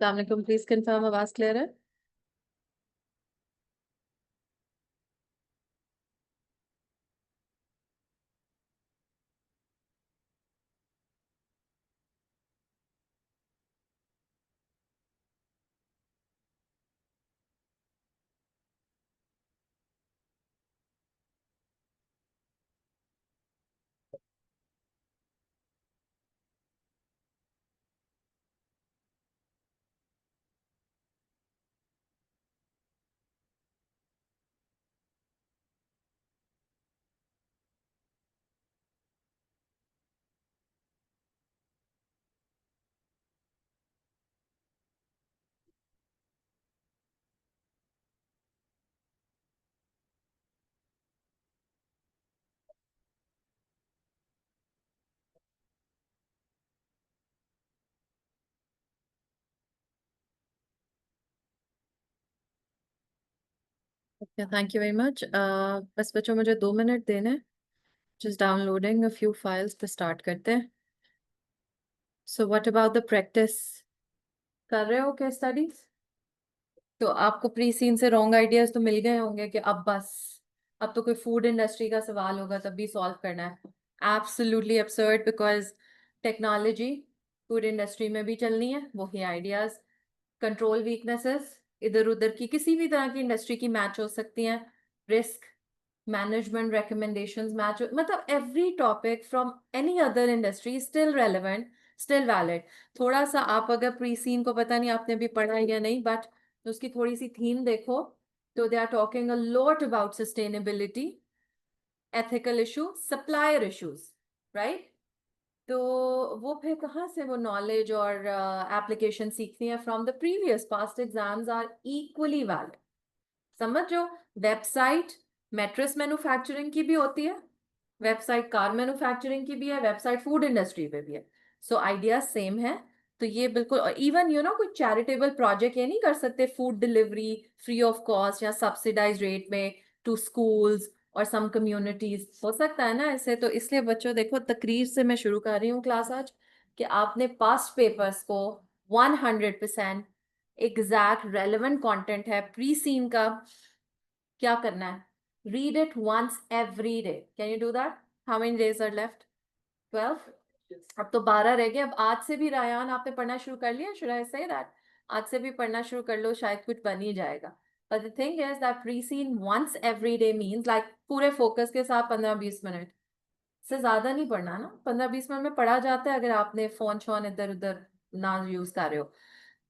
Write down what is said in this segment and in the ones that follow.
अस्सलाम वालेकुम, please confirm आवाज क्लियर है? Thank you very much. बस बच्चों, मुझे 2 मिनट देने, just downloading a few files पे स्टार्ट करते हैं। So what about the practice? कर रहे हो क्या स्टडीज? तो आपको प्री सीन से रॉन्ग आइडियाज तो मिल गए होंगे कि अब तो कोई फूड इंडस्ट्री का सवाल होगा तब भी सॉल्व करना है। Absolutely absurd, because technology food industry में भी चलनी है, वही आइडियाज। कंट्रोल वीकनेसेस इधर उधर की किसी भी तरह की इंडस्ट्री की मैच हो सकती हैं। रिस्क मैनेजमेंट recommendations मैच, मतलब every topic from any other industry still relevant, still valid. थोड़ा सा आप अगर प्री सीन को, पता नहीं आपने भी पढ़ा है या नहीं, बट उसकी थोड़ी सी थीम देखो तो they are talking a lot about sustainability, ethical issue, supplier issues, right? तो वो फिर कहाँ से वो नॉलेज और एप्लीकेशन सीखती हैं? From the previous past exams are equally valid. समझो, वेबसाइट मैट्रेस मैन्युफैक्चरिंग की भी होती है, वेबसाइट कार मैन्युफैक्चरिंग की भी है, वेबसाइट फूड इंडस्ट्री पे भी है। सो आइडिया सेम है। तो ये बिल्कुल, इवन कोई चैरिटेबल प्रोजेक्ट ये नहीं कर सकते food delivery free of cost या सब्सिडाइज रेट में टू स्कूल्स और सम कम्युनिटीज? हो सकता है ना ऐसे। तो इसलिए बच्चों देखो, तकरीर से मैं शुरू कर रही हूँ क्लास आज, कि आपने पास्ट पेपर्स को 100% एग्जैक्ट रेलेवेंट कंटेंट है प्री सीन का, क्या करना है? Read it once every day. Can you do that? How many days are left? 12। अब तो 12 रह गए। अब आज से भी रायान आपने पढ़ना शुरू कर लिया? शुड आई से दैट आज से भी पढ़ना शुरू कर लो, शायद कुछ बन ही जाएगा। But the thing is that pre seen once every day means like पूरे फोकस के साथ 15-20 मिनट से ज्यादा नहीं पढ़ना ना। 15-20 मिनट में पढ़ा जाता है अगर आपने फोन शोन इधर उधर ना यूज कर रहे हो।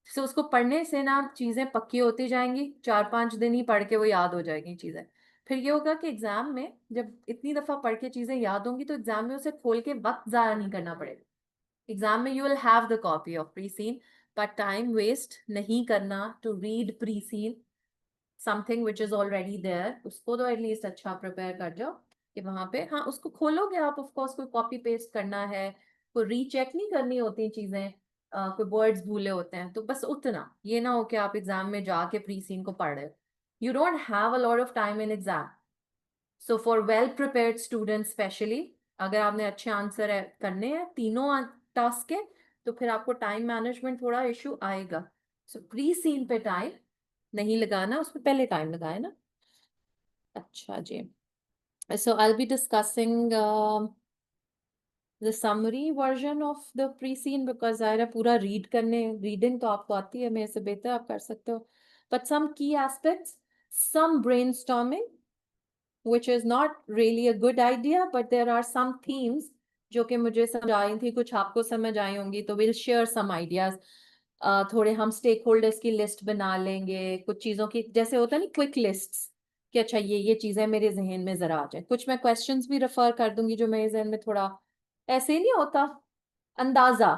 तो उसको पढ़ने से ना चीजें पक्की होती जाएंगी, 4-5 दिन ही पढ़ के वो याद हो जाएगी चीजें। फिर ये होगा कि एग्जाम में जब इतनी दफा पढ़ के चीजें याद होंगी तो एग्जाम में उसे खोल के वक्त जाया नहीं करना पड़ेगा। एग्जाम में you will have the copy of pre seen, but time waste नहीं करना to read pre seen something which is already there. उसको तो एटलीस्ट अच्छा प्रिपेयर कर जाओ कि वहां पे, हाँ उसको खोलोगे आप, ऑफ कोर्स कोई कॉपी पेस्ट करना है, कोई रीचेक नहीं करनी होती चीजें, कोई वर्ड्स भूले होते हैं, तो बस उतना। ये ना हो कि आप एग्जाम में जाके प्री सीन को पढ़ रहे हो। You don't have a lot of time in exam. So for well prepared student specially, अगर आपने अच्छे आंसर करने हैं तीनों टास्क के, तो फिर आपको टाइम मैनेजमेंट थोड़ा इशू आएगा। सो प्री सीन पे टाइम नहीं लगाना, उसमें पहले टाइम लगाए ना। अच्छा जी। So I be discussing the summary version of the pre scene, because ज़ाहिर है पूरा रीड करने, रीडिंग तो आपको आती है, मेरे से बेहतर आप कर सकते हो, but some key aspects, some brainstorming which is not really a good idea, but there are some themes जो कि मुझे समझ आई थी, कुछ आपको समझ आई होंगी, तो we'll share some ideas। थोड़े हम स्टेक होल्डर्स की लिस्ट बना लेंगे, कुछ चीज़ों की, जैसे होता है ना क्विक लिस्ट्स, कि अच्छा ये चीज़ें मेरे जहन में ज़रा आ जाए। कुछ मैं क्वेश्चंस भी रेफर कर दूंगी जो मेरे जहन में थोड़ा ऐसे ही नहीं होता अंदाजा,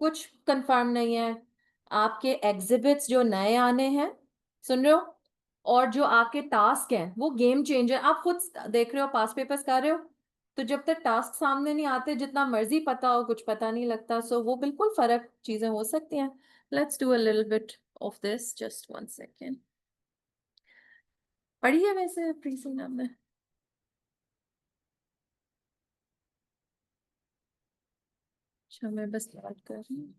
कुछ कंफर्म नहीं है। आपके एग्जिबिट्स जो नए आने हैं, सुन रहे हो, और जो आपके टास्क हैं वो गेम चेंजर। आप खुद देख रहे हो, पास पेपर्स कर रहे हो, तो जब तक टास्क सामने नहीं आते जितना मर्जी पता हो कुछ पता नहीं लगता। सो वो बिल्कुल फर्क चीजें हो सकती हैं। Let's do a little bit of this, just 1 second. पढ़ी है वैसे प्री सीन आपने? अच्छा, मैं बस बात कर रही हूँ।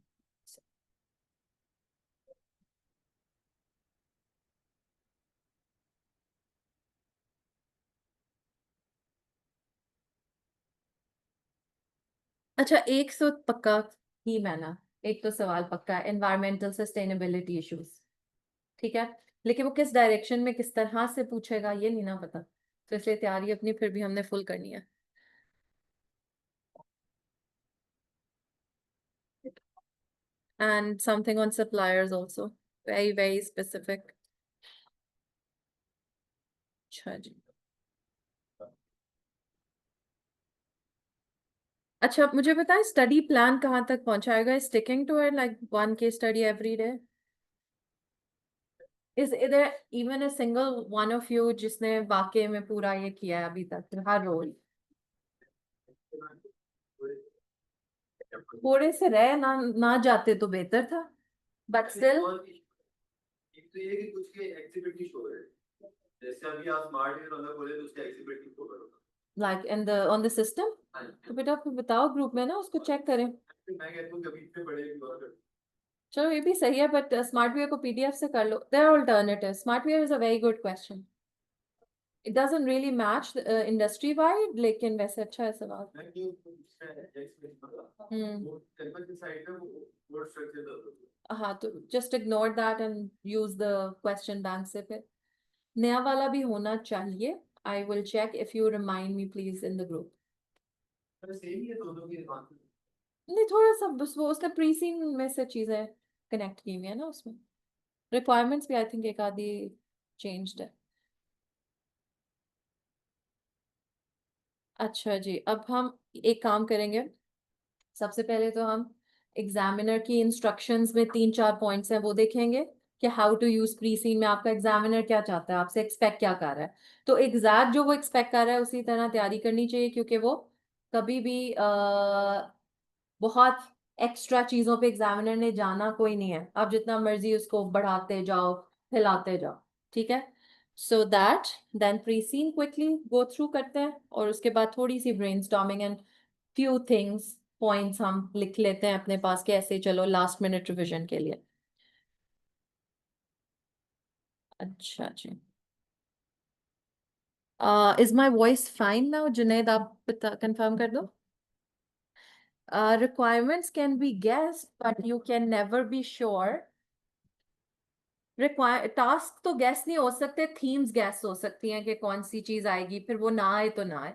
अच्छा, एक तो पक्का ही मैना, एक तो सवाल पक्का है, एनवायरमेंटल सस्टेनेबिलिटी इश्यूज, ठीक है। लेकिन वो किस डायरेक्शन में किस तरह से पूछेगा ये नहीं ना पता, तो इसलिए तैयारी अपनी फिर भी हमने फुल करनी है। And something on suppliers also, very very specific. अच्छा जी। अच्छा, आप मुझे बताएं स्टडी प्लान कहाँ तक पहुंचाएगा, sticking to it like one case study every day? Is there even a single one of you जिसने वाकई में पूरा ये किया है अभी तक हर रोज? थोड़े से रहे ना, ना जाते तो बेहतर था, बट स्टिल। एक तो ये कि कुछ के एग्जिबिट की शो है, जैसे अभी आप स्मार्ट ईयर वाला बोले तो उसका एग्जिबिट की शो करो, like in the on the system. तो बेटा आप बताओ ग्रुप में ना उसको चेक करें। मैं कहता हूँ कभी इतने बड़े और चलो ये भी सही है, बट स्मार्ट वीयर को पीडीएफ से कर लो, there are alternative, smart wear is a very good question, it doesn't really match industry wide, लेकिन वैसे अच्छा है सवाल। हाँ, तो just ignore that and use the question bank से फिर। नया वाला भी होना चाहिए, I will check if you remind me please in the group. नहीं, थोड़ा सा बस वो उसने प्री सीन में से चीजें कनेक्ट की हुई है ना उसमें, रिक्वायरमेंट्स भी आई थिंक एक आधी चेंज्ड है। अच्छा जी, अब हम एक काम करेंगे, सबसे पहले तो हम एग्जामिनर की इंस्ट्रक्शंस में तीन चार पॉइंट्स हैं वो देखेंगे कि how to use pre seen में आपका एग्जामिनर क्या चाहता है, आपसे एक्सपेक्ट क्या कर रहा है। तो एग्जैक्ट जो वो एक्सपेक्ट कर रहा है उसी तरह तैयारी करनी चाहिए, क्योंकि वो कभी भी बहुत एक्स्ट्रा चीजों पे एग्जामिनर ने जाना कोई नहीं है, आप जितना मर्जी उसको बढ़ाते जाओ, हिलाते जाओ, ठीक है। So that then pre scene quickly go through करते हैं, और उसके बाद थोड़ी सी brainstorming and few things points हम लिख लेते हैं अपने पास के, ऐसे चलो लास्ट मिनट रिवीजन के लिए। अच्छा जी, is my voice fine now Junaid, आप बता कंफर्म कर दो। Requirements can be guessed, but you can never be sure. Require task तो गैस नहीं हो सकते, थीम्स गैस हो सकती हैं कि कौन सी चीज आएगी, फिर वो ना आए तो ना आए,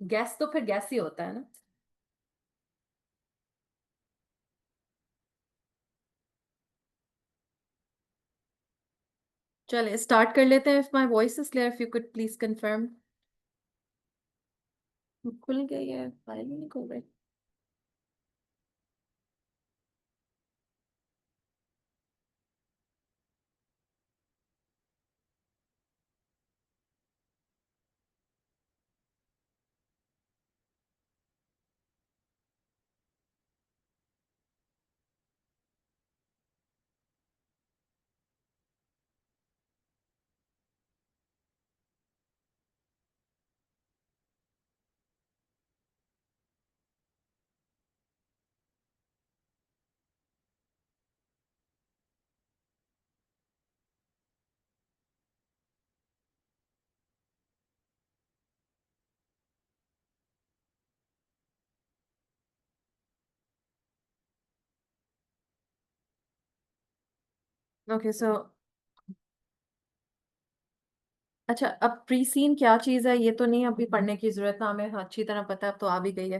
गैस तो फिर गैस ही होता है ना। चलिए स्टार्ट कर लेते हैं, if my voice is clear, if you could please confirm. खुल गई है फाइल, नहीं खुल रही। ओके सो, अच्छा अब प्री सीन क्या चीज है ये तो नहीं अभी पढ़ने की जरूरत है, हमें अच्छी तरह पता है, अब तो आ भी गई है।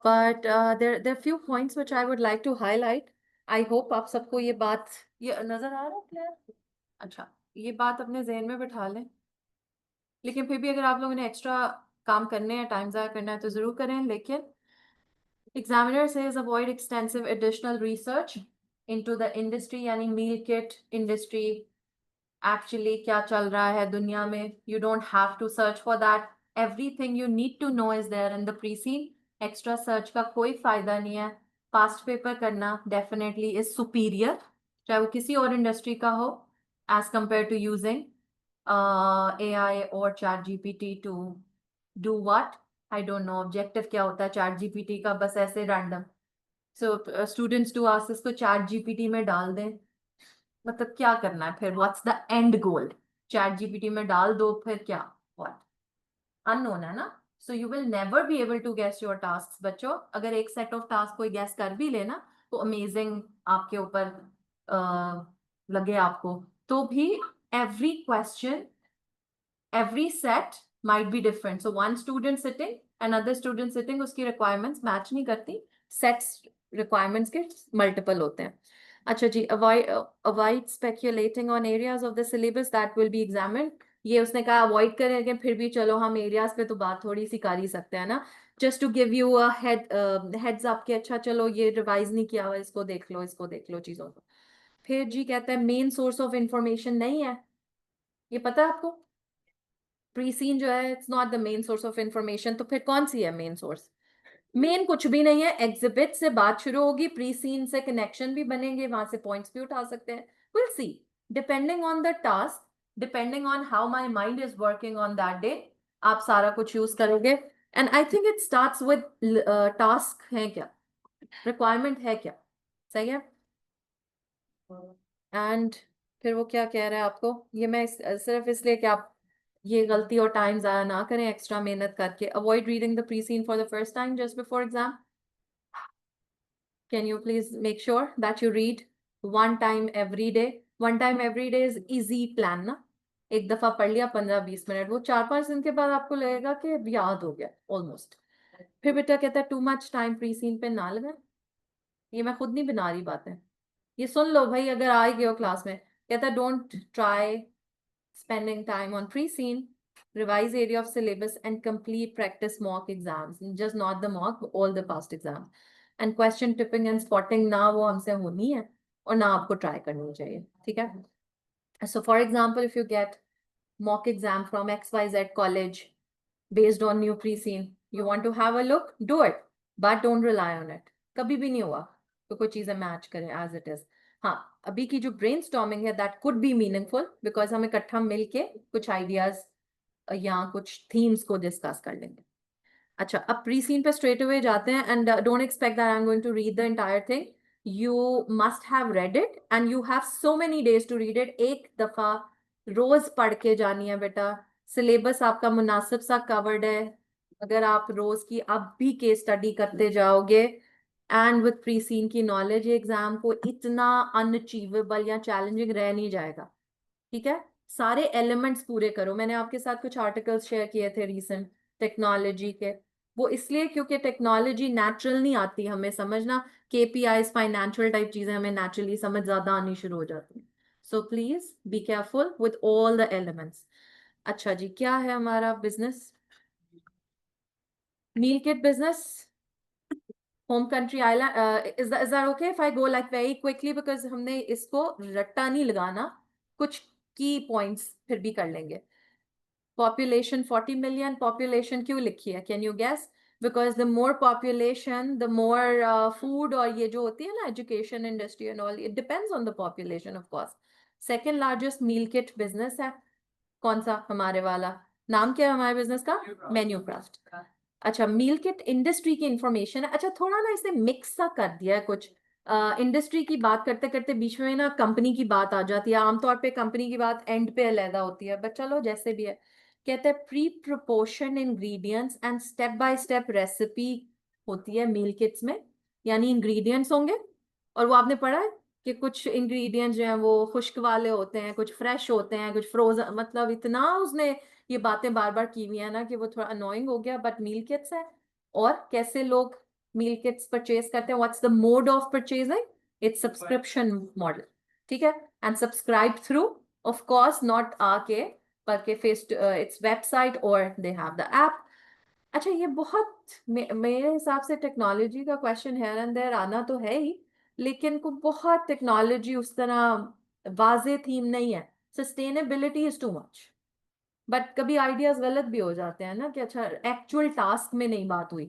But there few points which I would like to highlight. I hope आप सबको ये बात, ये नजर आ रहा है क्लियर? अच्छा, ये बात अपने जहन में बिठा लें, लेकिन फिर भी अगर आप लोगों ने एक्स्ट्रा काम करने हैं, टाइम ज़ाया करना है तो ज़रूर करें, लेकिन examiner says avoid extensive additional research into the industry, यानी मील किट इंडस्ट्री एक्चुअली क्या चल रहा है दुनिया में, you don't have to search for that, everything you need to know is there in the pre seen, extra search का कोई फायदा नहीं है। पास्ट पेपर करना डेफिनेटली इज सुपीरियर, चाहे वो किसी और इंडस्ट्री का हो, as compare to using AI और chat GPT to do what, I don't know objective क्या होता है चैट जीपीटी का, बस ऐसे random. So students to ask इसको चैट जीपीटी में डाल दें, मतलब क्या करना है फिर, what's the end goal? Chat GPT में डाल दो फिर क्या, व्हाट, अननोन है ना। So you will never be able to guess your task बच्चों। अगर एक सेट ऑफ टास्क कोई गेस कर भी लेना तो अमेजिंग आपके ऊपर लगे आपको, तो भी every question, every set might be different. So one student sitting, another student sitting, उसकी requirements match नहीं करती, sets requirements के multiple होते हैं। अच्छा जी, avoid speculating on areas of the syllabus that will be examined. ये उसने कहा अवॉइड करेंगे, फिर भी चलो हम एरियाज पे तो बात थोड़ी सी कर ही सकते हैं ना, just to give you a heads up कि अच्छा चलो ये रिवाइज नहीं किया हुआ, इसको देख लो, इसको देख लो चीजों को। फिर जी कहता है मेन सोर्स ऑफ इंफॉर्मेशन नहीं है, ये पता है आपको? प्रीसीन जो है it's not the main source of information, तो फिर कौन सी है मेन सोर्स? मेन कुछ भी नहीं है, एग्जिबिट से बात शुरू होगी, प्री सीन से कनेक्शन भी बनेंगे, वहां से पॉइंट्स भी उठा सकते हैं। Will see, depending on the task, depending on how my mind is working on that day, आप सारा कुछ यूज करोगे। And I think it starts with task है क्या, रिक्वायरमेंट है क्या, सही है। एंड फिर वो क्या कह रहा है आपको, ये मैं सिर्फ इसलिए कि आप ये गलती और टाइम ज़ाया ना करें एक्स्ट्रा मेहनत करके। Avoid reading the pre seen for the first time just before exam. Can you please make sure that you read one time every day? One time every day is easy plan ना, एक दफा पढ़ लिया 15-20 minute, वो 4-5 दिन के बाद आपको लगेगा कि याद हो गया ऑलमोस्ट। फिर बेटा कहता है too much time pre scene पे ना लगाए, ये मैं खुद नहीं बना रही बातें, ये सुन लो भाई अगर आ गए हो क्लास में। कहता है don't try spending time on pre-scene, revise area of syllabus and complete practice mock exams, just not the mock, all the past exams. And question tipping and spotting ना वो हमसे होनी है और ना आपको try करनी चाहिए, ठीक है? So for example, if you get mock exam from XYZ college based on new pre-scene, you want to have a look, do it, but don't rely on it. कभी भी नहीं हुआ तो कोई चीजें मैच करें as it is। हाँ, अभी की जो ब्रेनस्टॉर्मिंग है that could be meaningful because हम इकट्ठा मिलके कुछ आइडियाज या कुछ थीम्स को डिस्कस कर लेंगे। अच्छा, अब प्री सीन पे स्ट्रेट अवे जाते हैं and don't expect that I am going to read the entire thing, you must have read it and you have so many days to read it. एक दफा रोज पढ़ के जानी है बेटा, सिलेबस आपका मुनासिब सा कवर्ड है, अगर आप रोज की अब भी केस स्टडी करते जाओगे एंड विथ प्री सीन की नॉलेज, एग्जाम को इतना अनअचीवेबल या चैलेंजिंग रह नहीं जाएगा, ठीक है? सारे एलिमेंट्स पूरे करो। मैंने आपके साथ कुछ आर्टिकल्स शेयर किए थे रीसेंट टेक्नोलॉजी के, वो इसलिए क्योंकि टेक्नोलॉजी नेचुरल नहीं आती हमें समझना, केपीआईज फाइनेंशियल टाइप चीजें हमें नेचुरली समझ ज्यादा आनी शुरू हो जाती है। So please be careful with all the elements. अच्छा जी, क्या है हमारा business? Meal kit business, home country island. Is that okay if I go like very quickly, because हमने इसको रट्टा नहीं लगाना, कुछ की पॉइंट्स फिर भी कर लेंगे। Population 40 million, population क्यों लिखी है? Can you guess? Because the more population, the more food, और ये जो होती है ना education industry and all, it depends on the population of course. Second largest meal kit business है कौन सा? हमारे वाला नाम क्या है हमारे बिजनेस का? Menu craft. अच्छा, मील किट इंडस्ट्री की इंफॉर्मेशन है। अच्छा, थोड़ा ना इसने मिक्स सा कर दिया है कुछ, इंडस्ट्री की बात करते करते बीच में ना कंपनी की बात आ जाती है, आमतौर पे कंपनी की बात एंड पे अलहदा होती है, बट चलो जैसे भी है। कहते हैं pre proportion ingredients and step by step recipe होती है मील किट्स में, यानी इंग्रेडिएंट्स होंगे और वो आपने पढ़ा है कि कुछ इंग्रेडिएंट्स जो हैं वो खुश्क वाले होते हैं, कुछ फ्रेश होते हैं, कुछ फ्रोजन, मतलब इतना उसने ये बातें बार बार की हुई है ना कि वो थोड़ा अनोइंग हो गया, बट मील किट्स है। और कैसे लोग मील किट्स परचेज करते हैं, what's the mode of purchasing? It's subscription model, ठीक है? And subscribe through, of course not आके, बल्कि फेस इट्स वेबसाइट और दे हैव द ऐप। अच्छा, ये बहुत मेरे हिसाब से टेक्नोलॉजी का क्वेश्चन है एंड देयर आना तो है ही, लेकिन को बहुत टेक्नोलॉजी उस तरह वाजे थीम नहीं है, sustainability is too much, but कभी आइडियाज गलत भी हो जाते हैं ना कि अच्छा एक्चुअल टास्क में नहीं बात हुई।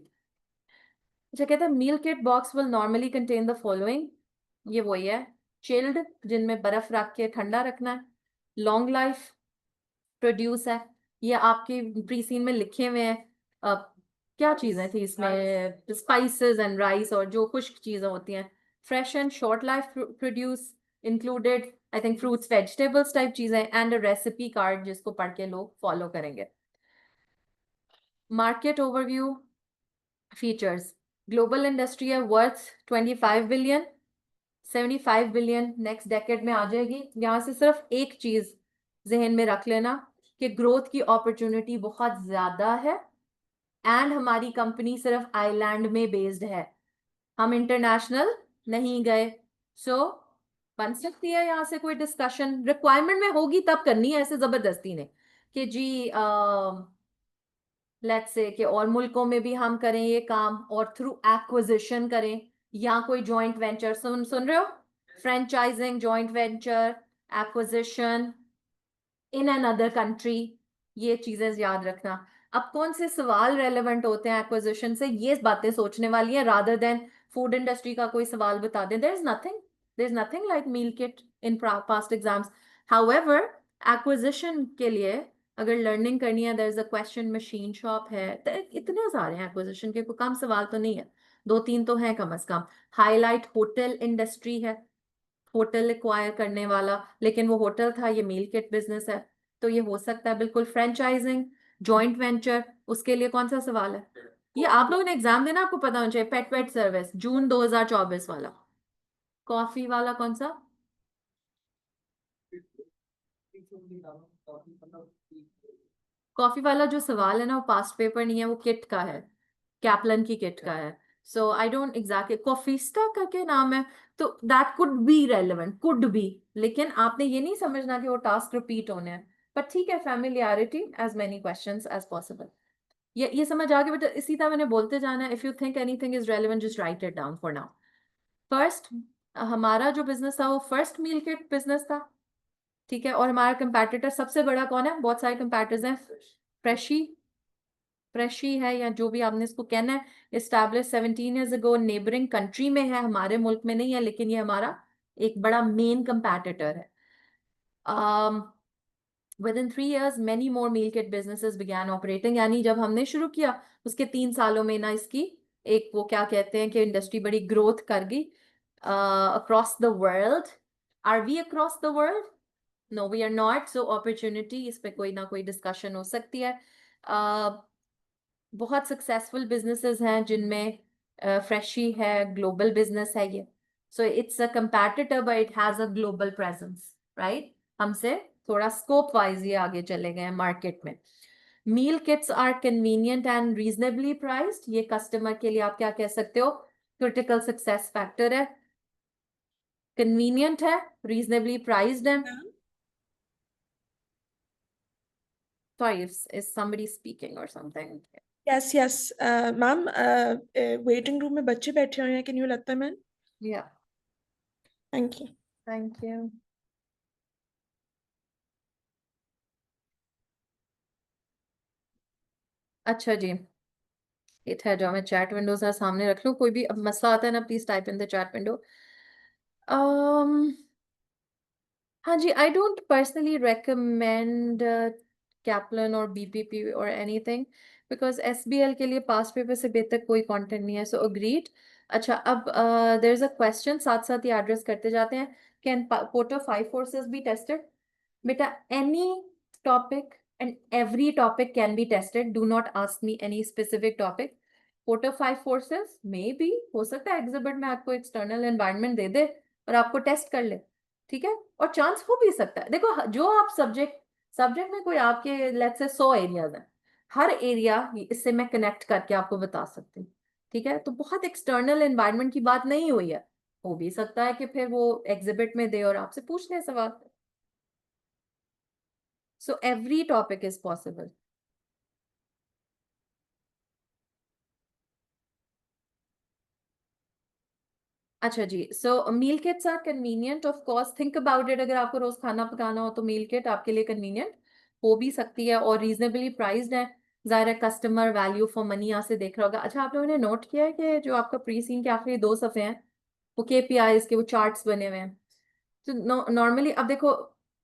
अच्छा, कहता है meal kit box will normally contain the following, ये वही है, चिल्ड जिनमें बर्फ रख के ठंडा रखना है, लॉन्ग लाइफ प्रोड्यूस है, ये आपके प्री सीन में लिखे हुए हैं। क्या चीजें थी इसमें? स्पाइसेस एंड राइस और जो खुश्क चीजें होती हैं। Fresh and short life produce included I think fruits vegetables type चीजें, एंड रेसिपी कार्ड जिसको पढ़ के लोग फॉलो करेंगे। Market overview features, global industry है worth 25 billion, 75 billion next decade में आ जाएगी। यहाँ से सिर्फ एक चीज जहन में रख लेना कि ग्रोथ की अपॉर्चुनिटी बहुत ज्यादा है एंड हमारी कंपनी सिर्फ आइलैंड में बेस्ड है, हम इंटरनेशनल नहीं गए। सो बन सकती है यहाँ से कोई डिस्कशन, रिक्वायरमेंट में होगी तब करनी है ऐसे जबरदस्ती ने कि जी लेट्स से कि और मुल्कों में भी हम करें ये काम और थ्रू एक्विजिशन करें या कोई जॉइंट वेंचर, सुन रहे हो, फ्रेंचाइजिंग, जॉइंट वेंचर, एक्विजिशन इन अनदर कंट्री, ये चीजें याद रखना। अब कौन से सवाल रेलेवेंट होते हैं एक्विजिशन से, ये बातें सोचने वाली है रादर देन फूड इंडस्ट्री का कोई सवाल बता दें। There is nothing like meal kit in past exams. However acquisition के लिए अगर लर्निंग करनी है, there is a question machine shop है, तो इतने सारे हैं एक्विजिशन के, कोई कम सवाल तो नहीं है, दो तीन तो हैं कम अज कम। हाईलाइट होटल इंडस्ट्री है, होटल एक्वायर करने वाला, लेकिन वो होटल था, ये मील किट बिजनेस है, तो ये हो सकता है बिल्कुल। फ्रेंचाइजिंग, जॉइंट वेंचर, उसके लिए कौन सा सवाल है, ये आप लोगों ने एग्जाम देना, आपको पता होना चाहिए। पेट वेट सर्विस जून 2024 वाला। कॉफी वाला कौन सा, कॉफी वाला जो सवाल है ना वो पास्ट पेपर नहीं है, वो किट का है, कैप्लन की किट का है। सो आई डोंट एग्जैक्टली, कॉफिस्टा करके नाम है, तो that could be relevant, could be, लेकिन आपने ये नहीं समझना कि वो टास्क रिपीट होने हैं। पर ठीक है, familiarity as many questions as possible, ये समझ आ गया बेटा। इसी तरह मैंने बोलते जाना है। If you think anything is relevant just right it down for now. First, हमारा जो बिजनेस था वो फर्स्ट मील किट बिजनेस था, ठीक है, और हमारा कंपैटिटर सबसे बड़ा कौन है, बहुत सारे कंपैटिटर्स हैं, फ्रेशी, फ्रेशी है या जो भी आपने इसको कहना है, establish 17 years ago, neighbouring country में है, हमारे मुल्क में नहीं है, लेकिन ये हमारा एक बड़ा मेन कंपैटिटर है। within 3 years many more meal kit businesses began operating, यानी जब हमने शुरू किया उसके 3 सालों में ना इसकी एक वो क्या कहते हैं कि इंडस्ट्री बड़ी ग्रोथ कर गई across the world. Are we across the world? No we are not. So opportunity, इस पे कोई ना कोई डिस्कशन हो सकती है। बहुत सक्सेसफुल बिजनेसेस हैं जिनमें फ्रेशी है, ग्लोबल बिजनेस है ये, so it's a competitor but it has a global presence, right, हमसे थोड़ा स्कोप वाइज ये आगे चले गए हैं मार्केट में। Meal kits are convenient and reasonably priced, ये कस्टमर के लिए आप क्या कह सकते हो, क्रिटिकल सक्सेस फैक्टर है, कन्वीनियंट है, रीजनेबली प्राइस्ड है। Sorry, is somebody speaking or something? Yes yes ma'am, waiting room में बच्चे बैठे हुए हैं, can you let them in? Yeah, thank you. thank you. अच्छा जी, ये था जो मैं चैट विंडो से सामने रख लूँ, कोई भी अब मसला आता है ना please type in the chat window. हाँ जी, I don't personally recommend Kaplan और बीपीपी और एनीथिंग, बिकॉज एसबीएल के लिए पास्ट पेपर से बेहतर कोई कंटेंट नहीं है, सो अग्रीड। अच्छा, अब देयर इज अ क्वेश्चन, साथ साथ ही एड्रेस करते जाते हैं, can porter 5 forces be tested? बेटा, any topic and every topic can be tested. Do not ask me any specific topic. Porter 5 forces may be, हो सकता है एग्जिबिट में आपको एक्सटर्नल एनवायरनमेंट दे दे और आपको टेस्ट कर ले, ठीक है, और चांस हो भी सकता है। देखो, जो आप सब्जेक्ट में कोई आपके लेट्स से 100 एरियाज हैं, हर एरिया इससे मैं कनेक्ट करके आपको बता सकती हूँ, ठीक है, तो बहुत एक्सटर्नल एनवायरनमेंट की बात नहीं हुई है, हो भी सकता है कि फिर वो एग्जिबिट में दे और आपसे पूछ ले सवाल। So every topic is possible. अच्छा जी, so meal kits are convenient of course, think about it, अगर आपको रोज खाना पकाना हो तो meal kit आपके लिए convenient हो भी सकती है और reasonably priced है। ज़ाहिर है कस्टमर वैल्यू फॉर मनी यहाँ से देख रहा होगा। अच्छा, आप लोगों ने नोट किया है कि जो आपका प्री सीन के आखिरी 2 सफ़े हैं वो KPIs के वो चार्ट्स बने हुए हैं। तो नॉर्मली अब देखो,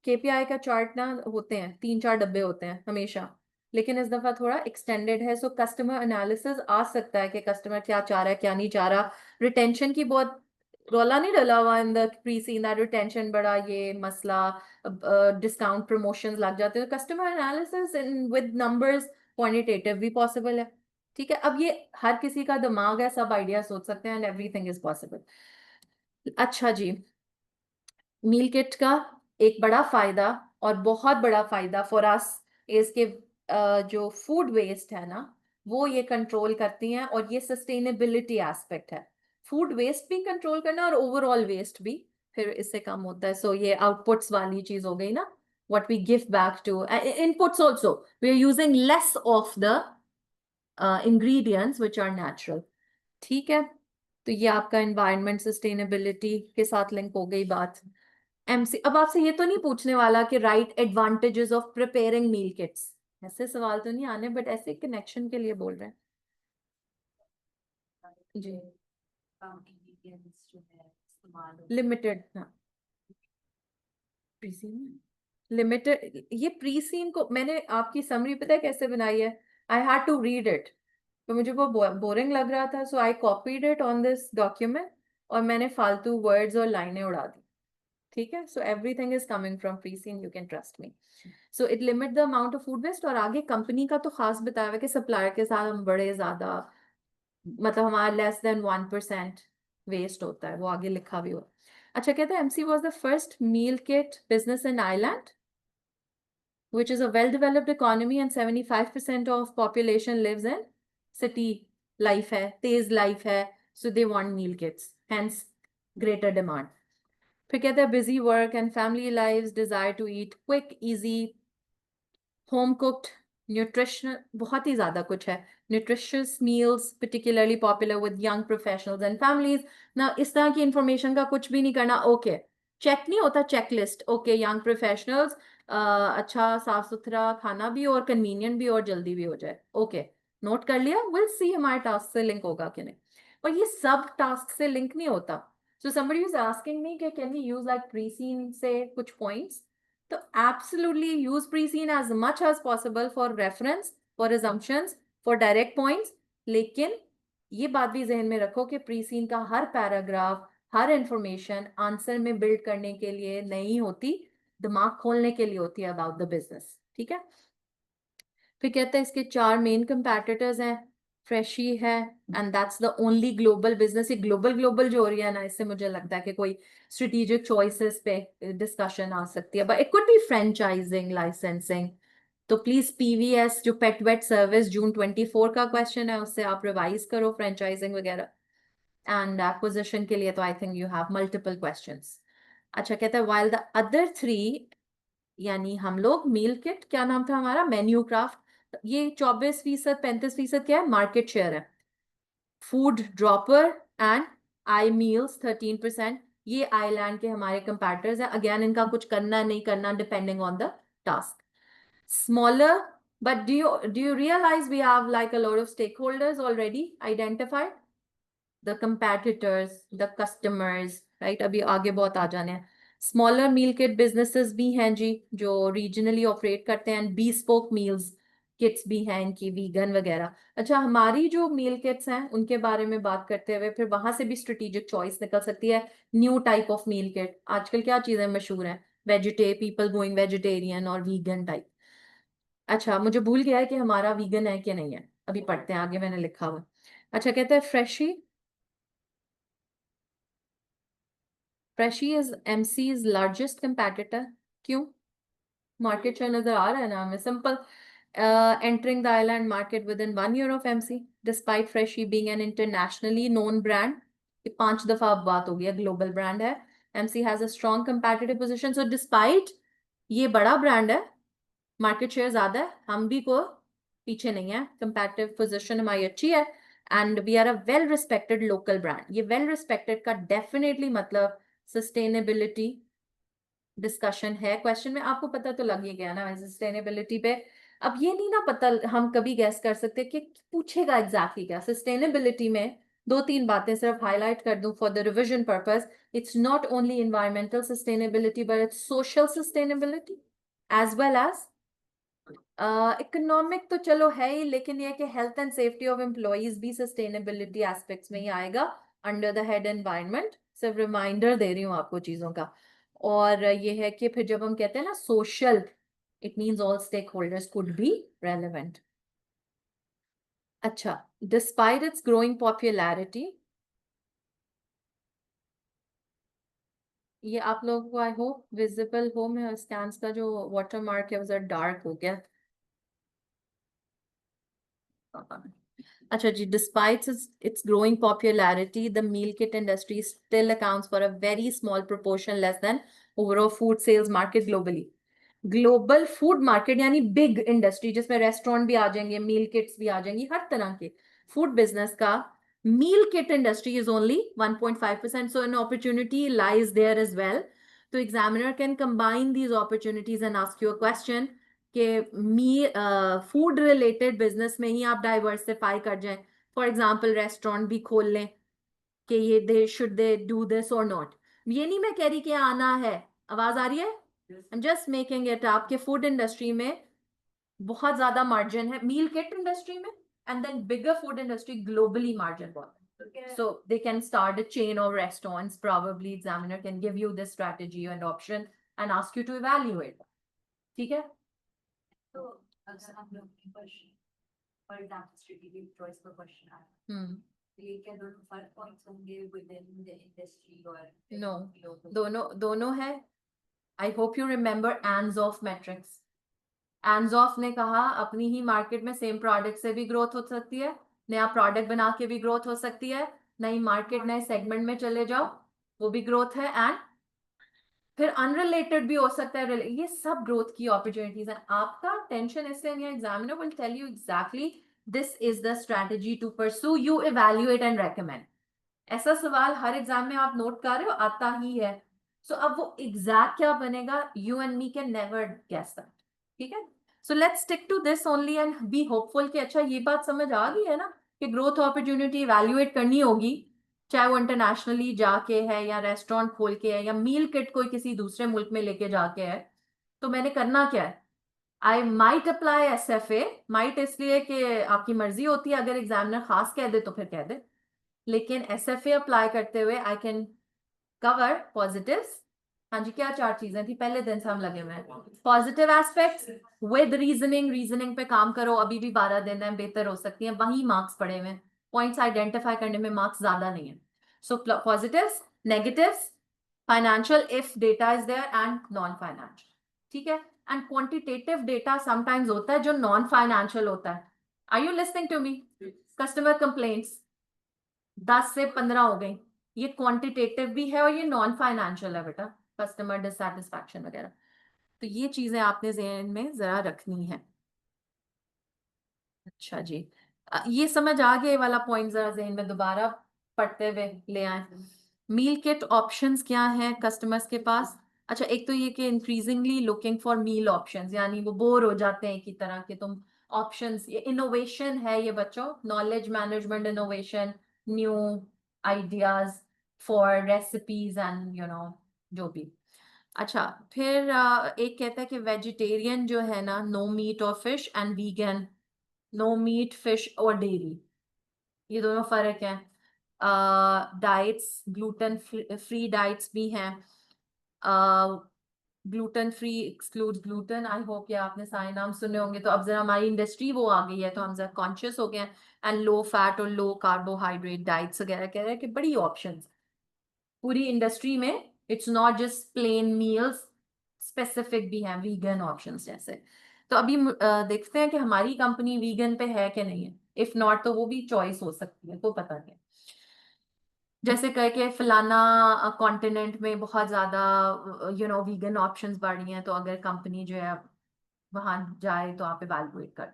KPI का चार्ट ना होते हैं 3-4 डब्बे होते हैं हमेशा, लेकिन इस दफा थोड़ा एक्सटेंडेड है, सो कस्टमर एनालिसिस आ सकता है कि कस्टमर क्या चाह रहा है क्या नहीं चाह रहा। रिटेंशन की बहुत रोला नहीं डला हुआ इन the pre seen that retention बड़ा ये मसला, डिस्काउंट प्रमोशंस लग जाते हैं, customer analysis with numbers quantitative भी पॉसिबल है, ठीक है। अब ये हर किसी का दिमाग है, सब आइडिया सोच सकते हैं, एंड एवरीथिंग इज पॉसिबल। अच्छा जी, मील किट का एक बड़ा फायदा और बहुत बड़ा फायदा फॉर अस इसके जो फूड वेस्ट है ना वो ये कंट्रोल करती हैं, और ये सस्टेनेबिलिटी एस्पेक्ट है। फूड वेस्ट भी कंट्रोल करना और ओवरऑल वेस्ट भी फिर इससे कम होता है। सो ये आउटपुट्स वाली चीज हो गई ना, what we give back to inputs also, we are using less of the ingredients which are natural, ठीक है। तो ये आपका एनवायरनमेंट सस्टेनेबिलिटी के साथ लिंक हो गई बात। एमसी अब आपसे ये तो नहीं पूछने वाला कि right advantages of preparing meal kits, ऐसे सवाल तो नहीं आने, बट ऐसे कनेक्शन के लिए बोल रहे हैं जी। लिमिटेड, हाँ लिमिटेड। ये प्री सीन को मैंने आपकी समरी पता है कैसे बनाई है, I had to read it, तो मुझे वो बोरिंग लग रहा था, so I copied it on this document और मैंने फालतू वर्ड्स और लाइनें उड़ा दी, ठीक है। So everything is coming from pre seen, you can trust me. So it limit the amount of food waste, और आगे कंपनी का तो खास बताया हुआ है कि सप्लायर के साथ हम बड़े ज्यादा, मतलब हमारा लेस देन 1% वेस्ट होता है, वो आगे लिखा भी हो। अच्छा, कहते हैं MC was the first meal kit business in Ireland which is a well-developed economy and 75% of population lives in city life है, तेज life है, so they want meal kits, hence greater demand. फिर कहते हैं busy work and family lives desire to eat quick, easy, home cooked, nutritional, बहुत ही ज़्यादा कुछ है, nutritious meals particularly popular with young professionals and families. ना इस तरह की information का कुछ भी नहीं करना, okay, चेक नहीं होता, चेकलिस्ट, ओके यंग प्रोफेशनल्स, अच्छा साफ सुथरा खाना भी और कन्वीनियंट भी और जल्दी भी हो जाए, ओके नोट कर लिया, विल सी हमारे टास्क से लिंक होगा कि नहीं। और ये सब टास्क से लिंक नहीं होता, so somebody is asking me कि can we use like pre-seen से कुछ पॉइंट्स, तो absolutely use pre-seen as much as possible for reference, for assumptions, for direct points, लेकिन ये बात भी जहन में रखो कि प्री-सीन का हर पैराग्राफ, हर इंफॉर्मेशन आंसर में बिल्ड करने के लिए नहीं होती, दिमाग खोलने के लिए होती है अबाउट द बिजनेस, ठीक है। फिर कहते हैं इसके 4 मेन कंपैटिटर्स हैं, फ्रेशी है and that's the only global business. ये ग्लोबल जो हो रही है ना, इससे मुझे लगता है कि कोई स्ट्रेटेजिक चॉइसेस पे डिस्कशन आ सकती है, but it could be franchising, licensing. तो प्लीज पीवीएस जो पेट वेट सर्विस जून 24 का क्वेश्चन है उससे आप रिवाइज करो फ्रेंचाइजिंग वगैरह, एंड एक्विजिशन के लिए तो I think you have multiple questions. अच्छा, कहता है while the other 3, यानी हम लोग मील किट, क्या नाम था हमारा, मेन्यू क्राफ्ट, ये 24%, 35% क्या है, मार्केट शेयर है। Food dropper and I meals 13%, ये आइलैंड के हमारे कंपैटिटर्स हैं, अगेन इनका कुछ करना नहीं करना depending on the task. Smaller, but do you realize we have like a lot of stakeholders already identified? The competitors, the customers, right? अभी आगे बहुत आ जाने हैं। Smaller meal kit businesses भी हैं जी, जो regionally operate करते हैं, bespoke meals kits भी हैं इनकी, vegan वगैरह। अच्छा, हमारी जो meal kits हैं उनके बारे में बात करते हुए फिर वहां से भी strategic choice निकल सकती है, new type of meal kit। आजकल क्या चीजें मशहूर हैं, people going vegetarian और vegan type। अच्छा, मुझे भूल गया है कि हमारा वीगन है कि नहीं है, अभी पढ़ते हैं आगे, मैंने लिखा हुआ। अच्छा, कहता है freshie is MCs largest competitor. क्यों? मार्केट शेयर नजर आ रहा है ना हमें, simple, entering the island market with in 1 year of MC despite freshie being an internationally known brand. ये 5 दफा अब बात हो गई है, ग्लोबल ब्रांड है, MC has a strong competitive position. So despite ये बड़ा ब्रांड है, मार्केट शेयर ज्यादा है, हम भी को पीछे नहीं है, कंपैटिटिव पोजीशन हमारी अच्छी है, and we are a well respected local brand. ये वेल रिस्पेक्टेड का डेफिनेटली मतलब सस्टेनेबिलिटी डिस्कशन है, क्वेश्चन में आपको पता तो लग ही गया ना सस्टेनेबिलिटी पे। अब ये नहीं ना पता, हम कभी गैस कर सकते कि पूछेगा एग्जैक्टली क्या सस्टेनेबिलिटी में। 2-3 बातें सिर्फ हाईलाइट कर दूं for the revision purpose, it's not only environmental sustainability but it's social sustainability as well as economic, तो चलो है ही, लेकिन ये कि health and safety of employees भी सस्टेनेबिलिटी एस्पेक्ट्स में ही आएगा अंडर द हेड एनवायरनमेंट। सिर्फ रिमाइंडर दे रही हूँ आपको चीजों का। और ये है कि फिर जब हम कहते हैं ना social, it means all stakeholders could be relevant. अच्छा, despite its growing popularity, ये आप लोगों को आई होप विजिबल हो, मैं स्टैंस का जो वाटर मार्क है वो जरा डार्क हो गया। अच्छा जी, despite its growing popularity, the meal kit industry still accounts for a very small proportion, less than overall food sales market globally. Global food market यानी बिग इंडस्ट्री जिसमें रेस्टोरेंट भी आ जाएंगे, मील किट्स भी आ जाएंगी, हर तरह के फूड बिजनेस का meal kit industry is only 1.5%, so an opportunity lies there as well. तो examiner can combine these opportunities and ask you a question कि फूड रिलेटेड बिजनेस में ही आप डाइवर्सिफाई कर जाएं, फॉर एग्जाम्पल रेस्टोरेंट भी खोल लें कि ये they should they do this और नॉट। ये नहीं मैं कह रही कि आना है, आवाज आ रही है, I am just making it. आपके फूड इंडस्ट्री में बहुत ज्यादा मार्जिन है, मील किट इंडस्ट्री में, and then bigger food industry globally margin बहुत है। So they can start a chain of restaurants. Probably examiner can give you this strategy and option and ask you to evaluate. ठीक है? तो अगर हम लोग की question for example strategic choice का क्वेश्चन आया तो ये क्या दोनों फर्क पॉइंट्स होंगे विद इन द इंडस्ट्री और No, दोनों है। आई hope you remember ends of matrix. Ends of ने कहा अपनी ही मार्केट में सेम प्रोडक्ट से भी ग्रोथ हो सकती है, नया प्रोडक्ट बना के भी ग्रोथ हो सकती है, नई मार्केट नए सेगमेंट में चले जाओ वो भी ग्रोथ है, एंड फिर अनरिलेटेड भी हो सकता है, ये सब ग्रोथ की अपॉर्चुनिटीज है। आपका टेंशन इसलिए नहीं है, examiner will tell you exactly this is the strategy to pursue, you evaluate and recommend. ऐसा सवाल हर एग्जाम में आप नोट कर रहे हो, आता ही है। सो अब वो एग्जैक्ट क्या बनेगा, you and me can never guess that. ठीक है, so let's stick to this only and be hopeful कि अच्छा ये बात समझ आ गई है ना कि ग्रोथ अपॉर्चुनिटी इवैल्यूएट करनी होगी, चाहे वो इंटरनेशनली जाके है या रेस्टोरेंट खोल के है या मील किट कोई किसी दूसरे मुल्क में लेके जाके है। तो मैंने करना क्या है, I might apply SFA, might इसलिए कि आपकी मर्जी होती है, अगर एग्जामिनर खास कह दे तो फिर कह दे, लेकिन SFA अप्लाई करते हुए आई कैन कवर पॉजिटिव्स। हाँ जी, क्या 4 चीजें थी, पहले दिन से हम लगे हुए हैं। Positive aspects with reasoning, reasoning पे काम करो, अभी भी 12 दिन है, बेहतर हो सकती है, वही मार्क्स पड़े हुए हैं, पॉइंट्स आइडेंटिफाई करने में मार्क्स ज्यादा नहीं है। So positives, negatives, financial if data is there, and non financial. ठीक है, एंड क्वांटिटेटिव डेटा समटाइम्स होता है जो नॉन फाइनेंशियल होता है। Are you listening to me? Customer complaints 10 से 15 हो गई, ये क्वांटिटेटिव भी है और ये नॉन फाइनेंशियल है बेटा, कस्टमर डिससैटिस्फैक्शन वगैरह। तो ये चीजें आपने ज़हन में जरा रखनी है। अच्छा जी, ये समझ आ गया, ये वाला पॉइंट जरा जहन में दोबारा पढ़ते हुए ले आए। मील किट ऑप्शंस क्या हैं कस्टमर्स के पास? अच्छा, एक तो ये कि increasingly looking for meal options, यानी वो बोर हो जाते हैं की तरह के तुम ऑप्शंस। ये इनोवेशन है ये बच्चों, knowledge management innovation, new ideas for recipes and you know जो भी। अच्छा, फिर एक कहता है कि वेजिटेरियन जो है ना, नो मीट और fish, and vegan no meat fish और डेयरी, ये दोनों फर्क है। डाइट्स, ग्लूटेन फ्री डाइट्स भी हैं, gluten free excludes gluten, I hope ये आपने सारे नाम सुने होंगे। तो अब जरा हमारी इंडस्ट्री वो आ गई है तो हम जरा कॉन्शियस हो गए हैं, एंड लो फैट और लो कार्बोहाइड्रेट डाइट्स वगैरह कह रहे हैं कि बड़ी ऑप्शंस पूरी इंडस्ट्री में, it's not just plain meals, specific भी हैं वीगन ऑप्शंस जैसे। तो अभी देखते हैं कि हमारी कंपनी वीगन पे है कि नहीं है, इफ नॉट तो वो भी चॉइस हो सकती है, तो पता नहीं। जैसे कह के फलाना कॉन्टिनेंट में बहुत ज्यादा वीगन ऑप्शंस बढ़ रही हैं, तो अगर कंपनी जो है वहां जाए तो आप इवैल्यूएट कर।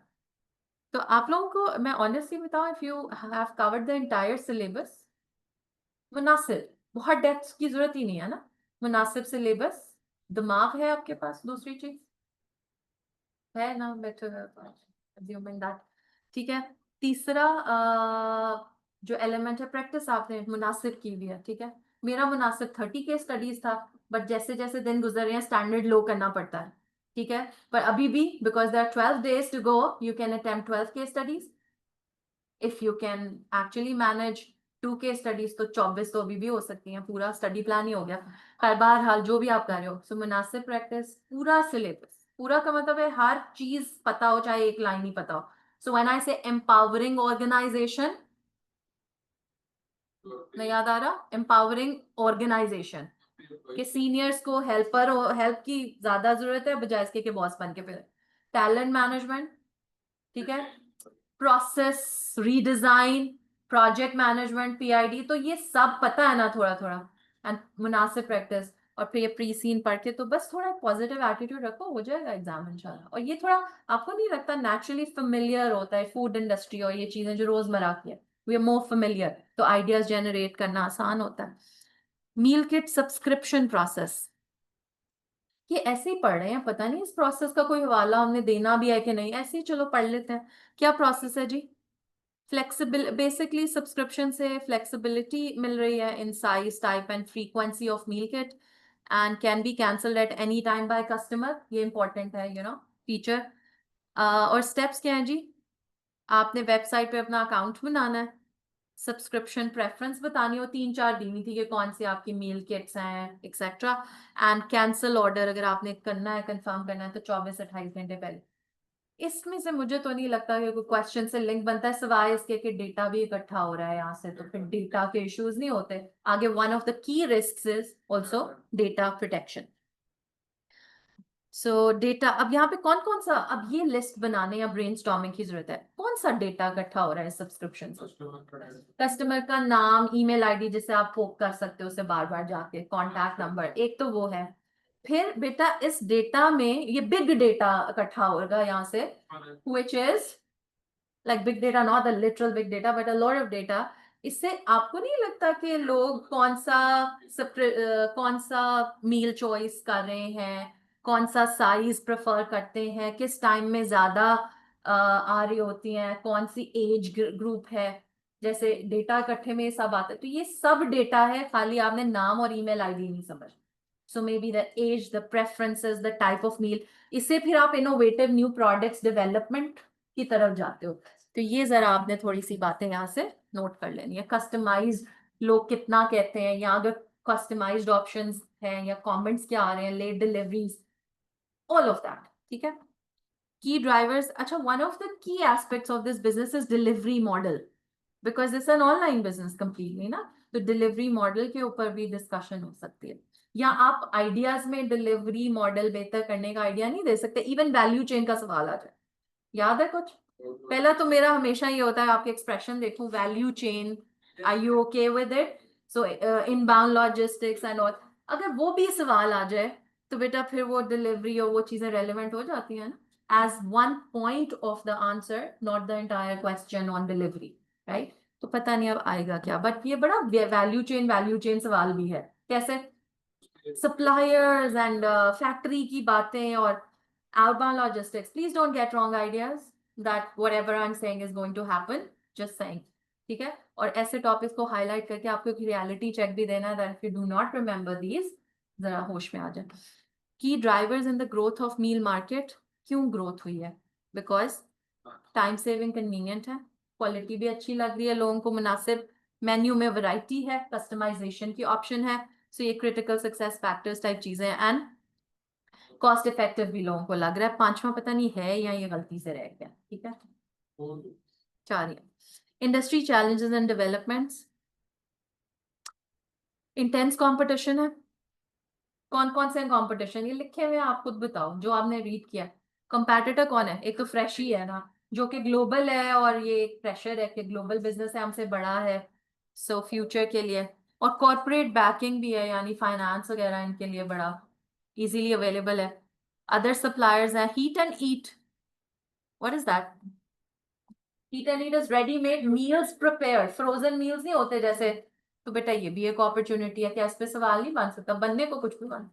तो आप लोगों को मैं ऑनेस्टली बताऊं, if you have covered the entire syllabus, मुनासिब, बहुत डेप्थ की जरूरत ही नहीं है ना, मुनासिब सिलेबस, दिमाग है आपके पास, दूसरी चीज है ना, बेटर अज्यूमिंग दैट। ठीक है, तीसरा जो एलिमेंट है, प्रैक्टिस आपने मुनासिब की भी है। ठीक है, मेरा मुनासिब 30 के स्टडीज था, बट जैसे जैसे दिन गुजर रहे हैं स्टैंडर्ड लो करना पड़ता है। ठीक है, पर अभी भी because there are 12 days to go, you can attempt 12 के studies if you can actually manage 2 के स्टडीज, तो 24 तो अभी भी हो सकती हैं, पूरा स्टडी प्लान ही हो गया। हर बार हाल जो भी आप कर रहे हो, सो मुनासिब प्रैक्टिस, पूरा सिलेबस, पूरा का मतलब है हर चीज पता हो, चाहे एक लाइन ही पता हो, So when I say empowering organization, नहीं याद आ रहा? Empowering organization कि सीनियर्स को हेल्प की ज्यादा जरूरत है बजाय इसके कि बॉस बन के फिर टैलेंट मैनेजमेंट, ठीक है, process redesign, project management, PID, तो ये सब पता है ना थोड़ा थोड़ा, एंड मुनासिब प्रैक्टिस, और फिर ये प्री सीन पढ़ के तो बस थोड़ा पॉजिटिव एटीट्यूड रखो, हो जाएगा एग्जाम इंशाल्लाह। और ये थोड़ा आपको नहीं लगता नेचुरली फेमिलियर होता है फूड इंडस्ट्री और ये चीजें जो रोजमर्रा की है, वी आर मोर फेमिलियर, तो आइडियाज जनरेट करना आसान होता है। मील किट सब्सक्रिप्शन प्रोसेस, ये ऐसे ही पढ़ रहे हैं, पता नहीं इस प्रोसेस का कोई हवाला हमने देना भी है कि नहीं, ऐसे ही चलो पढ़ लेते हैं। क्या प्रोसेस है जी? फ्लेक्सिबल, बेसिकली सब्सक्रिप्शन से फ्लेक्सिबिलिटी मिल रही है in size, type and frequency of meal kit and can be cancelled at any time by customer, ये इंपॉर्टेंट है फीचर। और स्टेप्स क्या हैं जी? आपने वेबसाइट पे अपना अकाउंट बनाना है, सब्सक्रिप्शन प्रेफरेंस बतानी हो, 3-4 दी हुई थी कि कौन सी आपकी मील किट्स हैं एक्सेट्रा, एंड कैंसिल ऑर्डर अगर आपने करना है, कंफर्म करना है तो 24-28 घंटे पहले। इसमें से मुझे तो नहीं लगता कि कोई क्वेश्चन से लिंक बनता है सिवाय इसके कि डेटा भी इकट्ठा हो रहा है यहाँ से, तो फिर डेटा के इश्यूज नहीं होते आगे। वन ऑफ द की risk is also data protection. So data, अब यहाँ पे कौन कौन सा, अब ये लिस्ट बनाने या ब्रेनस्टॉर्मिंग की जरूरत है, कौन सा डेटा इकट्ठा हो रहा है सब्सक्रिप्शन से? कस्टमर का नाम, ईमेल आईडी जिसे आप पोक कर सकते हो उसे बार बार जाके, कॉन्टैक्ट नंबर, एक तो वो है। फिर बेटा इस डेटा में ये बिग डेटा इकट्ठा होगा यहाँ से, which is like big data, not the literal big data but a lot of data। इससे आपको नहीं लगता कि लोग कौन सा मील चॉइस कर रहे हैं, कौन सा साइज प्रेफर करते हैं, किस टाइम में ज्यादा आ रही होती हैं, कौन सी एज ग्रुप है, जैसे डेटा इकट्ठे में सब आता है, तो ये सब डेटा है, खाली आपने नाम और ईमेल आईडी नहीं समझ। So maybe the age, the preferences, the type of meal, इससे फिर आप इनोवेटिव न्यू प्रोडक्ट्स डेवलपमेंट की तरफ जाते हो। तो ये जरा आपने थोड़ी सी बातें यहाँ से नोट कर लेनी है। कस्टमाइज्ड लोग कितना कहते हैं, या अगर कस्टमाइज्ड ऑप्शंस हैं या कमेंट्स क्या आ रहे हैं, late deliveries, all of that, ठीक है। की ड्राइवर्स, अच्छा, one of the key aspects of this business is delivery model, because it's an online business completely ना, तो डिलीवरी मॉडल के ऊपर भी डिस्कशन हो सकती है। या आप आइडियाज में डिलीवरी मॉडल बेहतर करने का आइडिया नहीं दे सकते, इवन वैल्यू चेन का सवाल आ जाए, याद है कुछ? पहला तो मेरा हमेशा ये होता है, आपके एक्सप्रेशन देखूं, value chain, are you okay with it? So inbound logistics and all, अगर वो भी सवाल आ जाए तो बेटा फिर वो डिलीवरी और वो चीजें रेलेवेंट हो जाती है ना, as one point of the answer, not the entire question on delivery, right? तो पता नहीं अब आएगा क्या, बट ये बड़ा वैल्यू चेन सवाल भी है, कैसे सप्लायर्स एंड फैक्ट्री की बातें और outbound logistics. Please don't get wrong ideas that whatever I'm saying is going to happen. Just saying. ठीक है? और ऐसे टॉपिक्स को हाईलाइट करके आपको एक रियलिटी चेक भी देना है, that if you do not remember these, जरा होश में आ जाए। Key drivers in the growth of meal market, क्यों ग्रोथ हुई है? Because टाइम सेविंग, कन्वीनियंट है, क्वालिटी भी अच्छी लग रही है लोगों को, मुनासिब मेन्यू में वैरायटी है, कस्टमाइजेशन की ऑप्शन है, सो ये क्रिटिकल सक्सेस फैक्टर्स टाइप चीजें हैं, एंड कॉस्ट इफेक्टिव भी लोगों को लग रहा है। पांचवा पता नहीं है या ये गलती से रह गया, ठीक है। 4 industry challenges and developments, intense competition है। कौन कौन से कंपटीशन ये लिखे हुए हैं, आप खुद बताओ जो आपने रीड किया। कंपैटिटर कौन है? एक तो फ्रेश ही है ना, जो कि ग्लोबल है, और ये एक प्रेशर है कि ग्लोबल बिजनेस है, हमसे बड़ा है, सो फ्यूचर के लिए, और कॉर्पोरेट बैकिंग भी है, यानी फाइनेंस वगैरह इनके लिए बड़ा इजीली अवेलेबल है। अदर सप्लायर्स हैं, heat and eat, what is that? Heat and eat is readymade meals prepared, frozen meals नहीं होते जैसे, तो बेटा ये भी एक अपॉर्चुनिटी है, क्या इस पे सवाल नहीं बन सकता? बनने को कुछ भी बन,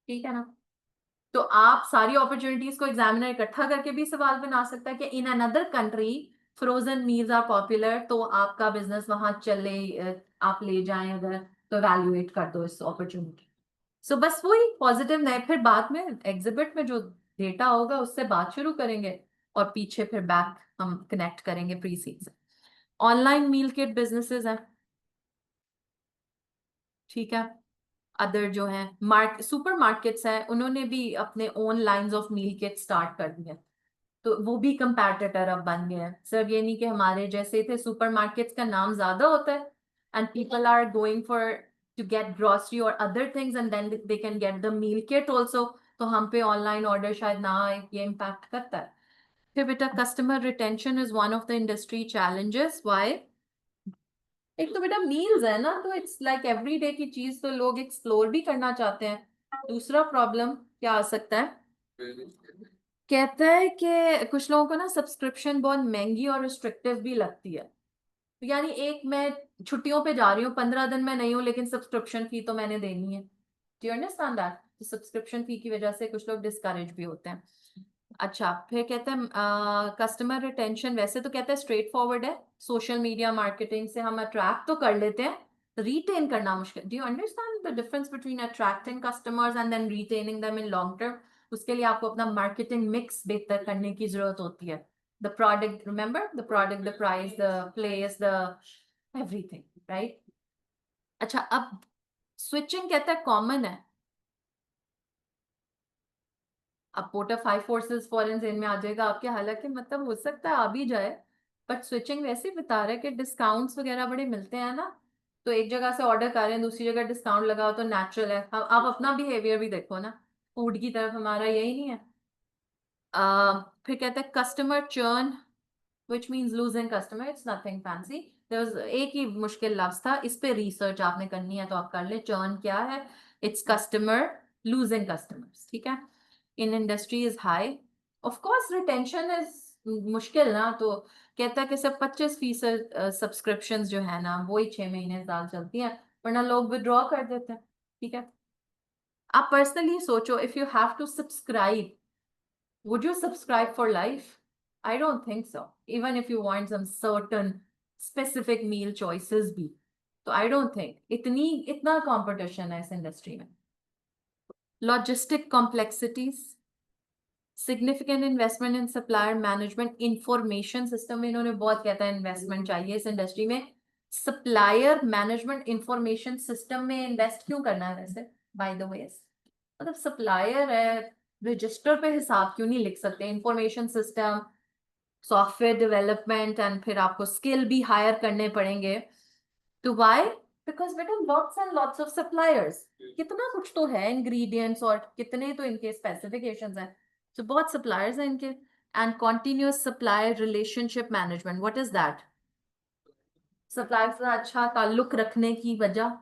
ठीक है ना। तो आप सारी अपॉर्चुनिटीज को एग्जामिनर इकट्ठा करके भी सवाल बना सकता है कि in another country frozen meals are popular, तो आपका बिजनेस वहां चले, आप ले जाएं अगर, तो एवेल्युएट कर दो इस अपॉर्चुनिटी। सो बस वही पॉजिटिव नए, फिर बाद में एग्जिबिट में जो डेटा होगा उससे बात शुरू करेंगे, और पीछे फिर बैक हम कनेक्ट करेंगे प्री सीड से। ऑनलाइन मील किट बिजनेसेस हैं, ठीक है। अदर जो है सुपर मार्केट्स हैं, उन्होंने भी अपने own lines of meal kit start कर दिए, तो वो भी कंपैटिटर अब बन गए हैं। सिर्फ ये नहीं कि हमारे जैसे थे, सुपरमार्केट्स का नाम ज्यादा होता है and people are going for to get grocery और other things and then they can get the meal kit also. तो हम पे ऑनलाइन ऑर्डर शायद ना आए, ये इम्पैक्ट करता है। फिर बेटा customer retention is one of the industry challenges. Why? एक तो बेटा मील्स है ना, तो इट्स लाइक एवरी डे की चीज, तो लोग एक्सप्लोर भी करना चाहते हैं। दूसरा प्रॉब्लम क्या आ सकता है, कहता है कि कुछ लोगों को ना सब्सक्रिप्शन बहुत महंगी और रिस्ट्रिक्टिव भी लगती है। यानी एक मैं छुट्टियों पे जा रही हूँ, 15 दिन में नहीं हूँ, लेकिन सब्सक्रिप्शन फी तो मैंने देनी है। Do you understand that? Subscription fee की वजह से कुछ लोग डिस्करेज भी होते हैं। अच्छा, फिर कहते हैं कस्टमर रिटेंशन वैसे तो कहते हैं स्ट्रेट फॉरवर्ड है, सोशल मीडिया मार्केटिंग से हम अट्रैक्ट तो कर लेते हैं, रिटेन करना मुश्किल। Do you understand the difference between attracting customers and then retaining them in long term? उसके लिए आपको अपना मार्केटिंग मिक्स बेहतर करने की जरूरत होती है। The product, remember, the product, the price, the place, the everything, right? अच्छा, अब स्विचिंग कहता है कॉमन है। अब पोर्टर 5 फोर्सेस फॉरेन जेन में आ जाएगा आपके, हालांकि मतलब हो सकता है आ भी जाए, बट स्विचिंग वैसे ही बता रहा है कि डिस्काउंट्स वगैरह बड़े मिलते हैं ना, तो एक जगह से ऑर्डर कर रहे हैं दूसरी जगह डिस्काउंट लगाओ तो नेचुरल है। हम आप अपना बिहेवियर भी देखो ना, फूड की तरफ हमारा यही नहीं है। फिर कहते हैं customer churn which means losing customer, it's nothing fancy. There was एक ही मुश्किल लफ्ज था, इस पे रिसर्च आपने करनी है तो आप कर ले। चर्न क्या है? It's customer losing customers, ठीक है? In industry is high, of course retention is मुश्किल ना, तो कहता है कि सब 25% सब्सक्रिप्शन जो है ना वही 6 महीने साल चलती हैं, वरना लोग विड्रॉ कर देते हैं। ठीक है, आप पर्सनली सोचो, if you have to subscribe, would you subscribe for life? I don't think so. Even if you want some certain specific meal choices भी, तो I don't think इतना competition है इस industry में। Logistic complexities, significant investment in supplier management information system में इन्होंने बहुत कहता है investment चाहिए इस industry में। Supplier management information system में invest क्यों करना है वैसे? By the way, मतलब supplier है, रजिस्टर पे हिसाब क्यों नहीं लिख सकते? Information system, software development, and फिर आपको स्किल भी हायर करने पड़ेंगे। तो व्हाई? बिकॉज बेटा lots and lots of suppliers, कितना कुछ तो है इंग्रेडिएंट्स और कितने तो इनके स्पेसिफिकेशंस हैं, तो बहुत सप्लायर्स हैं इनके। And continuous supplier relationship management, what is that? Supplier से अच्छा ताल्लुक रखने की वजह,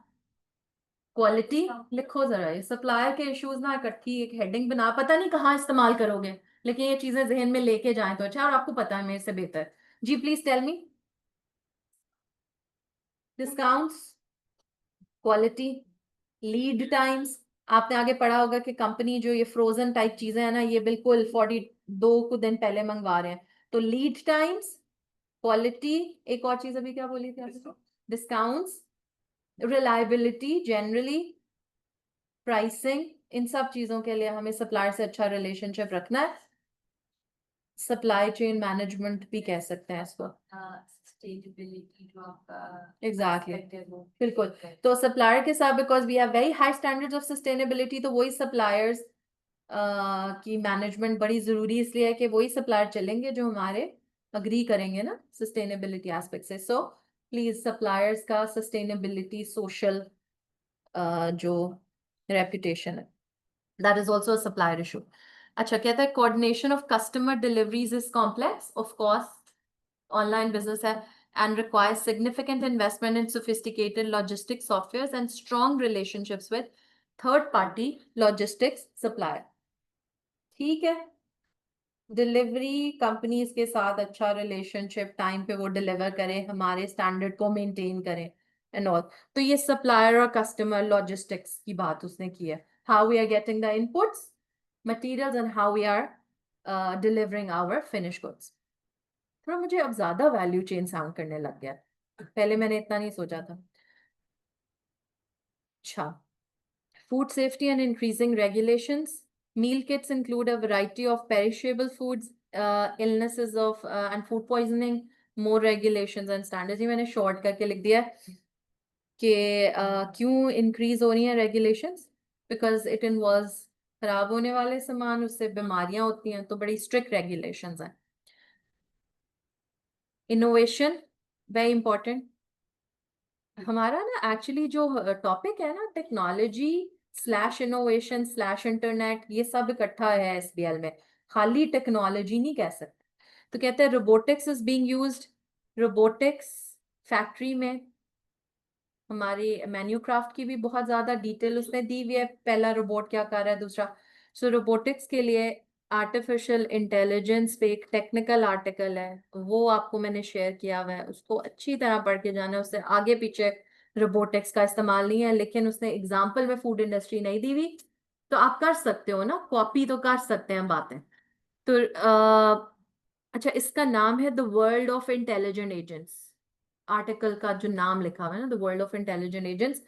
क्वालिटी लिखो जरा। ये सप्लायर के इश्यूज ना इकट्ठी एक हेडिंग बना, पता नहीं कहाँ इस्तेमाल करोगे, लेकिन ये चीजें जहन में लेके जाएं तो अच्छा, और आपको पता है मेरे से बेहतर। जी please tell me. Discounts, quality, lead times. आपने आगे पढ़ा होगा कि कंपनी जो ये फ्रोजन टाइप चीजें हैं ना, ये बिल्कुल 42 दिन पहले मंगवा रहे हैं, तो लीड टाइम्स, क्वालिटी, एक और चीज अभी क्या बोली थी आपने? डिस्काउंट्स, रिलायबिलिटी जनरली, प्राइसिंग, इन सब चीजों के लिए हमें सप्लायर से अच्छा रिलेशनशिप रखना है। सप्लाई चेन मैनेजमेंट भी कह सकते हैं इसको। sustainability जो आपका एग्जैक्टली, perspective हो। बिल्कुल। तो सप्लायर के साथ because we have very high standards of sustainability, तो वही सप्लायर्स की मैनेजमेंट बड़ी जरूरी इसलिए है कि वही सप्लायर चलेंगे जो हमारे अग्री करेंगे ना सस्टेनेबिलिटी एस्पेक्ट से। सो प्लीज सप्लायर्स का सस्टेनेबिलिटी सोशल जो रेपुटेशन है, that is also a supplier issue. अच्छा, कहता है coordination of customer deliveries is complex, of course online business है, and requires significant investment in sophisticated logistics softwares and strong relationships with third party logistics supplier। ठीक है, delivery companies के साथ अच्छा relationship, time पे वो डिलीवर करें, हमारे स्टैंडर्ड को मेंटेन करें एंड ऑल। तो ये सप्लायर और कस्टमर लॉजिस्टिक्स की बात उसने की है, how we are getting the inputs materials and how we are delivering our finish goods. थोड़ा मुझे अब ज्यादा वैल्यू चेन साउंड करने लग गया, पहले मैंने इतना नहीं सोचा था। अच्छा, food safety and increasing regulations. Meal kits include a variety of perishable foods, illnesses of and food poisoning, more regulations and standards। ये मैंने short करके लिख दिया कि क्यों increase हो रही हैं regulations, because it involves खराब होने वाले सामान, उससे बीमारियां होती हैं, तो बड़ी स्ट्रिक्ट रेगुलेशंस हैं। Innovation very important. हमारा ना एक्चुअली जो टॉपिक है ना, technology slash innovation slash internet, ये सब इकट्ठा है एसबीएल में, खाली टेक्नोलॉजी नहीं कह सकते। तो कहते हैं robotics is being used, robotics factory में, हमारी मैन्यूक्राफ्ट की भी बहुत ज्यादा डिटेल उसने दी हुई है, पहला रोबोट क्या कर रहा है, दूसरा। सो रोबोटिक्स के लिए आर्टिफिशियल इंटेलिजेंस पे एक टेक्निकल आर्टिकल है, वो आपको मैंने शेयर किया हुआ है, उसको अच्छी तरह पढ़ के जाना है। उससे आगे पीछे रोबोटिक्स का इस्तेमाल नहीं है, लेकिन उसने एग्जाम्पल में फूड इंडस्ट्री नहीं दी हुई। तो आप कर सकते हो ना, कॉपी तो कर सकते हैं बातें। तो अच्छा, इसका नाम है the world of intelligent agents, article का जो नाम लिखा हुआ है ना, the world of intelligent agents.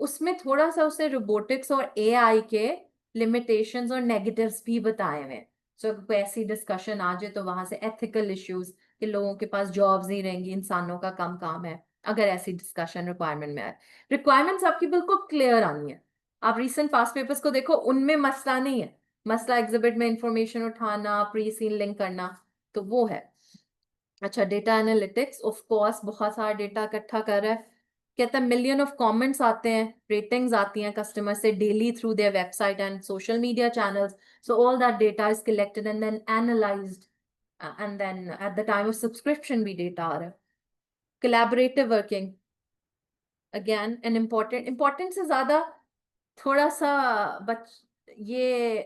उसमें थोड़ा सा उसने रोबोटिक्स और एआई के लिमिटेशंस और नेगेटिव्स भी बताए हुए हैं। सो कोई ऐसी डिस्कशन आ जाए तो वहां से एथिकल इश्यूज, कि लोगों के पास जॉब्स नहीं रहेंगी, इंसानों का कम काम है, अगर ऐसी डिस्कशन रिक्वायरमेंट में आए। रिक्वायरमेंट्स आपकी बिल्कुल क्लियर आनी है। आप रिसेंट पास्ट पेपर्स को देखो, उनमें मसला नहीं है। मसला एग्जिबिट में इंफॉर्मेशन उठाना, प्री सीन लिंक करना, तो वो है। अच्छा, डेटा एनालिटिक्स ऑफ कोर्स बहुत सारा डेटा इकट्ठा कर रहा है। कहता है मिलियन ऑफ कमेंट्स आते हैं, रेटिंग्स आती हैं कस्टमर से daily through their website and social media channels. So all that data is collected and then analysed, and then at the time of subscription भी डेटा आ रहा है। Collaborative working again an important से ज्यादा थोड़ा सा ये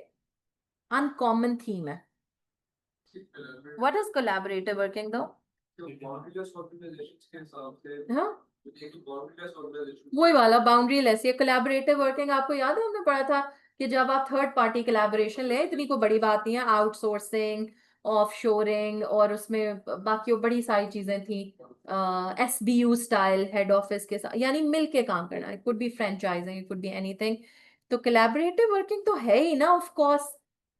अनकॉमन थीम है। What is collaborative working though? हाँ, वही वाला बाउंड्री लेस। ये कोलैबोरेटिव वर्किंग आपको याद है, हमने पढ़ा था कि जब आप थर्ड पार्टी कोलैबोरेशन ले, इतनी कोई बड़ी बात नहीं है, आउटसोर्सिंग, ऑफशोरिंग, और उसमें बाकी और बड़ी सारी चीजें थी, एसबीयू स्टाइल हेड ऑफिस के साथ, यानी मिल के काम करना। It could be franchising, it could be anything. तो कोलैबोरेटिव वर्किंग तो है ही ना, of course,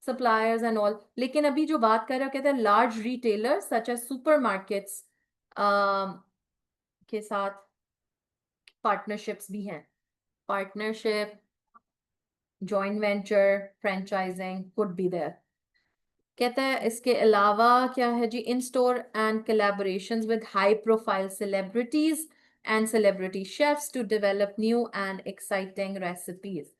suppliers and all. लेकिन अभी जो बात कर रहे हो, कहते हैं large retailers such as supermarkets के साथ पार्टनरशिप्स भी हैं। Partnership, joint venture, franchising could be there. कहता है इसके अलावा क्या है जी, in store and collaborations with high profile celebrities and celebrity chefs to develop new and exciting recipes.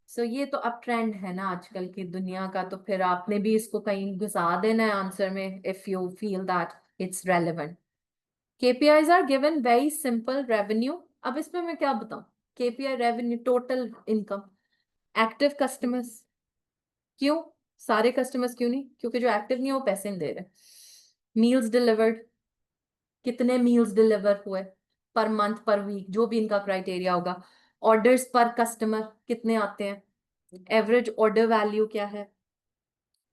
So ये तो अब ट्रेंड है ना आजकल की दुनिया का, तो फिर आपने भी इसको कहीं घुसा देना है आंसर में, if you feel that it's relevant. KPIs are given very simple revenue। अब इसमें मैं क्या बताऊं, KPI revenue, total income, active customers. क्यों सारे कस्टमर्स क्यों नहीं? क्योंकि जो एक्टिव नहीं है वो पैसे नहीं दे रहे। मील्स डिलीवर्ड, कितने मील्स डिलीवर हुए पर मंथ पर वीक, जो भी इनका क्राइटेरिया होगा। ऑर्डर्स पर कस्टमर कितने आते हैं, एवरेज ऑर्डर वैल्यू क्या है,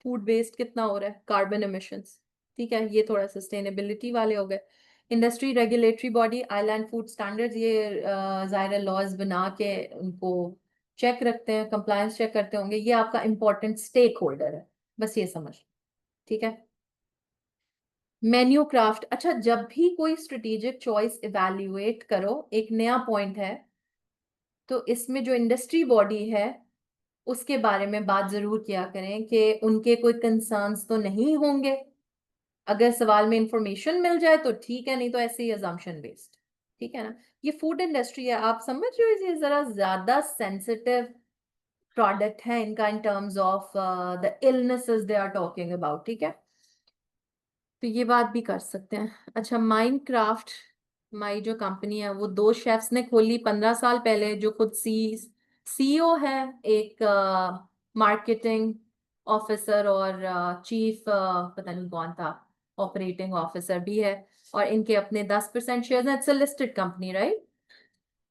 फूड वेस्ट कितना हो रहा है, कार्बन एमिशंस। ठीक है, ये थोड़ा सस्टेनेबिलिटी वाले हो गए। Industry regulatory body, island food standards, ये ज़ाहिर लॉज बना के उनको चेक रखते हैं, कंप्लायंस चेक करते होंगे। ये आपका इंपॉर्टेंट स्टेक होल्डर है, बस ये समझ। ठीक है, मेन्यू क्राफ्ट। अच्छा, जब भी कोई स्ट्रेटेजिक चॉइस इवैल्यूएट करो, एक नया पॉइंट है, तो इसमें जो इंडस्ट्री बॉडी है उसके बारे में बात जरूर किया करें कि उनके कोई कंसर्न्स तो नहीं होंगे। अगर सवाल में इंफॉर्मेशन मिल जाए तो ठीक है, नहीं तो ऐसे ही अजम्पशन बेस्ड। ठीक है ना, ये फूड इंडस्ट्री है, आप समझ रहे हो, ये जरा ज्यादा सेंसिटिव प्रोडक्ट है इनका, in terms of the illnesses they are talking about. ठीक है, तो ये बात भी कर सकते हैं। अच्छा, माइनक्राफ्ट, माई जो कंपनी है वो 2 शेफ्स ने खोली 15 साल पहले, जो खुद सीईओ है, एक मार्केटिंग ऑफिसर और चीफ पता नहीं कौन था, ऑपरेटिंग ऑफिसर भी है, और इनके अपने 10% शेयर्स हैं। It's a listed company, right?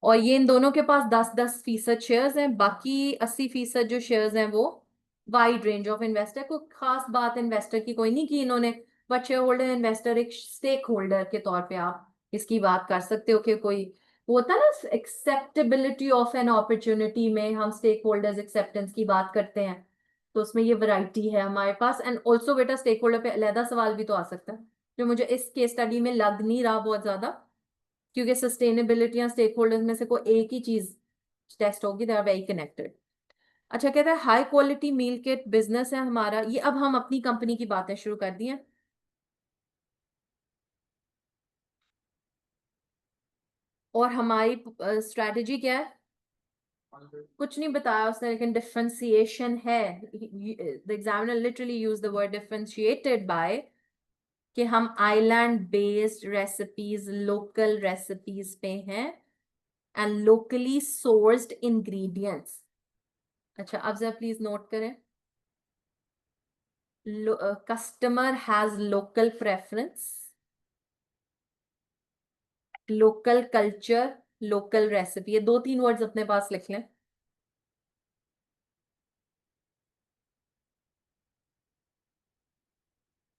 और ये इन दोनों के पास 10-10% शेयर्स हैं, बाकी 80% जो शेयर्स हैं वो वाइड रेंज ऑफ इन्वेस्टर। को खास बात इन्वेस्टर की कोई नहीं की इन्होंने, बट शेयर होल्डर इन्वेस्टर एक स्टेक होल्डर के तौर पे आप इसकी बात कर सकते हो कि कोई होता ना एक्सेप्टेबिलिटी ऑफ एन अपॉर्चुनिटी में, हम स्टेक होल्डर्स एक्सेप्टेंस की बात करते हैं, तो उसमें ये वैरायटी है हमारे पास। एंड ऑल्सो बेटा, स्टेक होल्डर पे अलहदा सवाल भी तो आ सकता है, जो मुझे इस केस स्टडी में लग नहीं रहा बहुत ज्यादा, क्योंकि सस्टेनेबिलिटी या स्टेक होल्डर्स में से कोई एक ही चीज टेस्ट होगी, दे आर वेरी कनेक्टेड। अच्छा, कहता है हाई क्वालिटी मील किट बिजनेस है हमारा ये। अब हम अपनी कंपनी की बातें शुरू कर दी हैं। और हमारी स्ट्रेटजी क्या है? कुछ नहीं बताया उसने, लेकिन डिफरेंशिएशन है। The examiner literally use the word differentiated by, कि हम island based recipes, local recipes पे हैं, एंड लोकली सोर्स्ड इंग्रेडिएंट्स। अच्छा, अब जरा प्लीज नोट करें, customer has local preference, local culture, local recipe। ये 2-3 वर्ड्स अपने पास लिख लें।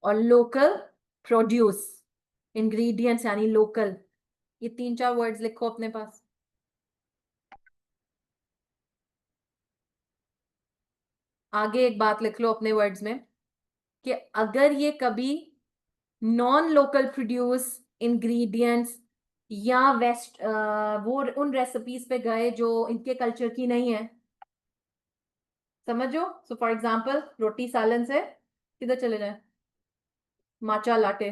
और लोकल प्रोड्यूस, इंग्रेडिएंट्स यानी लोकल, ये 3-4 वर्ड्स लिखो अपने पास। आगे एक बात लिख लो अपने वर्ड्स में, कि अगर ये कभी नॉन लोकल प्रोड्यूस इंग्रेडिएंट्स या वेस्ट वो उन रेसिपीज पे गए जो इनके कल्चर की नहीं है, समझो। सो फॉर एग्जाम्पल, रोटी सालन से किधर चले जाए, matcha latte,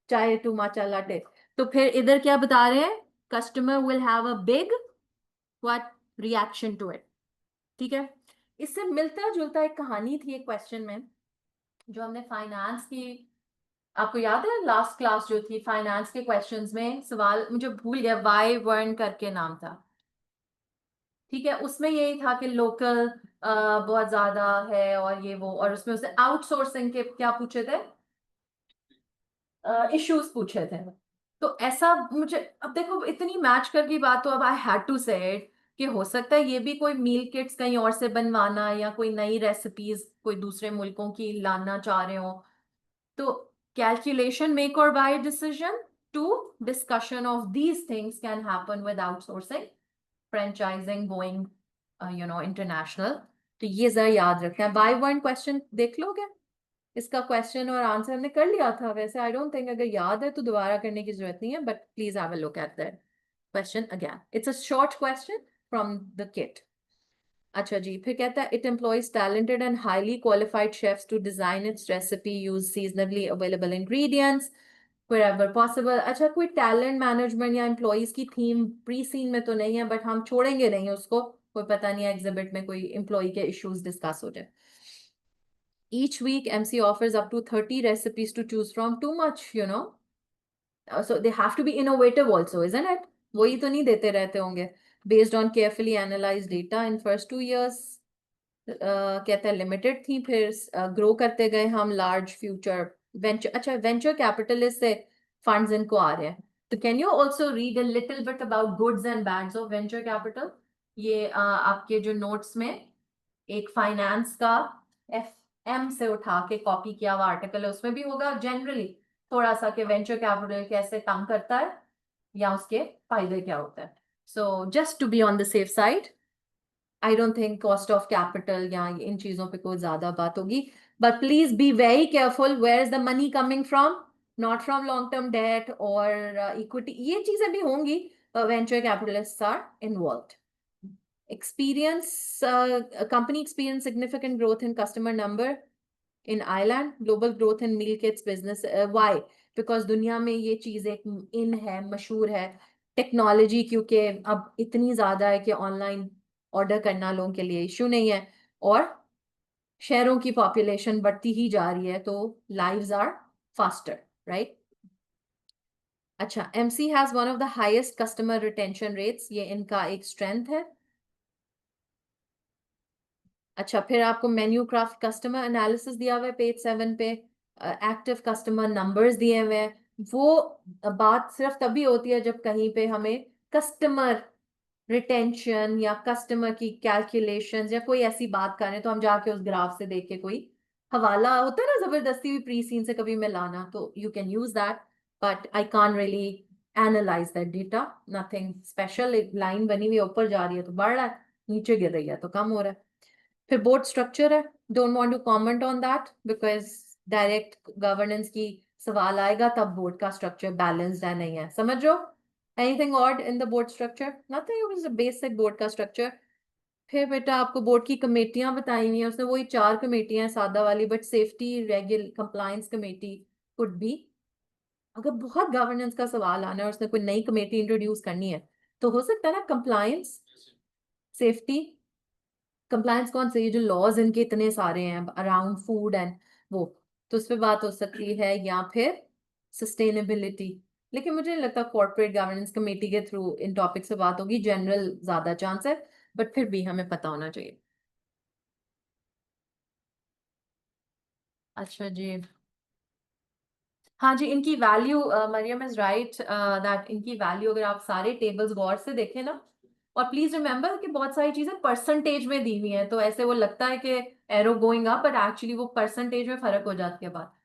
chai to matcha latte, तो फिर इधर क्या बता रहे हैं, customer will have a big what reaction to it. ठीक है, इससे मिलता जुलता एक कहानी थी एक क्वेश्चन में, जो हमने फाइनेंस की, आपको याद है लास्ट क्लास जो थी फाइनेंस के क्वेश्चंस में, सवाल मुझे भूल गया, वाई वर्न करके नाम था। ठीक है, उसमें यही था कि लोकल बहुत ज्यादा है और ये वो, और उसमें उसने आउटसोर्सिंग के क्या पूछे थे, इश्यूज पूछे थे। तो ऐसा मुझे, अब देखो इतनी मैच कर की बात, तो अब आई हैड टू से इट, कि हो सकता है ये भी कोई मील किट्स कहीं और से बनवाना, या कोई नई रेसिपीज कोई दूसरे मुल्कों की लाना चाह रहे हो। तो calculation make or buy decision to discussion of these things can happen with outsourcing, franchising, going international। तो ये जरा याद रखना है। बाय वन क्वेश्चन देख लोगे, इसका क्वेश्चन और आंसर हमने कर लिया था वैसे, आई डोंट थिंक, अगर याद है तो दोबारा करने की जरूरत नहीं है, but please have a look at that question again, it's a short question from the kit. अच्छा जी, फिर कहता है it employs talented and highly qualified chefs to design its recipe, use seasonally available ingredients wherever possible। अच्छा, कोई talent management या employs की theme pre seen में तो नहीं है, बट हम छोड़ेंगे नहीं उसको, कोई पता नहीं है एग्जिबिट में कोई एम्प्लॉय के इश्यूज डिस्कस हो जाए। Each week, MC offers up to 30 recipes to choose from. Too much, you know. So they have to be innovative also, isn't it? वही तो नहीं देते रहते होंगे। Based on carefully analyzed data in first 2 years, कहते हैं limited थी, फिर ग्रो करते गए हम, लार्ज फ्यूचर वेंचर, अच्छा वेंचर कैपिटलिस्ट से फंड्स इनको आ रहे हैं। तो can you also read a little bit about goods and bads of venture capital? ये आपके जो नोट्स में एक फाइनेंस का FM से उठा के कॉपी किया हुआ आर्टिकल है, उसमें भी होगा जनरली थोड़ा सा कि वेंचर कैपिटल कैसे काम करता है या उसके फायदे क्या होते हैं। So just to be on the safe side, I don't think cost of capital या इन चीजों पे कोई ज्यादा बात होगी, but please be very careful, where is the money coming from, not from long term debt और इक्विटी, ये चीजें भी होंगी, venture capitalist are involved. Experience, company experienced significant growth in customer number in Ireland, global growth in meal kits business। Why? Because दुनिया में ये चीज एक इन है, मशहूर है, टेक्नोलॉजी क्योंकि अब इतनी ज्यादा है कि ऑनलाइन ऑर्डर करना लोगों के लिए इशू नहीं है, और शहरों की पॉपुलेशन बढ़ती ही जा रही है, तो लाइव्स आर फास्टर, राइट। अच्छा, MC has one of the highest customer retention rates, ये इनका एक स्ट्रेंथ है। अच्छा, फिर आपको मेन्यू क्राफ्ट कस्टमर एनालिसिस दिया हुआ है पेज 7 पे, एक्टिव कस्टमर नंबर्स दिए हुए हैं। वो बात सिर्फ तभी होती है जब कहीं पे हमें कस्टमर रिटेंशन या कस्टमर की कैलकुलेशंस या कोई ऐसी बात करें, तो हम जाके उस ग्राफ से देख के, कोई हवाला होता है ना जबरदस्ती भी प्री सीन से कभी में लाना, तो you can use that, but I can't really analyse that data, nothing special. एक लाइन बनी हुई है, ऊपर जा रही है तो बढ़ रहा है, नीचे गिर रही है तो कम हो रहा है। फिर बोर्ड स्ट्रक्चर है, don't want to comment on that, because direct governance की सवाल आएगा तब बोर्ड का स्ट्रक्चर बैलेंस्ड है नहीं है, समझ रहे हो? Anything odd in the board structure? Nothing, it was a basic board का structure. फिर बेटा आपको बोर्ड की कमेटियां बताई हुई हैं, उसने वही 4 कमेटियां हैं सादा वाली, but safety regulatory compliance committee could be. अगर बहुत गवर्नेंस का सवाल आना है और उसने कोई नई कमेटी इंट्रोड्यूस करनी है तो हो सकता है ना कंप्लायंस, सेफ्टी, कंप्लायंस कौन से, ये जो लॉज इनके इतने सारे हैं अराउंड फूड एंड वो, तो उस पर बात हो सकती है, या फिर सस्टेनेबिलिटी। लेकिन मुझे नहीं लगता कॉर्पोरेट गवर्नेंस कमेटी के थ्रू इन टॉपिक से बात होगी, जनरल ज्यादा चांस है, बट फिर भी हमें पता होना चाहिए। अच्छा जी, हाँ जी, इनकी value, Maryam is right that इनकी वैल्यू अगर आप सारे टेबल्स गौर से देखें ना, और प्लीज रिमेंबर कि बहुत सारी चीजें परसेंटेज में दी हुई हैं, तो ऐसे वो लगता है कि arrow going up, but actually वो परसेंटेज में फर्क हो जाती है बात।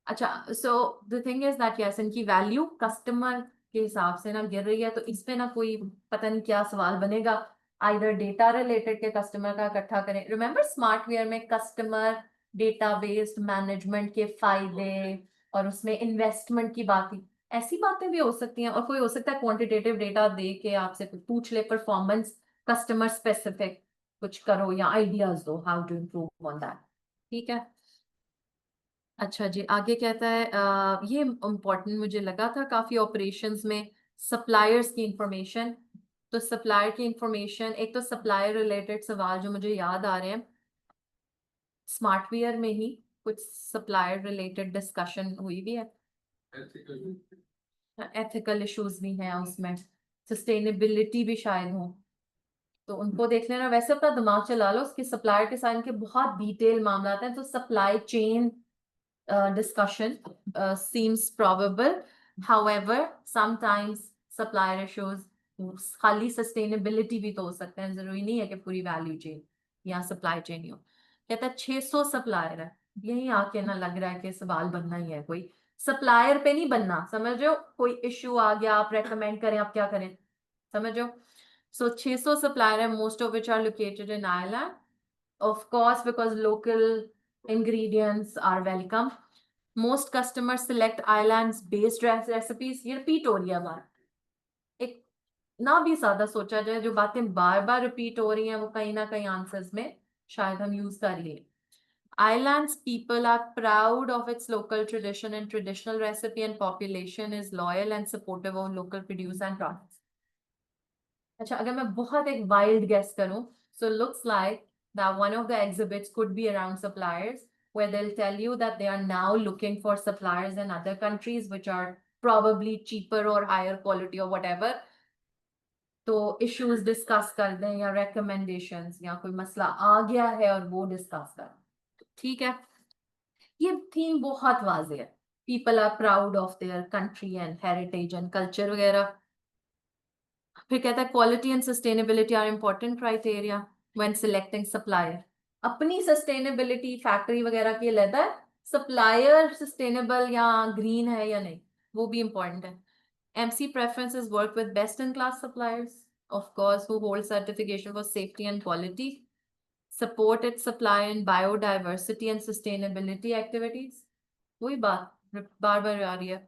अच्छा, so the thing is that yes, इनकी वैल्यू कस्टमर के हिसाब से ना गिर रही है, तो इस पे ना कोई पता नहीं क्या सवाल बनेगा, आइदर डेटा रिलेटेड के कस्टमर का इकट्ठा करें। रिमेंबर स्मार्ट वेयर में कस्टमर डेटा बेस्ड मैनेजमेंट के फायदे और उसमें इन्वेस्टमेंट की बात थी, ऐसी बातें भी हो सकती हैं, और कोई हो सकता है क्वांटिटेटिव डेटा दे के आपसे कुछ पूछ ले, परफॉर्मेंस कस्टमर स्पेसिफिक कुछ करो या आइडियाज दो how to improve on that. ठीक है, अच्छा जी, आगे कहता है ये इम्पोर्टेंट मुझे लगा था काफी ऑपरेशंस में, सप्लायर्स की इंफॉर्मेशन। तो सप्लायर की इंफॉर्मेशन, एक तो सप्लायर रिलेटेड सवाल जो मुझे याद आ रहे हैं, स्मार्टवेयर में ही कुछ सप्लायर रिलेटेड डिस्कशन हुई भी है, एथिकल इश्यूज भी हैं उसमें, सस्टेनेबिलिटी भी शायद हो, तो उनको देख लेना। वैसे अपना दिमाग चला लो, उसके सप्लायर के साथ इनके बहुत डिटेल मामला आते हैं, तो supply chain discussion seems probable. However, sometimes supplier issues, खाली sustainability भी तो हो सकते हैं, जरूरी नहीं है कि पूरी वैल्यू चेन या सप्लाई चेन ही हो। कहता है 600 सप्लायर है, यही आके ना लग रहा है कि सवाल बनना ही है, कोई सप्लायर पे नहीं बनना, समझ रहे हो, कोई इश्यू आ गया आप रेकमेंड करें, आप क्या करें, समझ रहे हो। सो 600 सप्लायर है, most of which are located in Ireland, of course because local ingredients are welcome. Most customers select islands based recipes, ये रिपीट हो रही है बात, एक ना भी ज्यादा सोचा जाए, जो बातें बार बार रिपीट हो रही हैं वो कहीं ना कहीं आंसर्स में शायद हम यूज कर लिए। Islands people are proud of its local tradition and traditional recipe, and population is loyal and supportive of local produce and products. अच्छा, अगर मैं बहुत एक वाइल्ड गेस करूं, so looks like that one of the exhibits could be around suppliers, where they'll tell you that they are now looking for suppliers in other countries which are probably cheaper or higher quality or whatever. तो issues discuss कर दें या recommendations, या कोई मसला आ गया है और वो डिस्कस कर, ठीक है। ये थीम बहुत वाज़ेह है, people are proud of their country and heritage and culture वगैरह। फिर कहता है quality and sustainability are important criteria when selecting supplier. अपनी सस्टेनेबिलिटी फैक्ट्री वगैरह की लेता है, सप्लायर सस्टेनेबल या ग्रीन है या नहीं वो भी इम्पोर्टेंट है। MC preferences work with best in class suppliers, of course, who hold certification for safety and quality, support its supply in biodiversity and sustainability activities। वही बात बार बार आ रही है।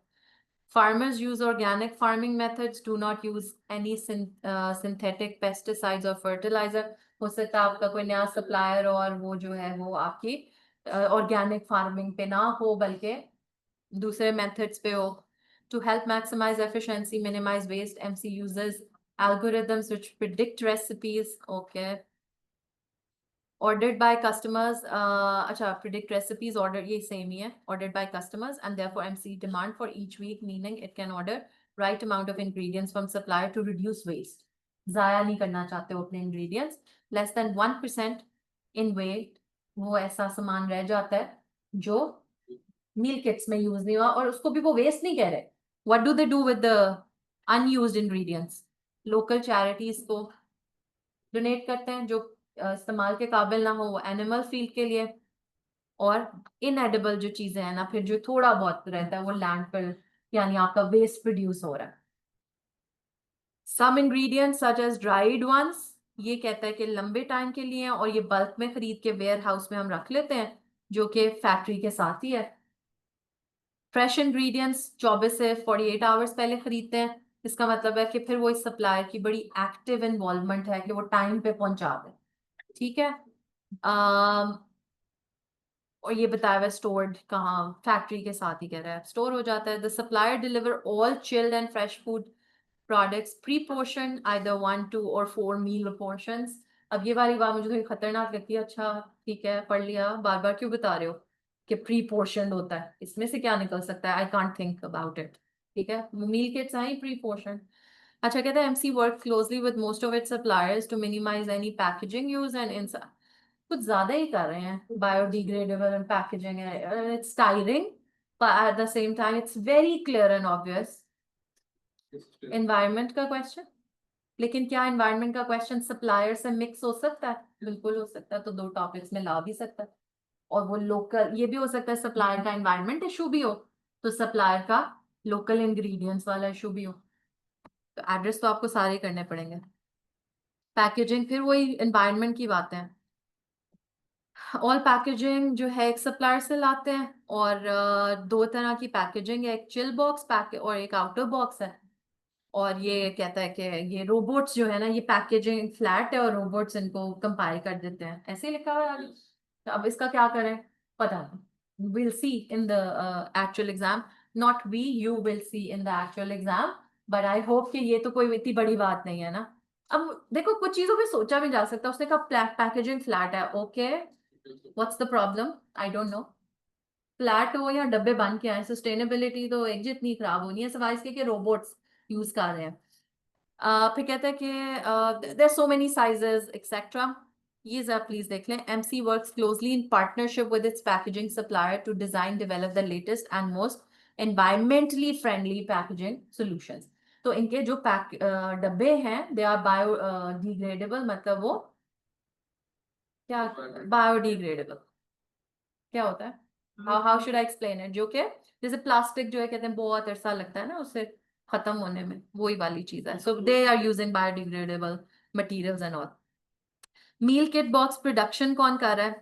Farmers use organic farming methods, do not use any synthetic pesticides or fertilizer। हो सकता है आपका कोई नया सप्लायर और वो जो है वो आपकी ऑर्गेनिक फार्मिंग पे ना हो, बल्कि दूसरे मेथड्स पे हो। To help maximize efficiency, minimize waste, MC uses algorithms which predict recipes. Okay. Ordered by customers, अच्छा, predict recipes ordered, ये same ही है, ordered by customers, and therefore MC demand for each week, meaning it can order right amount of ingredients from supplier to reduce waste. ज़ाया नहीं करना चाहते हो अपने ingredients, less than 1% in weight, वो ऐसा सामान रह जाता है जो meal kits में use नहीं हुआ, और उसको भी वो waste नहीं कह रहे। What do they do with the unused ingredients? Local charities को डोनेट करते हैं, जो इस्तेमाल के काबिल ना हो वो एनिमल फीड के लिए, और इनएडिबल जो चीजें हैं ना, फिर जो थोड़ा बहुत रहता है वो लैंडफिल यानी आपका वेस्ट प्रोड्यूस हो रहा है। Some ingredients such as dried ones, ये कहता है कि लंबे टाइम के लिए हैं और ये बल्क में खरीद के वेयर हाउस में हम रख लेते हैं, जो कि फैक्ट्री के साथ ही है। फ्रेश इंग्रेडिएंट्स 24 से 48 आवर्स पहले खरीदते हैं, इसका मतलब है कि फिर वो इस सप्लायर की बड़ी एक्टिव इन्वॉल्वमेंट है कि वो टाइम पे पहुंचा दे। ठीक है। अम, और ये बताया हुआ स्टोर्ड कहाँ, फैक्ट्री के साथ ही कह रहा है स्टोर हो जाता है। The supplier deliver all chilled and fresh food products pre portion either 1, 2 और 4 मील पोर्शंस। अब ये वाली बात मुझे थोड़ी खतरनाक लगती है। अच्छा ठीक है, पढ़ लिया, बार बार क्यों बता रहे हो कि प्री पोर्शन होता है, इसमें से क्या निकल सकता है? I can't think about it. ठीक है, meal kits I pre portion. अच्छा कहता है MC work closely with most of its suppliers to minimise any packaging use and कुछ ज्यादा ही कर रहे हैं। बायोडिग्रेडेबल एंड पैकेजिंग है, it's tiring but at the same time it's very clear and obvious। Environment का क्वेश्चन, लेकिन क्या एनवायरनमेंट का क्वेश्चन सप्लायर से मिक्स हो सकता है? बिल्कुल हो सकता है, तो दो टॉपिक्स में ला भी सकता है। और वो लोकल, ये भी हो सकता है सप्लायर का एनवायरनमेंट इशू भी हो, तो सप्लायर का लोकल इंग्रेडिएंट्स वाला इशू भी हो। तो एड्रेस तो आपको सारे करने पड़ेंगे। पैकेजिंग, फिर वही एनवायरनमेंट की बातें हैं। ऑल पैकेजिंग जो है एक सप्लायर से लाते हैं, और दो तरह की पैकेजिंग है, एक चिल बॉक्स पैक और एक आउटर बॉक्स है। और ये कहता है कि ये रोबोट्स जो है ना, ये पैकेजिंग फ्लैट है और रोबोट्स इनको कंपाइल कर देते हैं, ऐसे ही लिखा हुआ है आगे। तो अब इसका क्या करें पता नहीं, will see in the actual exam. Not we, you will see in the actual exam. But I hope कि ये तो कोई इतनी बड़ी बात नहीं है ना। अब देखो कुछ चीजों पे सोचा भी जा सकता है। उसने कहा पैकेजिंग फ्लैट है, okay what's the problem, I don't no. Flat हो या डब्बे बन के आए, सस्टेनेबिलिटी तो एक जितनी खराब होनी है, सिवाय इसके कि रोबोट्स यूज कर रहे हैं। फिर कहता है कि there so many sizes etcetera. ये जरा प्लीज देख लें। MC works closely in partnership with its packaging supplier to design develop the latest and most environmentally friendly packaging solutions. तो इनके जो डब्बे हैं दे आर बायो डिग्रेडेबल, मतलब वो क्या, बायोडिग्रेडेबल क्या होता है? How should I explain it? जो कि जैसे प्लास्टिक जो है कहते हैं बहुत अरसा लगता है ना उससे खत्म होने में, वही वाली चीज है। So they are using biodegradable materials and all. Meal kit box production कौन कर रहा है?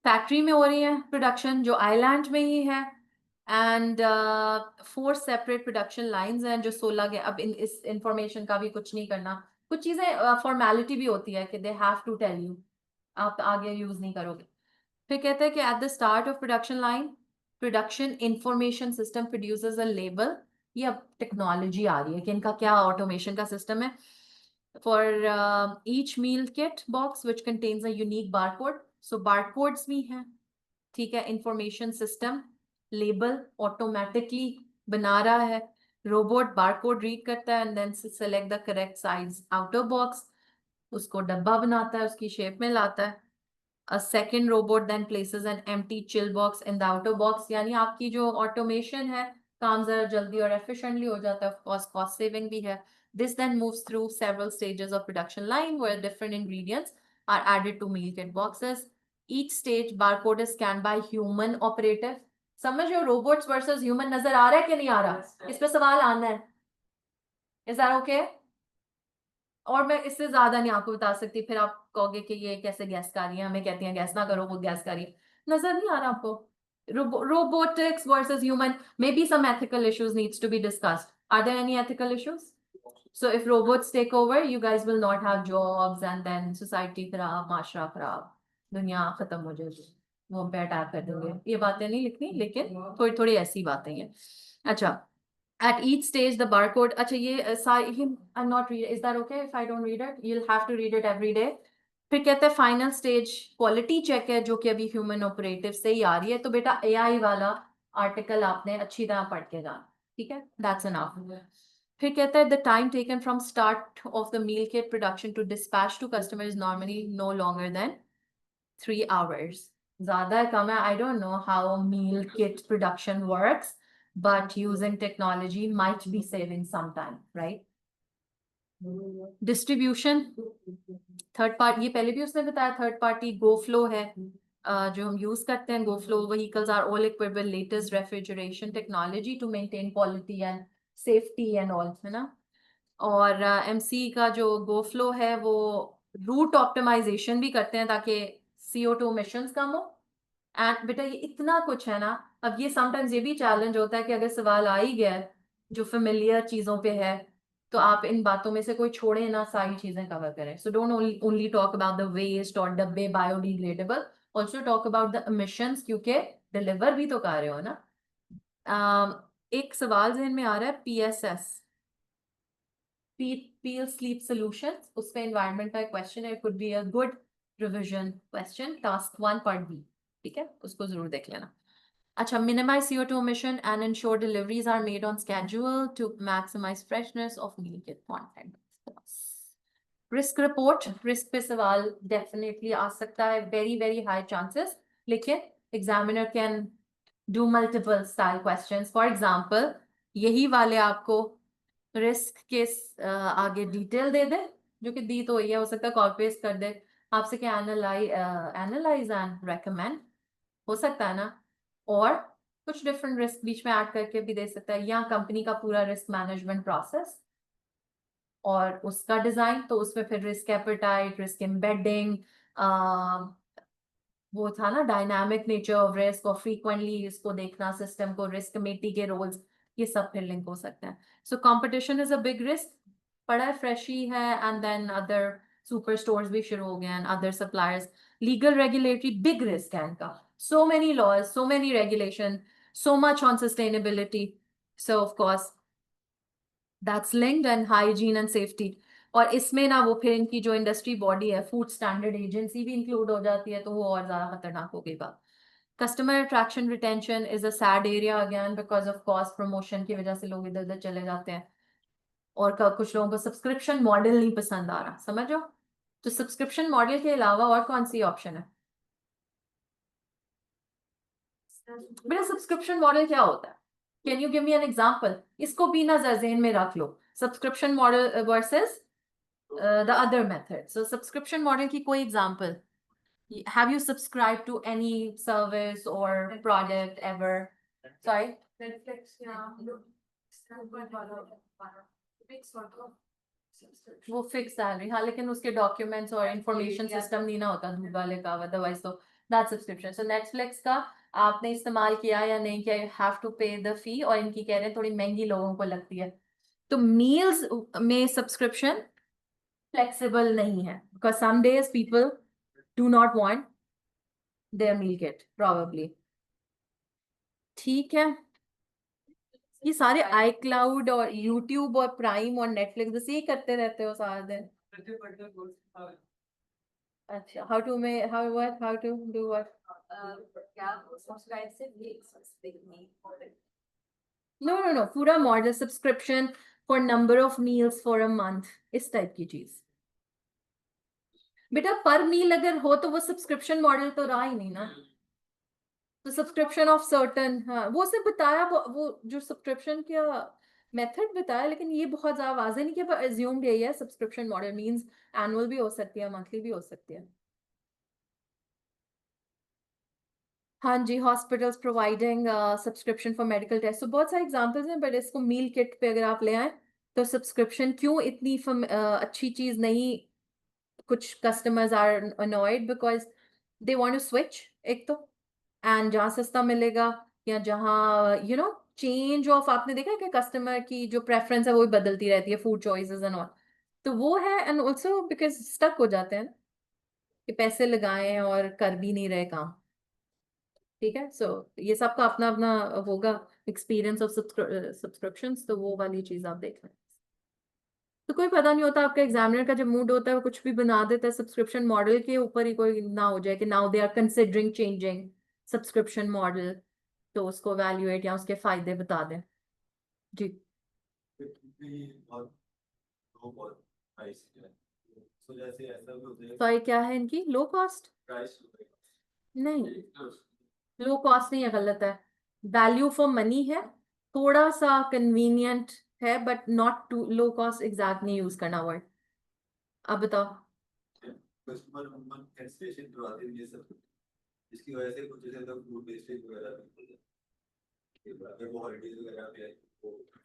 फैक्ट्री में हो रही है प्रोडक्शन, जो आइलैंड में ही है। एंड 4 सेपरेट प्रोडक्शन लाइंस हैं जो 16 के। अब इस इंफॉर्मेशन का भी कुछ नहीं करना, कुछ चीजें फॉर्मेलिटी भी होती है कि they have to tell you, आप आगे यूज नहीं करोगे। फिर कहते हैं कि at the start of production line production information system produces a label. ये अब टेक्नोलॉजी आ रही है कि इनका क्या ऑटोमेशन का सिस्टम है। For each meal kit box which contains a unique barcode. So barcodes भी हैं, ठीक है। इंफॉर्मेशन सिस्टम लेबल ऑटोमेटिकली बना रहा है। रोबोट बारकोड रीड करता है and then select the correct size outer box, उसको डब्बा बनाता है, उसकी शेप में लाता है। A second robot then places an empty chill box in the outer box। यानी आपकी जो ऑटोमेशन है, काम जरा जल्दी और efficiently हो जाता है, of course cost saving भी है। This then moves through several stages of production line where different ingredients are added to meal kit boxes। Each stage barcode is scanned by human operative। समझ रहे हो, robots versus human नजर आ रहा है कि नहीं आ रहा? इस पे सवाल आना है। Is that okay? और मैं इससे ज्यादा नहीं आपको बता सकती, फिर आप कहोगे कि ये कैसे गैस कर रही है, हमें कहती हैं गैस ना करो, वो गैस कर रही है। नजर नहीं आ रहा आपको? Robotics versus human, may be some ethical issues needs to be discussed. Are there any ethical issues? So if robots take over you guys will not have jobs and then society खराब, माशरा खराब, दुनिया खत्म हो जाएगी, वो हम पे अटैक कर देंगे। ये बातें नहीं लिखनी, लेकिन थोड़ी थोड़ी ऐसी बातें हैं। अच्छा, at each stage the barcode, अच्छा ये I'm not read, is that okay if I don't read it? You'll have to read it every day। फिर कहते हैं फाइनल स्टेज क्वालिटी चेक है, जो कि अभी ह्यूमन ऑपरेटिव से ही आ रही है। तो बेटा एआई वाला आर्टिकल आपने अच्छी तरह पढ़ के जाना, ठीक है, दैट्स एनफ। फिर कहता है the time taken from start of the meal kit production to dispatch to customer is normally no longer than 3 hours। ज्यादा है कम है, I don't know how meal kit production works, but using technology might be saving some time, right? Distribution, third party, ये पहले भी उसने बताया, third party गो flow है जो हम यूज करते हैं। Go flow vehicles are all equipped with latest refrigeration technology to maintain quality and safety and all, है ना। और एमसी का जो गो फ्लो है वो रूट ऑप्टिमाइजेशन भी करते हैं ताकि CO2 emissions कम हो। एंड बेटा ये इतना कुछ है ना। अब ये समटाइम्स ये भी चैलेंज होता है कि अगर सवाल आ ही गया है जो फेमिलियर चीजों पे है, तो आप इन बातों में से कोई छोड़े ना, सारी चीजें कवर करें. So don't only talk about the waste और डब्बे biodegradable, also talk about the emissions, क्योंकि डिलीवर भी तो कर रहे हो ना. एक सवाल ज़हन में आ रहा है, PSS, Peel Sleep Solutions, उस पे environment का क्वेश्चन है, it could be a good revision question, task 1 part B. ठीक है, उसको जरूर देख लेना. अच्छा, minimize CO2 emission and ensure deliveries are made on schedule to maximize freshness of meal kit content. Risk report, risk पे सवाल definitely आ सकता है, very high chances, लेकिन examiner can do multiple style questions. For example, यही वाले आपको risk के आगे डिटेल दे दे, जो कि दी तो ये हो सकता है कॉपी पेस्ट कर दे आपसे, क्या एनालाइज एंड रेकमेंड हो सकता है ना, और कुछ डिफरेंट रिस्क बीच में ऐड करके भी दे सकता है, या कंपनी का पूरा रिस्क मैनेजमेंट प्रोसेस और उसका डिजाइन, तो उसमें फिर रिस्क एपेटाइट, रिस्क एम्बेडिंग, वो था ना डायनामिक नेचर ऑफ रिस्क, और फ्रीक्वेंटली इसको देखना, सिस्टम को, रिस्क कमेटी के रोल्स, ये सब फिर लिंक हो सकते हैं. So competition is a big risk, पड़ा है फ्रेश ही है, and then other super stores भी शुरू हो गए हैं, other suppliers. Legal regulatory big risk है इनका, so many laws, so many regulation, so much on sustainability. So of course that's linked, and hygiene and safety. और इसमें ना वो फिर इनकी जो इंडस्ट्री बॉडी है, फूड स्टैंडर्ड एजेंसी भी इंक्लूड हो जाती है, तो वो और ज्यादा खतरनाक हो गई बात. Customer attraction retention is a sad area again, because of cost promotion की वजह से लोग इधर उधर चले जाते हैं, और कुछ लोगों को सब्सक्रिप्शन मॉडल नहीं पसंद आ रहा, समझो. तो सब्सक्रिप्शन मॉडल के अलावा और कौन सी ऑप्शन है बेटा? सब्सक्रिप्शन मॉडल क्या होता है? Can you give me an example? इसको भी ना ज़हन में रख लो, subscription model versus the other method. So subscription model की कोई example? Have you subscribed to any service or product ever? Sorry? Netflix, वो फिक्स सैलरी, हाँ, लेकिन उसके डॉक्यूमेंट्स और इंफॉर्मेशन सिस्टम नहीं ना होता दूध वाले का, अदरवाइज तो दैट सब्सक्रिप्शन. सो नेटफ्लिक्स का आपने इस्तेमाल किया या नहीं किया, यू हैव टू पे द फी, और इनकी कह रहे हैं थोड़ी महंगी लोगों को लगती है. तो मील्स में सब्सक्रिप्शन फ्लेक्सिबल नहीं है, because some days people do not want their meal kit probably. ठीक है, ये सारे आई क्लाउड और यूट्यूब और प्राइम और नेटफ्लिक्स बस यही करते रहते हो सारा दिन. अच्छा, how to do what? No, पूरा model, subscription for number of meals for a month, इस टाइप की चीज. बेटा पर मील अगर हो तो वो सब्सक्रिप्शन मॉडल तो रहा ही नहीं ना. तो सब्सक्रिप्शन ऑफ सर्टन, हाँ वो से बताया, वो जो सब्सक्रिप्शन का मेथड बताया, लेकिन ये बहुत ज्यादा वाजे नहीं किया, पर एज्यूम्ड यही है सब्सक्रिप्शन मॉडल मींस एनुअल भी हो सकती है, मंथली भी हो सकती है. हाँ जी, hospitals providing subscription for medical test, तो बहुत सारे एग्जांपल्स हैं, बट इसको मील किट पे अगर आप ले आए तो सब्सक्रिप्शन क्यों इतनी अच्छी चीज नहीं. कुछ customers are annoyed because they want to switch, एक तो, एंड जहाँ सस्ता मिलेगा, या जहाँ यू नो चेंज ऑफ, आपने देखा है कि कस्टमर की जो प्रेफरेंस है वो भी बदलती रहती है, फूड चॉइसेस एंड ऑल, तो वो है. एंड ऑल्सो बिकॉज स्टक हो जाते हैं कि पैसे लगाए और कर भी नहीं रहे काम. ठीक है, सो ये सबका अपना अपना होगा एक्सपीरियंस ऑफ सब्सक्रिप्शंस, तो वो वाली चीज आप देख लें. तो कोई पता नहीं होता, आपका एग्जामिनर का जब मूड होता है वो कुछ भी बना देता है सब्सक्रिप्शन मॉडल के ऊपर ही, कोई ना हो जाए कि now they are considering changing subscription model, तो उसको वैल्यूएट या उसके फायदे बता दें. जी, तो ये क्या है इनकी लो कॉस्ट? नहीं, लो कॉस्ट नहीं है, गलत है. वैल्यू फॉर मनी है, थोड़ा सा कन्वीनियंट है, but not too low cost, exact नहीं यूज करना वर्ड. अब बताओ. कस्टमर हेजिटेशन करवाते हैं ये सब, जिसकी वजह से कुछ ज्यादा फूड वेस्टेज वगैरह भी होता है, अगर वो हॉलिडेज वगैरह पे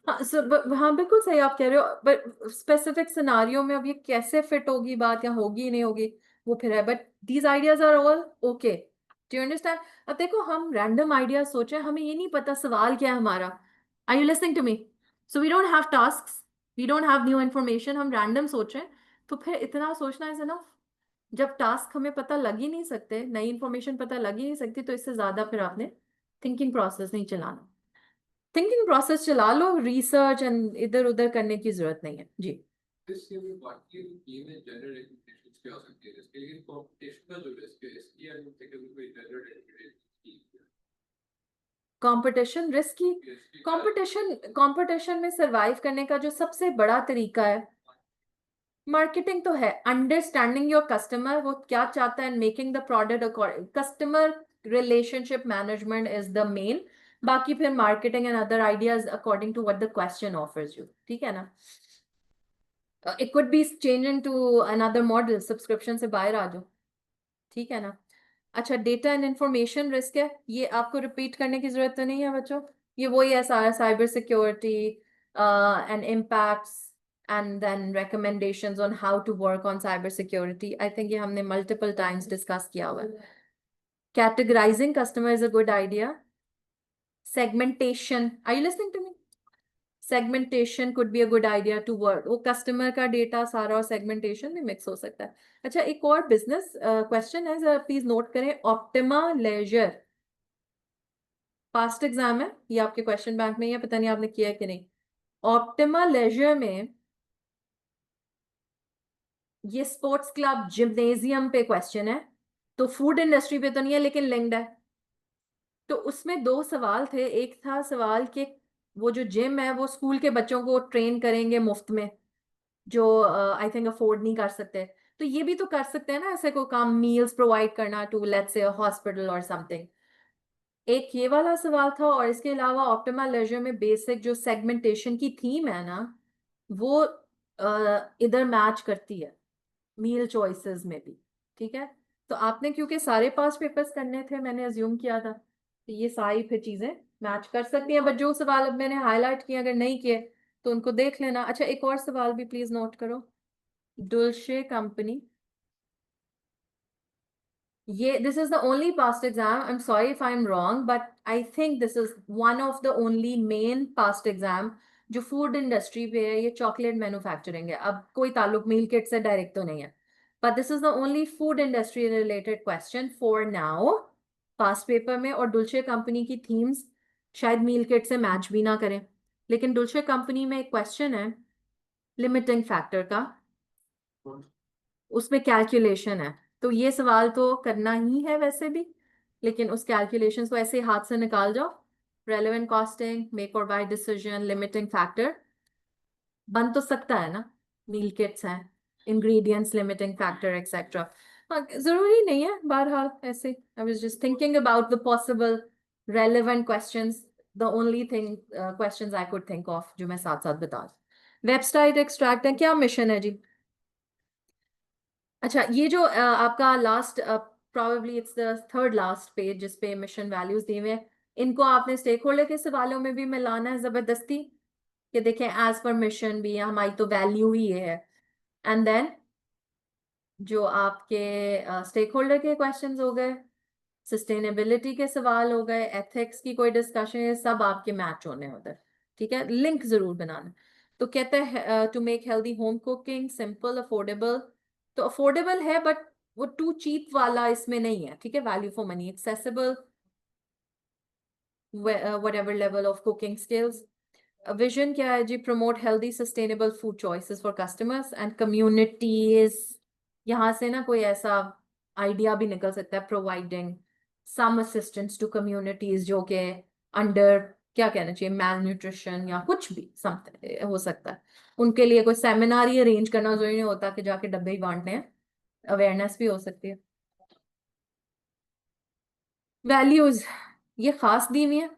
हाँ सर, हाँ बिल्कुल सही आप कह रहे हो, बट स्पेसिफिक सिनारियो में अब ये कैसे फिट होगी बात, या होगी नहीं होगी, वो फिर है. But these ideas are all okay, do you understand? अब देखो, हम रैंडम आइडियाज सोचे, हमें ये नहीं पता सवाल क्या है हमारा. Are you listening to me? So we don't have tasks, we don't have new information, हम रैंडम सोच रहे हैं, तो फिर इतना सोचना इज इनफ। जब टास्क हमें पता लग ही नहीं सकते, नई इन्फॉर्मेशन पता लग ही नहीं सकती, तो इससे ज्यादा फिर आपने थिंकिंग प्रोसेस नहीं चलाना। थिंकिंग प्रोसेस चला लो, रिसर्च एंड इधर उधर करने की जरूरत नहीं है जी। इसके लिए बाकी गेम में जनरल रेपुटेशंस क्या हो सकती है इसके, लेकिन कंपटीशन का जो रिस्क है इसकी आई डोंट थिंक कोई जनरल रेपुटेशन कंपटीशन रिस्क की, कंपटीशन में सरवाइव करने का जो सबसे बड़ा तरीका है मार्केटिंग तो है, अंडरस्टैंडिंग योर कस्टमर, वो क्या चाहता है, making the product according, customer relationship management is the main, बाकी फिर marketing and other ideas according to what the question offers you, ठीक है ना। It could be changing to another model, subscription से बाहर आ जाओ, ठीक है ना। अच्छा, डेटा एंड इंफॉर्मेशन रिस्क है, ये आपको रिपीट करने की जरूरत तो नहीं है बच्चों, ये वही है सारा, cyber security and impacts and then recommendations on how to work on cyber security. I think ये हमने multiple times discuss किया हुआ है. Categorizing customer is a good idea. Segmentation, are you listening to me? Segmentation could be a good idea to work. वो customer का data सारा और segmentation में mix हो सकता है. अच्छा, एक और business question है, जरा please note करें, Optima Leisure. Past exam है, ये आपके question bank में, या पता नहीं आपने किया है कि नहीं. Optima Leisure में ये स्पोर्ट्स क्लब जिम्नेजियम पे क्वेश्चन है, तो फूड इंडस्ट्री पे तो नहीं है लेकिन लिंक्ड है। तो उसमें दो सवाल थे, एक था सवाल कि वो जो जिम है वो स्कूल के बच्चों को ट्रेन करेंगे मुफ्त में, जो आई थिंक अफोर्ड नहीं कर सकते, तो ये भी तो कर सकते हैं ना ऐसे कोई काम, मील्स प्रोवाइड करना टू लेट्स से हॉस्पिटल और समथिंग। एक ये वाला सवाल था, और इसके अलावा ऑप्टिमा लेजर में बेसिक जो सेगमेंटेशन की थीम है ना, वो इधर मैच करती है मील चॉइसेस में भी, ठीक है। तो आपने क्योंकि सारे पास पेपर्स करने थे, मैंने अज्यूम किया था कि ये सारी फिर चीजें मैच कर सकती हैं, बट जो सवाल अब मैंने हाईलाइट किए अगर नहीं किए तो उनको देख लेना। अच्छा, एक और सवाल भी प्लीज नोट करो, डुल्शे कंपनी, ये this is the only past exam, I am sorry if I am wrong, but I think this is one of the only main past exam जो फूड इंडस्ट्री पे है, ये चॉकलेट मैन्युफैक्चरिंग है, अब कोई ताल्लुक मील किट से डायरेक्ट तो नहीं है, but this is the only food industry related question for now past paper में। और डुल्शे कंपनी की थीम्स शायद मील किट से मैच भी ना करें, लेकिन डुल्शे कंपनी में एक क्वेश्चन है लिमिटिंग फैक्टर का, उसमें कैलकुलेशन है, तो ये सवाल तो करना ही है वैसे भी, लेकिन उस कैलकुलेशन को ऐसे हाथ से निकाल जाओ, रेलेवेंट कॉस्टिंग, मेक और बाय डिसीजन, लिमिटिंग फैक्टर बन तो सकता है ना, मील किट्स हैं, ingredients limiting factor etc. जरूरी नहीं है, बहरहाल ऐसे I was just thinking about the possible relevant questions, the only thing questions I could think of जो मैं साथ साथ बता दूं। वेबसाइट एक्सट्रैक्ट है, क्या मिशन है जी? अच्छा, ये जो आपका last probably it's the third last page जिस पे मिशन वैल्यूज दिए हुए हैं, इनको आपने स्टेक होल्डर के सवालों में भी मिलाना है जबरदस्ती, कि देखें एज पर मिशन भी हमारी तो वैल्यू ही है, एंड देन जो आपके स्टेक होल्डर के क्वेश्चंस हो गए, सस्टेनेबिलिटी के सवाल हो गए, एथिक्स की कोई डिस्कशन, ये सब आपके मैच होने होते हैं, ठीक है। लिंक जरूर बनाना। तो कहते हैं to make healthy home cooking simple affordable, तो अफोर्डेबल है बट वो टू चीप वाला इसमें नहीं है, ठीक है। Value for money, accessible, whatever level of cooking skills। Vision क्या है जी? Promote healthy sustainable food choices for customers and communities, यहाँ से ना कोई ऐसा आइडिया भी निकल सकता है, providing some assistance to communities जो कि अंडर क्या कहना चाहिए, मैल न्यूट्रिशन या कुछ भी समथिंग हो सकता है, उनके लिए कोई सेमिनार ही अरेंज करना जरूरी नहीं होता कि जाके डब्बे ही बांटने हैं, अवेयरनेस भी हो सकती है। वैल्यूज ये खास दी हुई है,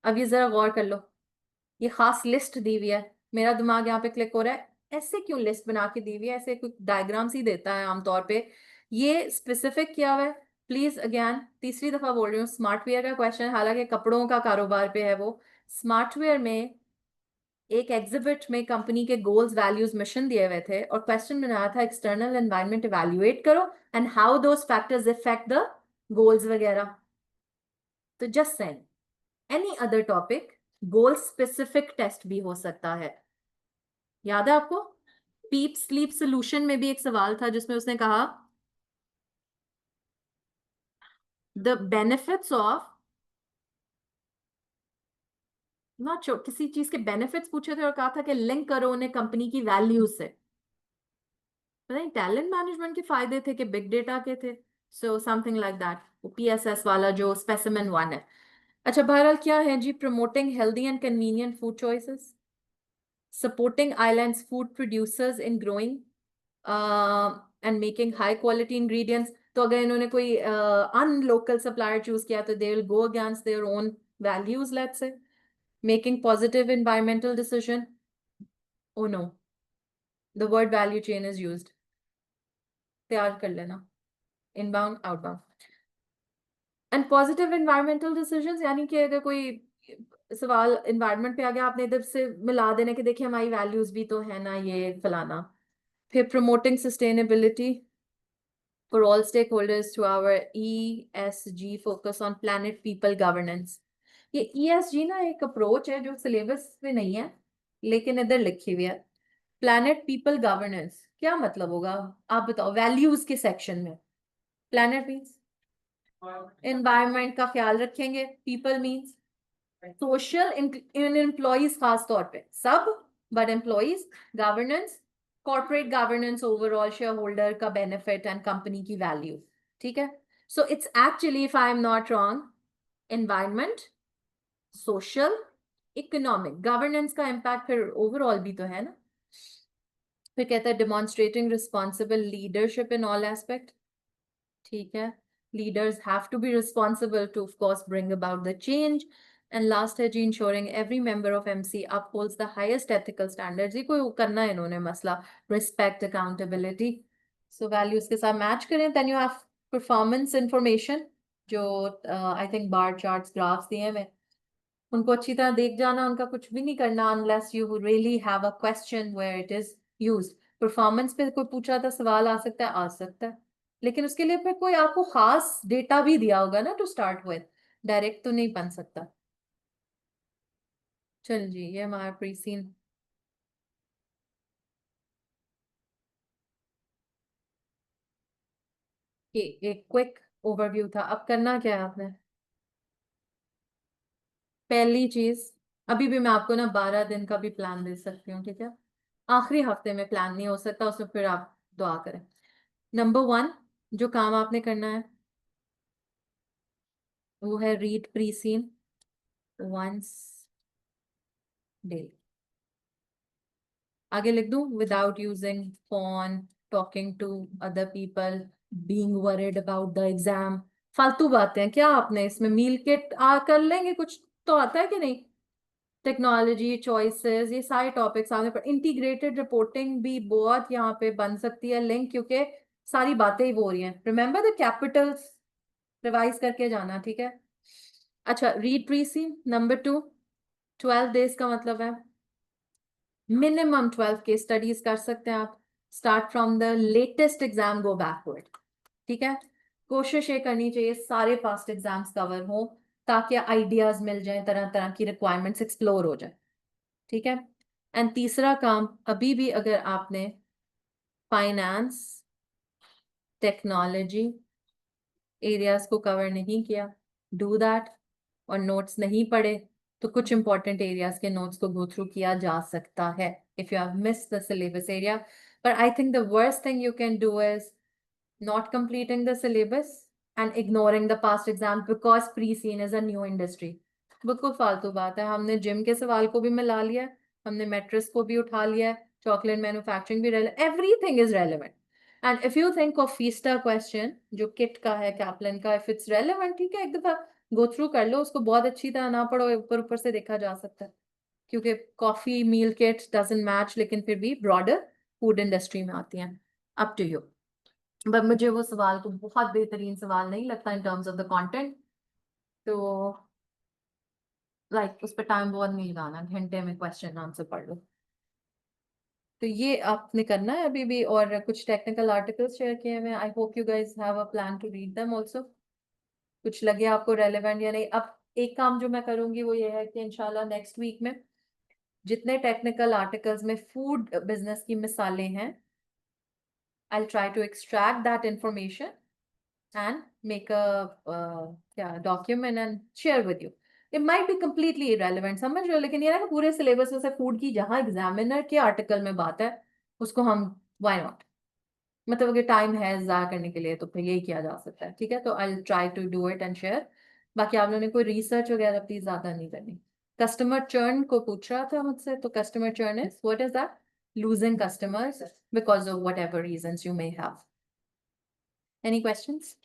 अब ये जरा गौर कर लो, ये खास लिस्ट दी हुई है, मेरा दिमाग यहाँ पे क्लिक हो रहा है, ऐसे क्यों लिस्ट बना के दी हुई है, ऐसे कुछ डायग्राम्स ही देता है आमतौर पे, ये स्पेसिफिक किया हुआ है। प्लीज अगेन तीसरी दफा बोल रही हूँ, स्मार्टवेयर का क्वेश्चन, हालांकि कपड़ों का कारोबार पे है वो, स्मार्टवेयर में एक एग्जिबिट में कंपनी के गोल्स वैल्यूज मिशन दिए हुए थे, और क्वेश्चन बनाया था एक्सटर्नल एनवायरनमेंट इवेल्युएट करो and how those factors effect the goals वगैरह। तो just saying, any other topic, goal specific test भी हो सकता है, याद है आपको? पीप स्लीप सोल्यूशन में भी एक सवाल था जिसमें उसने कहा the benefits of, not sure, किसी चीज के बेनिफिट्स पूछे थे और कहा था कि लिंक करो उन्हें कंपनी की वैल्यू से। पता नहीं टैलेंट मैनेजमेंट के फायदे थे कि बिग डेटा के थे, सो समथिंग लाइक दैट, वो पीएसएस वाला जो स्पेसिमेन 1 है। अच्छा बहरहाल क्या है जी, promoting healthy and convenient food choices, supporting islands food producers in growing and making high quality ingredients. तो अगर इन्होंने कोई अनलोकल सप्लायर चूज किया तो they will go against their own values, let's say. Making positive environmental decision, oh no, the word value chain is used, तैयार कर लेना, inbound outbound and positive environmental decisions, यानी कि अगर कोई सवाल एनवायरनमेंट पे आ गया आपने इधर से मिला देना कि देखिए हमारी वैल्यूज भी तो है ना, ये फलाना। फिर promoting sustainability for all stakeholders through our ESG focus on planet people governance। ये ESG ना एक अप्रोच है जो सिलेबस में नहीं है लेकिन इधर लिखी हुई है। प्लैनेट पीपल गवर्नेंस क्या मतलब होगा आप बताओ, वैल्यूज के सेक्शन में। प्लैनेट मीन्स एनवायरनमेंट का ख्याल रखेंगे, पीपल मीन्स सोशल, इन एम्प्लॉइज खास तौर पे सब, but employees, governance, corporate governance, overall share holder का बेनिफिट एंड कंपनी की वैल्यू। ठीक है, so it's actually, if I am not wrong, environment, social, economic, governance का इम्पैक्ट फिर ओवरऑल भी तो है ना। फिर कहता है demonstrating responsible leadership in all aspect. ठीक है, leaders have to be responsible to of course bring about the change. And last है जी, ensuring every member of MC upholds the highest ethical standards. ये कोई करना है इन्होंने मसला, रिस्पेक्ट, अकाउंटेबिलिटी। सो वैल्यूज के साथ मैच करें। Then you have performance information, जो I think bar charts, graphs दिए हैं, उनको अच्छी तरह देख जाना, उनका कुछ भी नहीं करना unless you really have a question where it is used. Performance पे कोई पूछा था सवाल आ सकता है, आ सकता है, लेकिन उसके लिए फिर कोई आपको खास डेटा भी दिया होगा ना टू स्टार्ट विद, डायरेक्ट तो नहीं बन सकता। चल जी, ये हमारा प्री सीन। ये एक क्विक ओवरव्यू था। अब करना क्या है आपने? पहली चीज, अभी भी मैं आपको ना 12 दिन का भी प्लान दे सकती हूँ, ठीक है? आखिरी हफ्ते में प्लान नहीं हो सकता, उसमें फिर आप दुआ करें। नंबर 1 जो काम आपने करना है वो है read pre seen once daily. आगे लिख दूं, without using phone, talking to other people, being worried about the exam. फालतू बातें क्या आपने इसमें, मील किट कर लेंगे, कुछ तो आता है कि नहीं? टेक्नोलॉजी, चॉइसेस, ये सारे टॉपिक्स आने पर इंटीग्रेटेड रिपोर्टिंग भी बहुत यहाँ पे बन सकती है लिंक, क्योंकि सारी बातें ही वो हो रही हैं। रिमेंबर द कैपिटल्स, रिवाइज करके जाना, ठीक है? अच्छा, read pre seen. Number 2, 12 days का मतलब है मिनिमम 12 केस स्टडीज कर सकते हैं आप। Start from the latest exam, go backward. ठीक है, कोशिश ये करनी चाहिए सारे पास्ट एग्जाम्स कवर हो ताकि आइडियाज मिल जाए, तरह तरह की रिक्वायरमेंट्स एक्सप्लोर हो जाए। ठीक है, एंड तीसरा काम, अभी भी अगर आपने फाइनेंस, टेक्नोलॉजी एरियाज को कवर नहीं किया, डू दैट। और नोट्स नहीं पढ़े तो कुछ इंपॉर्टेंट एरियाज के नोट्स को गो थ्रू किया जा सकता है if you have missed the syllabus area. पर I think the worst thing you can do is not completing the syllabus and ignoring the past exams because pre-scene is a new industry। बिल्कुल फालतू बात है। हमने gym के सवाल को भी मिला लिया है, हमने मैट्रिक्स को भी उठा लिया है, चॉकलेट मैन्युफैक्चरिंग भी everything is relevant. And if you think of fiesta question जो किट का है, कैप्लन का, इफ इट्स रेलिवेंट, ठीक है, एक दफा गो थ्रू कर लो उसको, बहुत अच्छी तरह ना पढ़ो, ऊपर ऊपर से देखा जा सकता है, क्योंकि coffee meal kit doesn't match, लेकिन फिर भी ब्रॉडर फूड इंडस्ट्री में आती हैं। अप टू यू, बट मुझे वो सवाल को बहुत बेहतरीन सवाल नहीं लगता इन टर्म्स ऑफ द कंटेंट, तो लाइक उस पर टाइम बहुत नहीं लगाना, घंटे में क्वेश्चन आंसर पढ़ लो। तो ये आपने करना है अभी भी। और कुछ टेक्निकल आर्टिकल्स शेयर किए हैं, I hope you guys have a plan to read them also. कुछ लगे आपको रेलेवेंट या नहीं। अब एक काम जो मैं करूंगी वो ये है कि इंशाल्लाह नेक्स्ट वीक में जितने टेक्निकल आर्टिकल्स में फूड बिजनेस की मिसालें हैं, I'll try to extract that information and make a document and share with you. It might be completely irrelevant, समझ रहे हो, लेकिन ये ना कि पूरे सिलेबस में से फूड की जहां एग्जामिनर के आर्टिकल में बात है उसको हम why not, मतलब अगर टाइम है ज़ाया करने के लिए तो फिर यही किया जा सकता है, ठीक है। तो I'll try to do it and share. बाकी आप लोगों ने कोई रिसर्च वगैरह प्लीज ज्यादा नहीं करनी। कस्टमर चर्न को पूछ रहा था मुझसे, तो customer churn is what is that? Losing customers because of what ever reasons you may have. Any questions?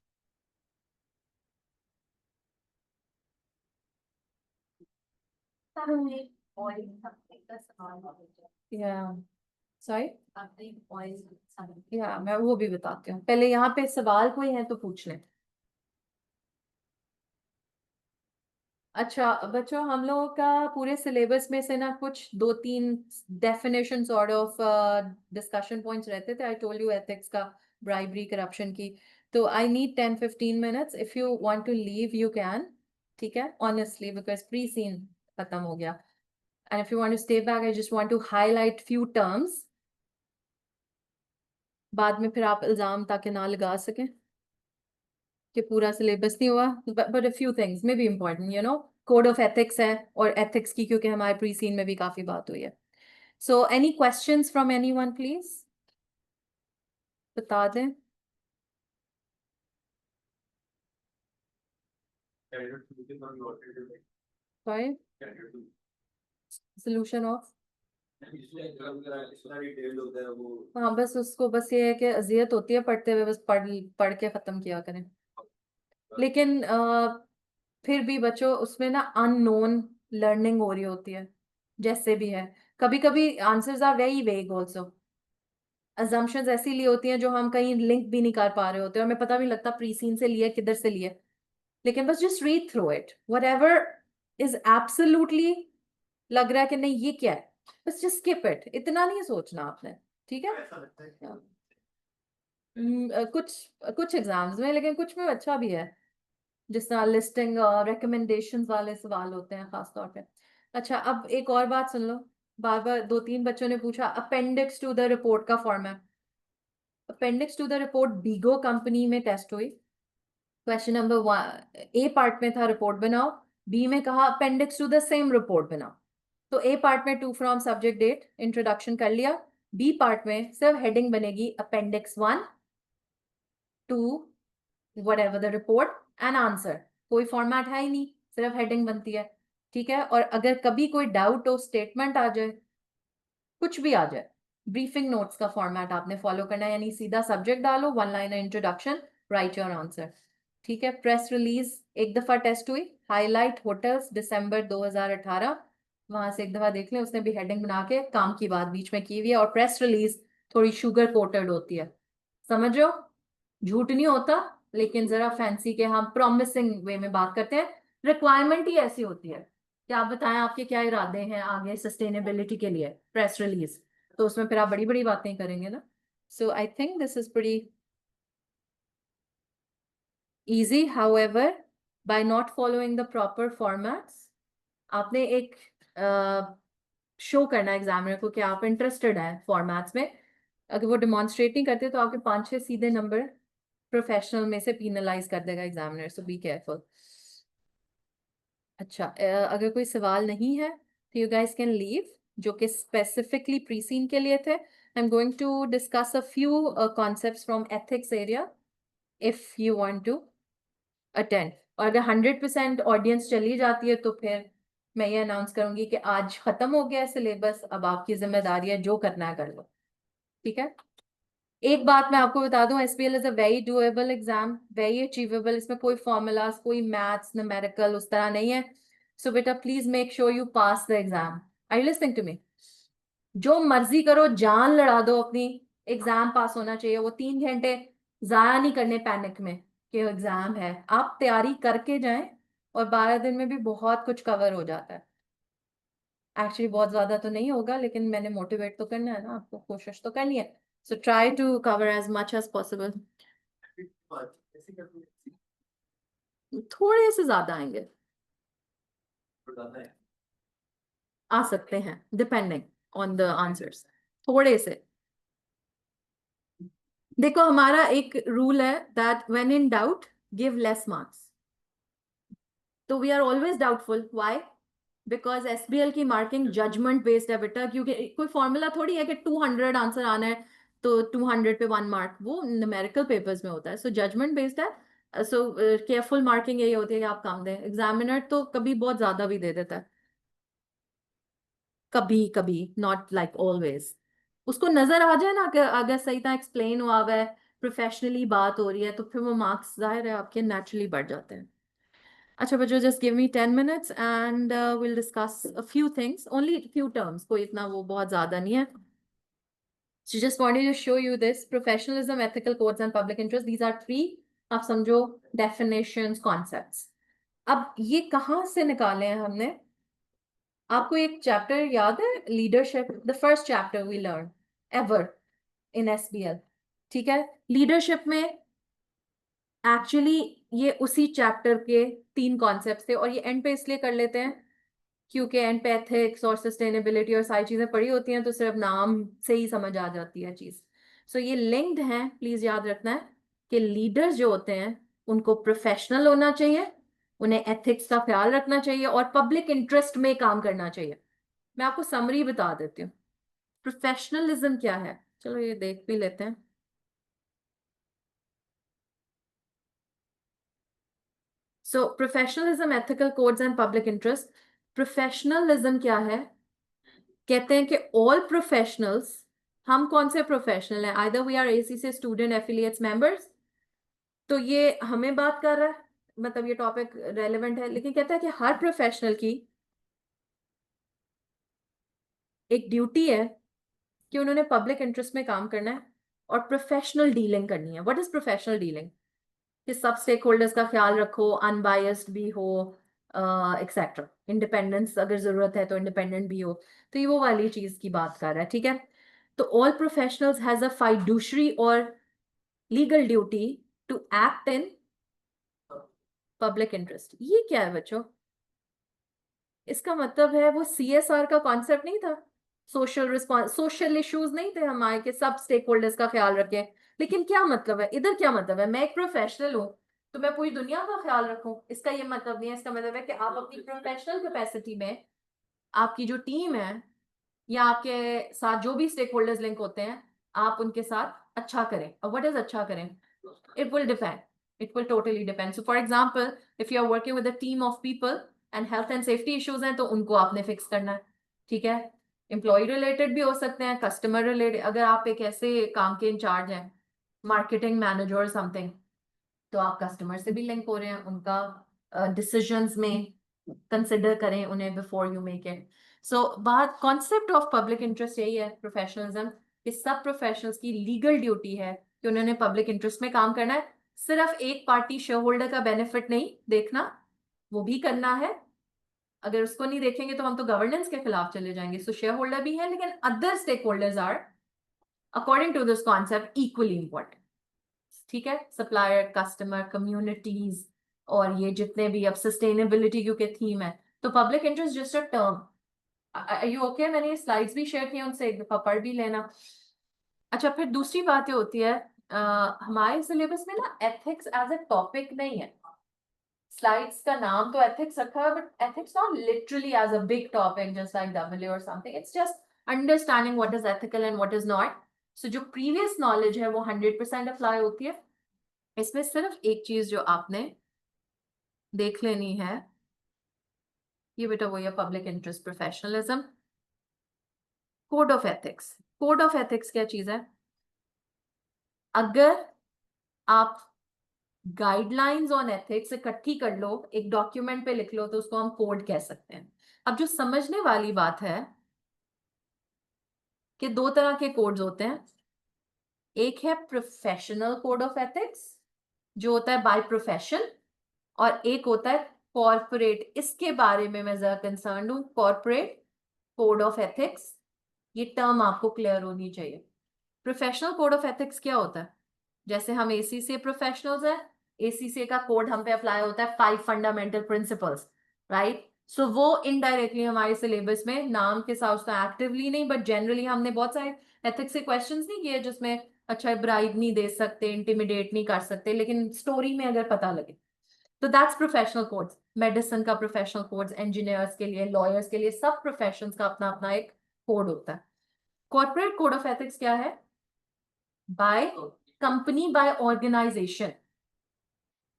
oil something का सवाल है। या सॉरी, something oil something या मैं वो भी बताती हूँ, पहले यहाँ पे सवाल कोई है तो पूछ लें। अच्छा बच्चों, हम लोगों का पूरे सिलेबस में से ना कुछ 2-3 definition sort of discussion points रहते थे। आई टोल्ड यू एथिक्स का, ब्राइबरी, करप्शन की। तो I need 10-15 minutes, if you want to leave you can, ठीक है, ऑनेस्टली, बिकॉज प्री सीन खत्म हो गया। And if you want to stay back, I just want to highlight few terms, बाद में फिर आप इल्जाम ताकि ना लगा सकें कि पूरा सिलेबस नहीं हुआ। But a few things may be important, you know, code of ethics है, और एथिक्स की क्योंकि हमारे प्री सीन में भी काफी बात हुई है। So any questions from anyone please, बता दें। सॉरी, सोल्यूशन ऑफ, इतना डिटेल होता है वो। हाँ बस उसको, बस ये है कि अजियत होती है पढ़ते हुए, बस पढ़ पढ़ के खत्म किया करें। लेकिन फिर भी बच्चों उसमें ना अननोन लर्निंग हो रही होती है, जैसे भी है। कभी कभी answers are very vague also, assumptions ऐसी ली होती हैं जो हम कहीं लिंक भी नहीं कर पा रहे होते, और हमें पता भी लगता प्री सीन से लिए किधर से लिए। लेकिन बस just read through it, whatever is absolutely लग रहा है कि नहीं ये क्या है, बस जस्ट स्किप इट, इतना नहीं सोचना आपने, ठीक है। ऐसा लगता है कि कुछ कुछ एग्जाम्स में, लेकिन कुछ में अच्छा भी है, जिस तरह लिस्टिंग रिकमेंडेशंस वाले सवाल होते हैं खास तौर पे। अच्छा अब एक और बात सुन लो, बार बार 2-3 बच्चों ने पूछा अपेंडिक्स टू द रिपोर्ट का format. Appendix to the report बीगो कंपनी में टेस्ट हुई। क्वेश्चन नंबर 1 ए पार्ट में था रिपोर्ट बनाओ, बी में कहा appendix to the same report बनाओ। तो ए पार्ट में to from subject date introduction कर लिया, बी पार्ट में सिर्फ हेडिंग बनेगी appendix 1 to whatever the report and answer, कोई फॉर्मेट है ही नहीं, सिर्फ हेडिंग बनती है, ठीक है। और अगर कभी कोई डाउट हो, स्टेटमेंट आ जाए, कुछ भी आ जाए, ब्रीफिंग नोट्स का फॉर्मेट आपने फॉलो करना है, यानी सीधा सब्जेक्ट डालो, 1 liner introduction, right your answer, ठीक है। प्रेस रिलीज एक दफा टेस्ट हुई, हाईलाइट होटल्स दिसंबर 2018, वहां से एक दफा देख लें, उसने भी हेडिंग बना के काम की बात बीच में की हुई है। और प्रेस रिलीज थोड़ी शुगर कोटेड होती है, समझ रहे हो, झूठ नहीं होता, लेकिन जरा फैंसी के हम प्रॉमिसिंग वे में बात करते हैं। रिक्वायरमेंट ही ऐसी होती है कि आप बताएं आपके क्या इरादे हैं आगे सस्टेनेबिलिटी के लिए, प्रेस रिलीज, तो उसमें फिर आप बड़ी बड़ी बातें करेंगे ना। So I think this is pretty easy, however by not following the proper formats, आपने एक शो करना है एग्जामिनर को कि आप इंटरेस्टेड हैं फॉर्मेट्स में। अगर वो डिमॉन्स्ट्रेट नहीं करते तो आपके 5-6 सीधे नंबर प्रोफेशनल में से पीनलाइज कर देगा एग्जामिनर, सो बी केयरफुल। अच्छा अगर कोई सवाल नहीं है तो यू गाइस कैन लीव, जो कि स्पेसिफिकली प्री सीन के लिए थे। I am going to discuss a few concepts from ethics area if you want to attend. और अगर 100% ऑडियंस चली जाती है तो फिर मैं ये अनाउंस करूंगी कि आज खत्म हो गया है सिलेबस, अब आपकी जिम्मेदारी है, जो करना है कर लो, ठीक है। एक बात मैं आपको बता दूं, SPL is a very doable exam, very achievable, इसमें कोई फॉर्मूलाज, कोई मैथ्स, न्यूमेरिकल उस तरह नहीं है। सो बेटा please make sure you pass the exam, are you listening to me? जो मर्जी करो, जान लड़ा दो अपनी, एग्जाम पास होना चाहिए। वो 3 घंटे जाया नहीं करने पैनिक में कि एग्जाम है, आप तैयारी करके जाएं, और 12 दिन में भी बहुत कुछ कवर हो जाता है। एक्चुअली बहुत ज्यादा तो नहीं होगा, लेकिन मैंने मोटिवेट तो करना है ना आपको, कोशिश तो करनी है। So try to cover as much as possible. बात ऐसी करते हैं, थोड़े से ज्यादा आएंगे, बताता है आ सकते हैं डिपेंडिंग ऑन द आंसर्स, थोड़े से। देखो हमारा एक रूल है that when in doubt give less marks, तो we are always doubtful. Why? Because SBL की मार्किंग जजमेंट बेस्ड है बेटा, क्योंकि कोई फॉर्मूला थोड़ी है कि 200 आंसर आना है तो 200 पे 1 मार्क, वो न्यूमेरिकल पेपर्स में होता है। सो जजमेंट बेस्ड है, सो केयरफुल मार्किंग यही होती है कि आप कम दें। एग्जामिनर तो कभी बहुत ज्यादा भी दे देता है, कभी कभी, नॉट लाइक ऑलवेज। उसको नजर आ जाए ना कि अगर सही तरह एक्सप्लेन हुआ हुआ है, प्रोफेशनली बात हो रही है, तो फिर वो मार्क्स जाहिर है आपके नेचुरली बढ़ जाते हैं। अच्छा बच्चों, just give me 10 minutes and we'll discuss a few things, only few terms, कोई इतना वो बहुत ज़्यादा नहीं है। So just wanted to show you this: professionalism, ethical codes and public interest. These are 3, आप समझो, definitions, concepts। अब ये कहाँ से निकाले हैं हमने? आपको एक चैप्टर याद है, leadership, the first chapter we learn ever in SBL, ठीक है? लीडरशिप में एक्चुअली ये उसी चैप्टर के 3 कॉन्सेप्ट थे, और ये एंड पे इसलिए कर लेते हैं क्योंकि एंड पे एथिक्स और सस्टेनेबिलिटी और सारी चीजें पढ़ी होती हैं, तो सिर्फ नाम से ही समझ आ जाती है चीज। सो ये लिंक्ड हैं, प्लीज याद रखना है कि लीडर्स जो होते हैं उनको प्रोफेशनल होना चाहिए, उन्हें एथिक्स का ख्याल रखना चाहिए और पब्लिक इंटरेस्ट में काम करना चाहिए। मैं आपको समरी बता देती हूँ प्रोफेशनलिज्म क्या है, चलो ये देख भी लेते हैं। So professionalism, ethical codes and public interest. Professionalism क्या है? कहते हैं कि ऑल प्रोफेशनल्स, हम कौन से प्रोफेशनल हैं? आइदर वी आर एसी से स्टूडेंट, एफिलिएट्स, मेंबर्स, तो ये हमें बात कर रहा है, मतलब ये टॉपिक रेलेवेंट है। लेकिन कहता है कि हर प्रोफेशनल की एक ड्यूटी है कि उन्होंने पब्लिक इंटरेस्ट में काम करना है और प्रोफेशनल डीलिंग करनी है। What is professional dealing? कि सब स्टेक होल्डर्स का ख्याल रखो, अनबायस्ड भी हो, एक्सेट्रा, इंडिपेंडेंस अगर जरूरत है तो इंडिपेंडेंट भी हो। तो ये वो वाली चीज की बात कर रहा है, ठीक है? तो all professionals has a fiduciary और legal duty to act in public interest. ये क्या है बच्चों? इसका मतलब है वो सीएसआर का कॉन्सेप्ट नहीं था, सोशल रिस्पॉन्स, सोशल इश्यूज नहीं थे हमारे के सब स्टेक होल्डर्स का ख्याल रखें। लेकिन क्या मतलब है इधर? क्या मतलब है? मैं एक प्रोफेशनल हूं तो मैं पूरी दुनिया का ख्याल रखूं, इसका ये मतलब नहीं है। इसका मतलब है कि आप अपनी प्रोफेशनल कैपेसिटी में, आपकी जो टीम है या आपके साथ जो भी स्टेक होल्डर्स लिंक होते हैं, आप उनके साथ अच्छा करें। और व्हाट इज अच्छा करें? It will depend. It will totally depend. So for example, if you are working with a team of people and health and safety issues हैं तो उनको आपने फिक्स करना है, ठीक है? एम्प्लॉय रिलेटेड भी हो सकते हैं, कस्टमर रिलेटेड। अगर आप एक ऐसे काम के इंचार्ज हैं, मार्केटिंग मैनेजर और समथिंग, तो आप कस्टमर से भी लिंक हो रहे हैं, उनका डिसीजंस में कंसिडर करें उन्हें बिफोर यू मेक इट। सो बात, कॉन्सेप्ट ऑफ पब्लिक इंटरेस्ट यही है प्रोफेशनलिज्म, कि सब प्रोफेशनल्स की लीगल ड्यूटी है कि उन्होंने पब्लिक इंटरेस्ट में काम करना है। सिर्फ एक पार्टी शेयर होल्डर का बेनिफिट नहीं देखना, वो भी करना है। अगर उसको नहीं देखेंगे तो हम तो गवर्नेंस के खिलाफ चले जाएंगे। सो शेयर होल्डर भी है, लेकिन other stake holders are according to this concept equally important, ठीक है? सप्लायर, कस्टमर, कम्युनिटीज, और ये जितने भी अब सस्टेनेबिलिटी क्योंकि थीम है, तो public interest just a term. You okay? मैंने ये स्लाइड्स भी शेयर की, उनसे एक दफा पढ़ भी लेना। अच्छा, फिर दूसरी बात ये होती है, हमारे सिलेबस में ना एथिक्स एज अ टॉपिक नहीं है। स्लाइड्स का नाम तो एथिक्स रखा है, but ethics not literally as a big topic just like W और something. It's just understanding what is ethical and what is not. So जो प्रीवियस नॉलेज है वो 100% अप्लाई होती है। इसमें सिर्फ एक चीज जो आपने देख लेनी है, ये बेटा वही है public interest, professionalism, code of ethics. Code of ethics क्या चीज है? अगर आप गाइडलाइंस ऑन एथिक्स इकट्ठी कर लो, एक डॉक्यूमेंट पे लिख लो, तो उसको हम कोड कह सकते हैं। अब जो समझने वाली बात है कि 2 तरह के कोड्स होते हैं। एक है प्रोफेशनल कोड ऑफ एथिक्स जो होता है बाय प्रोफेशन, और एक होता है कॉर्पोरेट। इसके बारे में मैं जरा कंसर्न हूं, कॉर्पोरेट कोड ऑफ एथिक्स। ये टर्म आपको क्लियर होनी चाहिए। प्रोफेशनल कोड ऑफ एथिक्स क्या होता है? जैसे हम एसीसीए प्रोफेशनल्स हैं, एसीसीए का कोड हम पे अप्लाई होता है 5 फंडामेंटल प्रिंसिपल्स, राइट? सो वो इनडायरेक्टली हमारे सिलेबस में नाम के साथ उसका एक्टिवली नहीं बट जनरली हमने बहुत सारे एथिक्स से क्वेश्चंस नहीं किए जिसमें अच्छा ब्राइब नहीं दे सकते, इंटिमिडेट नहीं कर सकते, लेकिन स्टोरी में अगर पता लगे तो दैट्स प्रोफेशनल कोड्स। मेडिसिन का प्रोफेशनल कोड्स, इंजीनियर्स के लिए, लॉयर्स के लिए, सब प्रोफेशंस का अपना अपना एक कोड होता है। कॉर्पोरेट कोड ऑफ एथिक्स क्या है? By company, by organisation.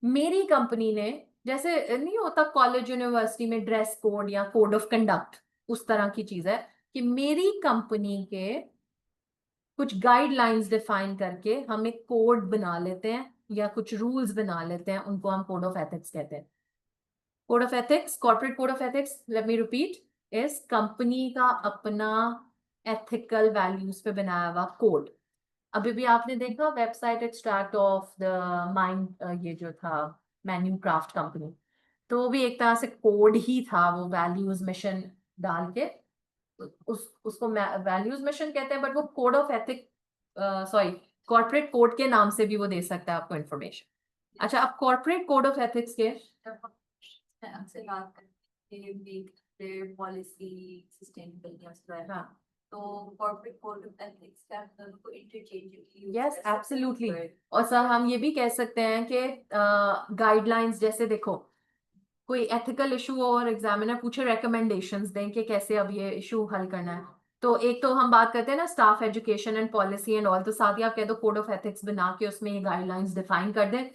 मेरी कंपनी ने, जैसे नहीं होता कॉलेज यूनिवर्सिटी में ड्रेस कोड या कोड ऑफ कंडक्ट, उस तरह की चीज है कि मेरी कंपनी के कुछ गाइडलाइंस डिफाइन करके हम एक कोड बना लेते हैं या कुछ रूल्स बना लेते हैं, उनको हम कोड ऑफ एथिक्स कहते हैं। Code of ethics, corporate code of ethics, let me repeat, इस कंपनी का अपना एथिकल वैल्यूज पे बनाया हुआ कोड। अभी भी आपने देखा website extract of the mind, ये जो था मेन्यू क्राफ्ट कंपनी, तो वो भी एक तरह से कोड ही था, वो वैल्यूज मिशन डाल के उसको वैल्यूज मिशन कहते हैं, बट वो code of ethic, sorry, corporate code के नाम से भी वो दे सकता है आपको इंफॉर्मेशन। अच्छा, अब कॉर्पोरेट कोड ऑफ एथिक्स के हमसे बात करते पॉलिसी सस्टेनेबल, हाँ, तो कॉर्पोरेट कोड ऑफ एथिक्स का उनको इंटरचेंजेबली यस एब्सोल्युटली। और सर हम ये भी कह सकते हैं कि गाइडलाइंस, जैसे देखो कोई एथिकल इशू हो और एग्जामिनर पूछे रिकमेंडेशंस दें कि कैसे अब ये इशू हल करना है, तो एक तो हम बात करते हैं ना staff education and policy and all, तो साथ ही आप कह दो कोड ऑफ एथिक्स बना के उसमें ये गाइडलाइंस डिफाइन कर दें।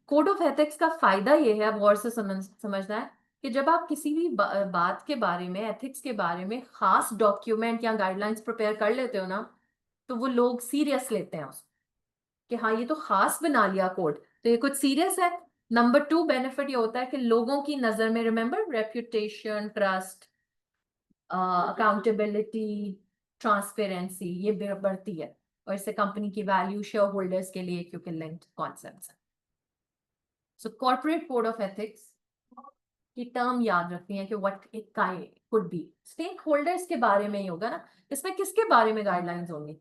कोड ऑफ एथिक्स का फायदा ये है, अब और से समझना है कि जब आप किसी भी बात के बारे में, एथिक्स के बारे में खास डॉक्यूमेंट या गाइडलाइंस प्रिपेयर कर लेते हो ना, तो वो लोग सीरियस लेते हैं उसको कि हाँ ये तो खास बना लिया कोड, तो ये कुछ सीरियस है। नंबर 2 बेनिफिट ये होता है कि लोगों की नजर में, remember, reputation, trust, accountability, transparency, ये बढ़ती है, और इससे कंपनी की वैल्यू शेयर होल्डर्स के लिए, क्योंकि लिंक्ड कॉन्सेप्ट्स हैं। So corporate code of ethics की टर्म याद रखती है कि what it could be. Stake holders के बारे में ही होगा ना, इसमें किसके बारे में गाइडलाइंस होंगी?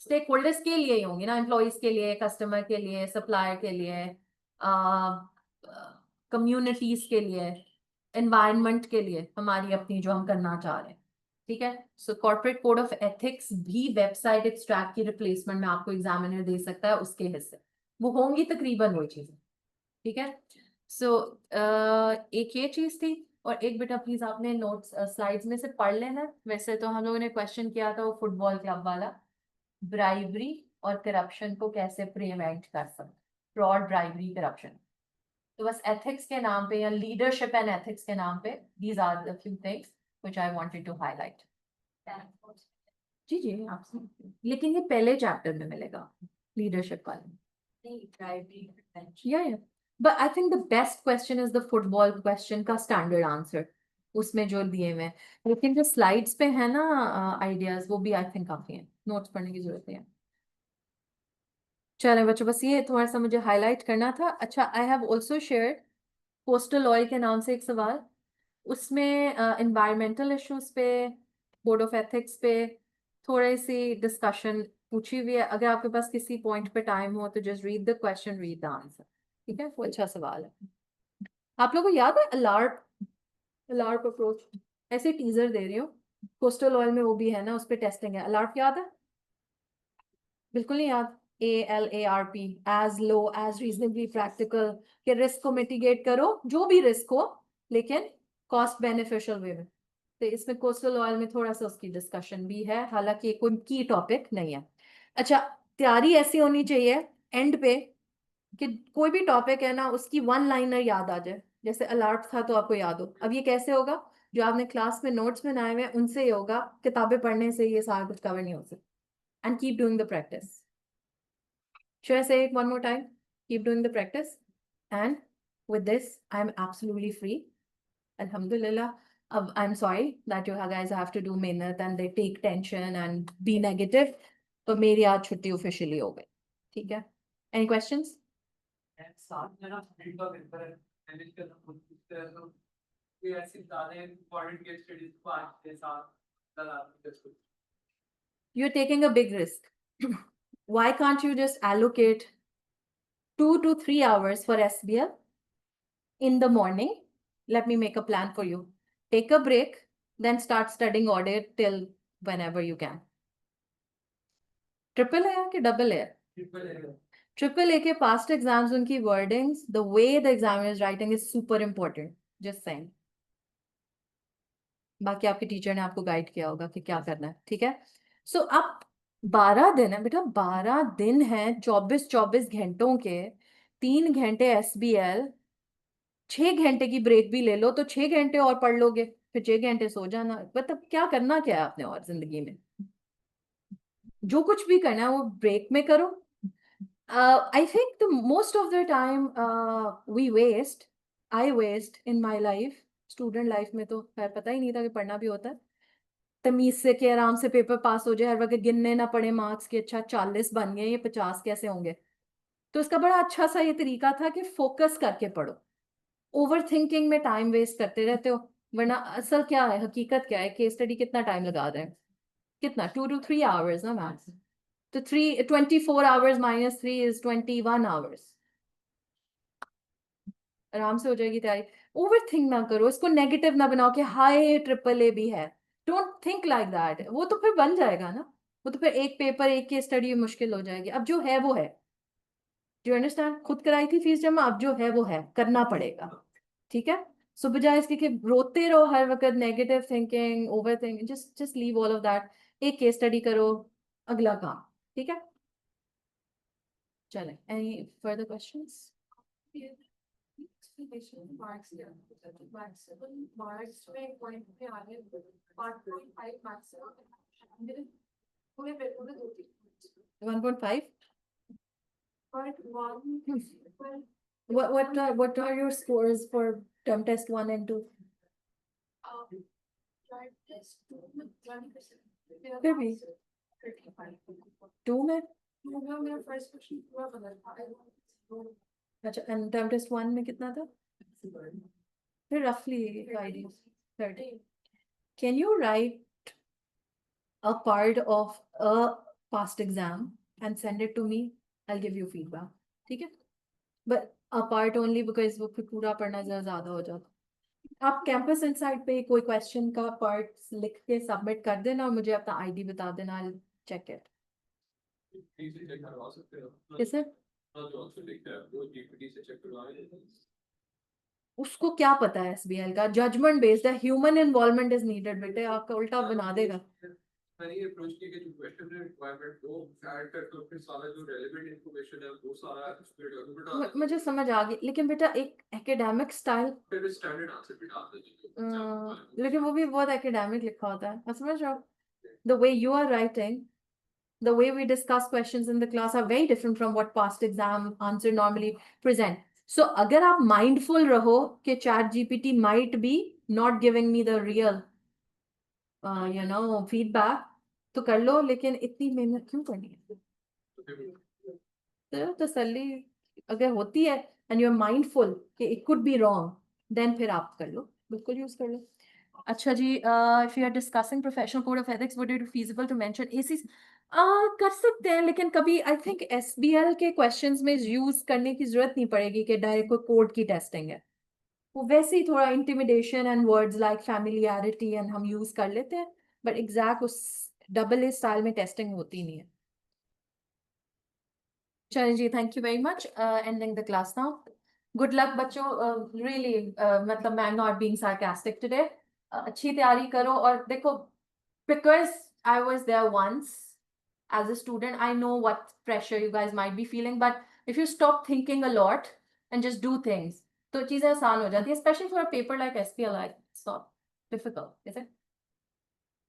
स्टेक होल्डर्स के लिए ही होंगी ना, एम्प्लॉयज के लिए, कस्टमर के लिए, सप्लायर के लिए, कम्युनिटीज के लिए, एनवायरनमेंट के लिए, हमारी अपनी जो हम करना चाह रहे हैं। ठीक है, सो कॉर्पोरेट कोड ऑफ एथिक्स भी वेबसाइट एक्सट्रैक्ट की रिप्लेसमेंट में आपको एग्जामिनर दे सकता है, उसके हिस्से वो होंगी तकरीबन वही चीजें। ठीक है, सो एक ये चीज थी, और एक बेटा प्लीज आपने नोट्स स्लाइड्स में से पढ़ लेना। वैसे तो हम लोगों ने क्वेश्चन किया था वो फुटबॉल क्लब वाला, ब्राइबरी और करप्शन को कैसे प्रिवेंट कर सकते, फ्रॉड, ब्राइबरी, करप्शन। तो बस एथिक्स के नाम पे या लीडरशिप एंड एथिक्स के नाम पे these are the few things which I wanted to highlight. जी जी आपसे, लेकिन ये पहले चैप्टर में मिलेगा लीडरशिप वाले में। या but I think the best question is the football question का स्टैंडर्ड आंसर उसमें जो दिए हुए हैं, लेकिन जो स्लाइड्स पे है ना आइडियाज, वो भी आई थिंक काफी हैं, नोट्स पढ़ने की जरूरत है। चलें बच्चों, बस ये थोड़ा सा मुझे हाईलाइट करना था। अच्छा, I have also shared coastal oil के नाम से एक सवाल, उसमें एनवायरमेंटल इश्यूज पे, कोड ऑफ एथिक्स पे थोड़ी सी डिस्कशन पूछी हुई है। अगर आपके पास किसी पॉइंट पे टाइम हो तो just read the question, read the answer. ठीक है, वो अच्छा सवाल है। आप लोगों को याद है अलार्प अप्रोच? ऐसे टीजर दे रही हूँ, कोस्टल ऑयल में वो भी है ना, उस पर टेस्टिंग है। अलार्प याद है? बिल्कुल नहीं याद? ALARP, as low as reasonably practical, के रिस्क को मिटिगेट करो, जो भी रिस्क हो, लेकिन कॉस्ट बेनिफिशियल वे में। तो इसमें कोस्टल ऑयल में थोड़ा सा उसकी डिस्कशन भी है, हालांकि कोई की टॉपिक नहीं है। अच्छा, तैयारी ऐसी होनी चाहिए एंड पे कि कोई भी टॉपिक है ना, उसकी वन लाइनर याद आ जाए। जैसे अलार्ट था तो आपको याद हो, अब ये कैसे होगा? जो आपने क्लास में नोट्स बनाए हुए हैं उनसे ही होगा, किताबें पढ़ने से ये सारा कुछ कवर नहीं हो सकता। And keep doing the practice. Should I say it one more time? Keep doing the practice. And with this, I'm absolutely free. Alhamdulillah. I'm sorry that you guys have to do mehnat and they take tension and be negative. तो मेरी आज छुट्टी officially हो गई। ठीक है? Any questions? साथ में ना फील्ड का पेपर है, मैनेज करना बहुत मुश्किल है, तो ये ऐसी ज़्यादा इम्पोर्टेंट केस स्टडीज को आज के साथ लगाते हैं। You're taking a big risk. Why can't you just allocate 2 to 3 hours for SBL in the morning? Let me make a plan for you. take a break, then start studying audit till whenever you can. Triple A कि double A? Triple A के past exams, उनकी wordings, the way the examiner is writing is super important. Just saying. बाकी आपके teacher ने आपको guide किया होगा कि क्या करना है, ठीक है? सो अब 12 दिन है बेटा, 12 दिन है, 24 घंटों के 3 घंटे SBL, 6 घंटे की ब्रेक भी ले लो तो 6 घंटे और पढ़ लोगे, फिर 6 घंटे सो जाना। मतलब क्या करना क्या है आपने और जिंदगी में? जो कुछ भी करना है वो ब्रेक में करो। I think the most of the time we waste, I waste in my life, student life में तो खैर पता ही नहीं था कि पढ़ना भी होता है। तमीज से कि आराम से पेपर पास हो जाए, हर वक्त गिनने ना पड़े मार्क्स के, अच्छा 40 बन गए, ये 50 कैसे होंगे? तो इसका बड़ा अच्छा सा ये तरीका था कि फोकस करके पढ़ो। ओवर थिंकिंग में टाइम वेस्ट करते रहते हो, वरना असल क्या है, हकीकत क्या है, केस स्टडी कितना टाइम लगा रहे हैं? कितना? 2 to 3 hours ना मैथ्स? तो 24 hours minus 3 is 21 hours। आराम से हो जाएगी तैयारी। ओवर थिंक ना करो, इसको नेगेटिव ना बनाओ कि हाय ट्रिपल ए भी है। डोंट थिंक लाइक दैट, वो तो फिर बन जाएगा ना, वो तो फिर एक पेपर एक की स्टडी मुश्किल हो जाएगी। अब जो है वो है, डू यू अंडरस्टैंड? खुद कराई थी फीस जमा, अब जो है वो है, करना पड़ेगा, ठीक है? सो बजाय इसके कि रोते रहो हर वक्त, negative thinking, over thinking, just leave all of that. एक केस स्टडी करो, अगला काम, ठीक है? चलें, एनी फर्दर क्वेश्चंस? मार्क्स में पॉइंट पे आ रहे 1.5 मार्क्स पूरे पेपर में 2 1.5? but one What are your scores for term test 1 and 2? test 20%। फिर भी 2 में? मेरा फर्स्ट क्वेश्चन पूरा बदल था। अच्छा, and term test 1 में कितना था? फिर roughly idea 30. Can you write a part of a past exam and send it to me? I'll give you feedback, ठीक है? But a part only, because वो फिर पूरा पढ़ना ज़्यादा हो जाता। आप कैंपस इनसाइट पे कोई क्वेश्चन का पार्ट लिख के सबमिट कर देना और मुझे अपना आईडी बता देना, I'll check it. कैसे? उसको क्या पता है SBL का? जजमेंट बेस्ड है, ह्यूमन इन्वॉल्वमेंट इज नीडेड बेटे, आपका उल्टा बना देगा। मैंने ये अप्रोच किया कि जो क्वेश्चन है रिक्वायरमेंट वो ऐड करके फिर सारा जो रेलेवेंट इंफॉर्मेशन है वो सारा उसमें डाल मुझे समझ आ गई, लेकिन बेटा एक एकेडमिक स्टाइल, फिर स्टैंडर्ड आंसर भी डाल दीजिए। लेकिन वो भी बहुत एकेडमिक लिखा होता है, आप समझ रहे हो? The way you are writing, the way we discuss questions in the class are very different from what past exam answer normally present. So अगर आप mindful रहो कि ChatGPT might be not giving me the real feedback, तो कर लो, लेकिन इतनी मेहनत क्यों करनी है? तो तसल्ली अगर होती है and you're mindful कि it could be wrong, then फिर आप कर लो, बिल्कुल यूज कर लो। अच्छा जी, if you are discussing professional code of ethics, would it be feasible to mention ACs? कर सकते हैं, लेकिन कभी I think SBL के questions में यूज करने की जरूरत नहीं पड़ेगी कि डायरेक्ट कोई कोड की टेस्टिंग है। वो वैसे ही थोड़ा intimidation and words like familiarity and हम यूज कर लेते हैं, बट एग्जैक्ट उस डबल ए स्टाइल में टेस्टिंग होती नहीं है। चलें जी, thank you very much, ending the class now. Good luck बच्चों, रियली मतलब मैं नॉट बीइंग सार्कास्टिक टुडे। अच्छी तैयारी करो, और देखो because I was there once as a student, I know what pressure you guys might be feeling, but if you stop thinking a lot and just do things, तो चीजें आसान हो जाती है, especially for a paper like SPL, like it's not difficult, is it?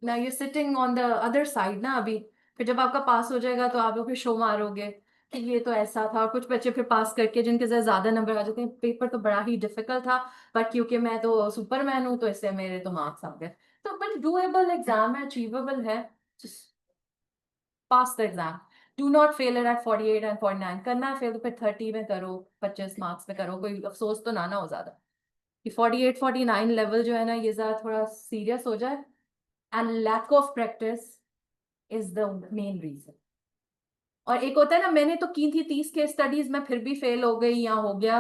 Now you're sitting on the other side ना अभी, फिर जब आपका पास हो जाएगा तो आप लोग फिर शो मारोगे कि ये तो ऐसा था, और कुछ बच्चे फिर पास करके जिनके ज्यादा नंबर आ जाते हैं, पेपर तो बड़ा ही डिफिकल्ट था बट क्योंकि मैं तो सुपरमैन हूँ तो इससे मेरे तो मार्क्स आ गए। तो बट डूएबल एग्जाम है, अचीवेबल है, just pass the exam. Do not fail it at 48 and 49. करना है फेल तो फिर 30 में करो, 25 मार्क्स में करो, कोई अफसोस तो ना हो ज्यादा कि 48 49 लेवल जो है ना, ये ज्यादा थोड़ा सीरियस हो जाए। And lack of practice is the main reason. और एक होता है ना, मैंने तो की थी 30 केस स्टडीज में फिर भी फेल हो गई या हो गया,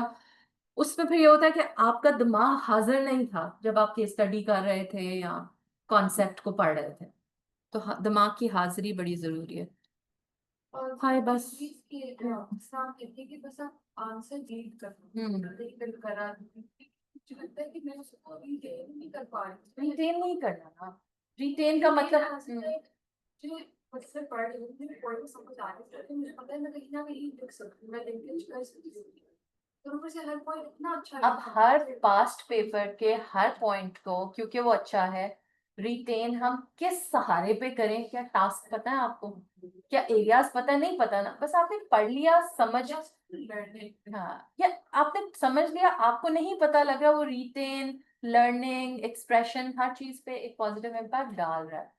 उसमें फिर ये होता है कि आपका दिमाग हाजिर नहीं था जब आप केस स्टडी कर रहे थे या कॉन्सेप्ट को पढ़ रहे थे, तो दिमाग की हाजिरी बड़ी जरूरी है। और हाय बस इंसान कहते हैं कि बस आप आंसर रीड कर रीड करा, मुझे लगता है कि मैं उसको रिटेन नहीं कर पा रही रिटेन नहीं करना ना, रिटेन का मतलब जो मुझसे पढ़ रही हूँ मुझे पॉइंट समझ आ रही है, तो मुझे पता है मैं कहीं ना कहीं लिख सकती हूँ, मैं लिंकेज कर सकती हूँ, तो ऊपर से हर पॉइंट इतना अच्छा अब हर पास्ट पेपर के हर पॉइंट को, क्योंकि वो अच्छा है, रिटेन हम किस सहारे पे करें? क्या टास्क पता है आपको? क्या एरियाज पता है? नहीं पता ना, बस आपने पढ़ लिया, समझ, हाँ, या आपने समझ लिया, आपको नहीं पता लगा, वो रिटेन, लर्निंग, एक्सप्रेशन, हर चीज पे एक पॉजिटिव इम्पैक्ट डाल रहा है।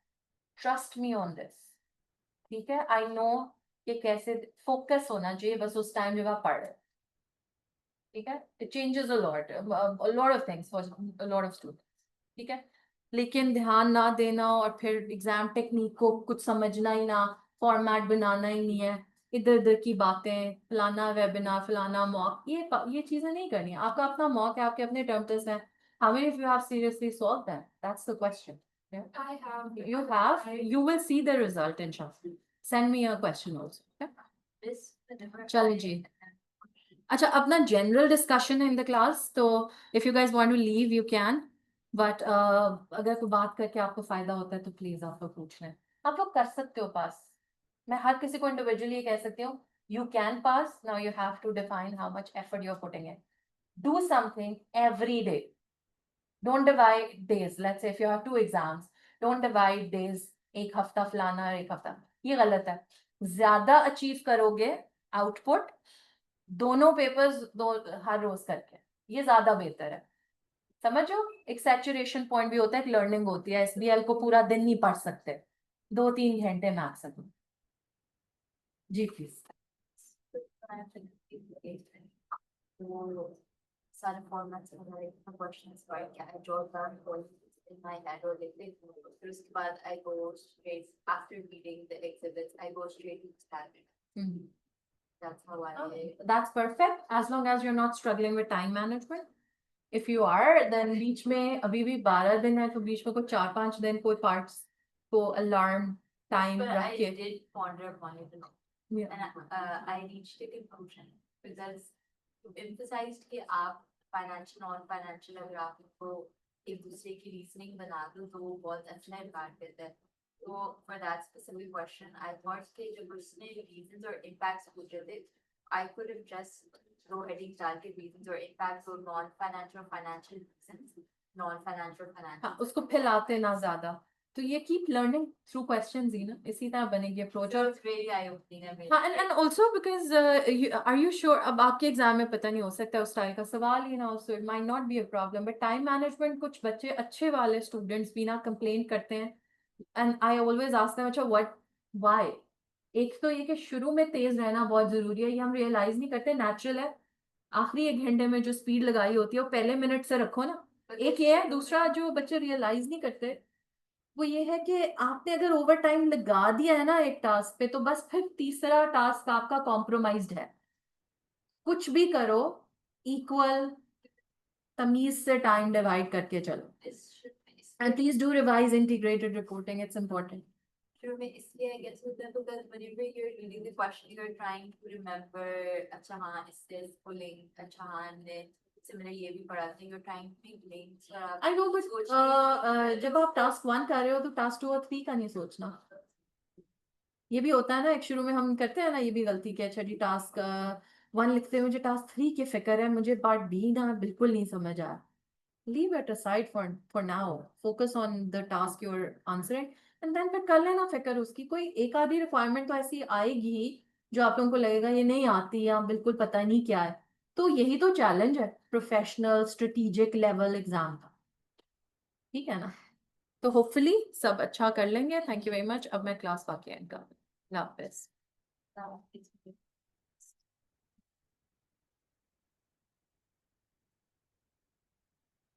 ट्रस्ट मी ऑन दिस, ठीक है? आई नो कि कैसे फोकस होना चाहिए बस उस टाइम जब आप पढ़ रहे, ठीक है? It changes a lot of things for a lot of students, ठीक है? लेकिन ध्यान ना देना और फिर एग्जाम टेक्निक को कुछ समझना ही ना, फॉर्मेट बनाना ही नहीं है, इधर उधर की बातें, फलाना वेबिनार, फलाना मॉक, ये चीजें नहीं करनी है। आपका अपना मॉक है, आपके अपने टर्म्स हैं। How many of you have seriously solved them? That's the question. Yeah. I have You have, you will see the result inshallah. Send me a question also. Okay? this whenever चलो जी। अच्छा, अपना general discussion है in the class, तो if you guys want to leave you can, but अगर कोई बात करके आपको फायदा होता है तो प्लीज आप लोग पूछ लें। आप लोग कर सकते हो पास, मैं हर किसी को इंडिविजुअली कह सकती हूँ you can pass. Now you have to define how much effort you are putting in, do something every day, don't divide days. Let's say if you have 2 exams, don't divide days, एक हफ्ता फलाना एक हफ्ता, ये गलत है। ज्यादा achieve करोगे आउटपुट दोनों पेपर्स दो हर रोज करके, ये ज्यादा बेहतर है। समझो, एक सैचुरेशन पॉइंट भी होता है, एक लर्निंग होती है। एसबीएल को पूरा दिन नहीं पढ़ सकते, 2-3 घंटे मैक्सिमम। जी प्लीज। सारे फॉर्मेट्स वगैरह क्वेश्चंस राइट क्या है, jot down in my head or like this. फिर उसके बाद I go straight after reading the exhibits, I go straight to standard. That's how I. That's perfect as long as you're not struggling with time management. If you are, then बीच में अभी भी 12 दिन है, तो बीच में कोई 4-5 दिन कोई parts को alarm time But रख I के, did ponder upon it Yeah. and I reached a conclusion because you emphasized कि आप financial non-financial अगर आप को एक दूसरे की रीजनिंग बना दो तो वो बहुत अच्छा इम्पैक्ट देता है। तो for that specific question, I thought कि जब उसने reasons और impacts पूछे थे, I could have just throw headings डाल के reasons और impacts और non-financial financial reasons, non-financial financial। हाँ, उसको फैलाते ना ज्यादा, तो ये कीप लर्निंग थ्रू क्वेश्चंस ही ना, इसी तरह बनेगी approach. So it's very eye-opening। हाँ, and also because are you sure, अब आपके एग्जाम में पता नहीं, हो सकता है उस टाइप का सवाल ही ना हो, so it might not be a problem, but time management कुछ बच्चे अच्छे वाले स्टूडेंट्स भी ना कंप्लेन करते हैं, and I always ask them, अच्छा why? एक तो ये कि शुरू में तेज रहना बहुत जरूरी है, ये हम रियलाइज नहीं करते, नेचुरल है। आखिरी 1 घंटे में जो स्पीड लगाई होती है वो पहले मिनट से रखो ना, एक ये है। दूसरा जो बच्चे रियलाइज नहीं करते वो ये है कि आपने अगर ओवर टाइम लगा दिया है ना एक टास्क पे, तो बस फिर तीसरा टास्क आपका कॉम्प्रोमाइज्ड है। कुछ भी करो, इक्वल तमीज से टाइम डिवाइड करके चलो, and please do revise integrated reporting, it's important. शुरू में इसलिए I guess होता है because whenever you're reading the question, you're trying to remember, अच्छा हाँ इससे इसको link, अच्छा हाँ हमने similar ये भी पढ़ा था, you're trying to make links और आप आई नो, बट जब आप टास्क 1 कर रहे हो तो टास्क 2 और 3 का नहीं सोचना। ये भी होता है ना, एक शुरू में हम करते हैं ना ये भी गलती कि अच्छा जी टास्क 1 लिखते हैं, मुझे टास्क 3 की फिक्र है, मुझे पार्ट बी ना बिल्कुल नहीं समझ आया। Leave it aside for now. Focus on the task you're answering, and then फिर कर लेना फिक्र उसकी। कोई एक आधी रिक्वायरमेंट तो ऐसी आएगी जो आप लोगों को लगेगा ये नहीं आती या बिल्कुल पता नहीं क्या है, तो यही तो चैलेंज है प्रोफेशनल स्ट्रेटेजिक लेवल एग्जाम का, ठीक है ना? तो होपफुली सब अच्छा कर लेंगे। Thank you very much. अब मैं क्लास बाकी एंड कर, अल्लाह हाफिज।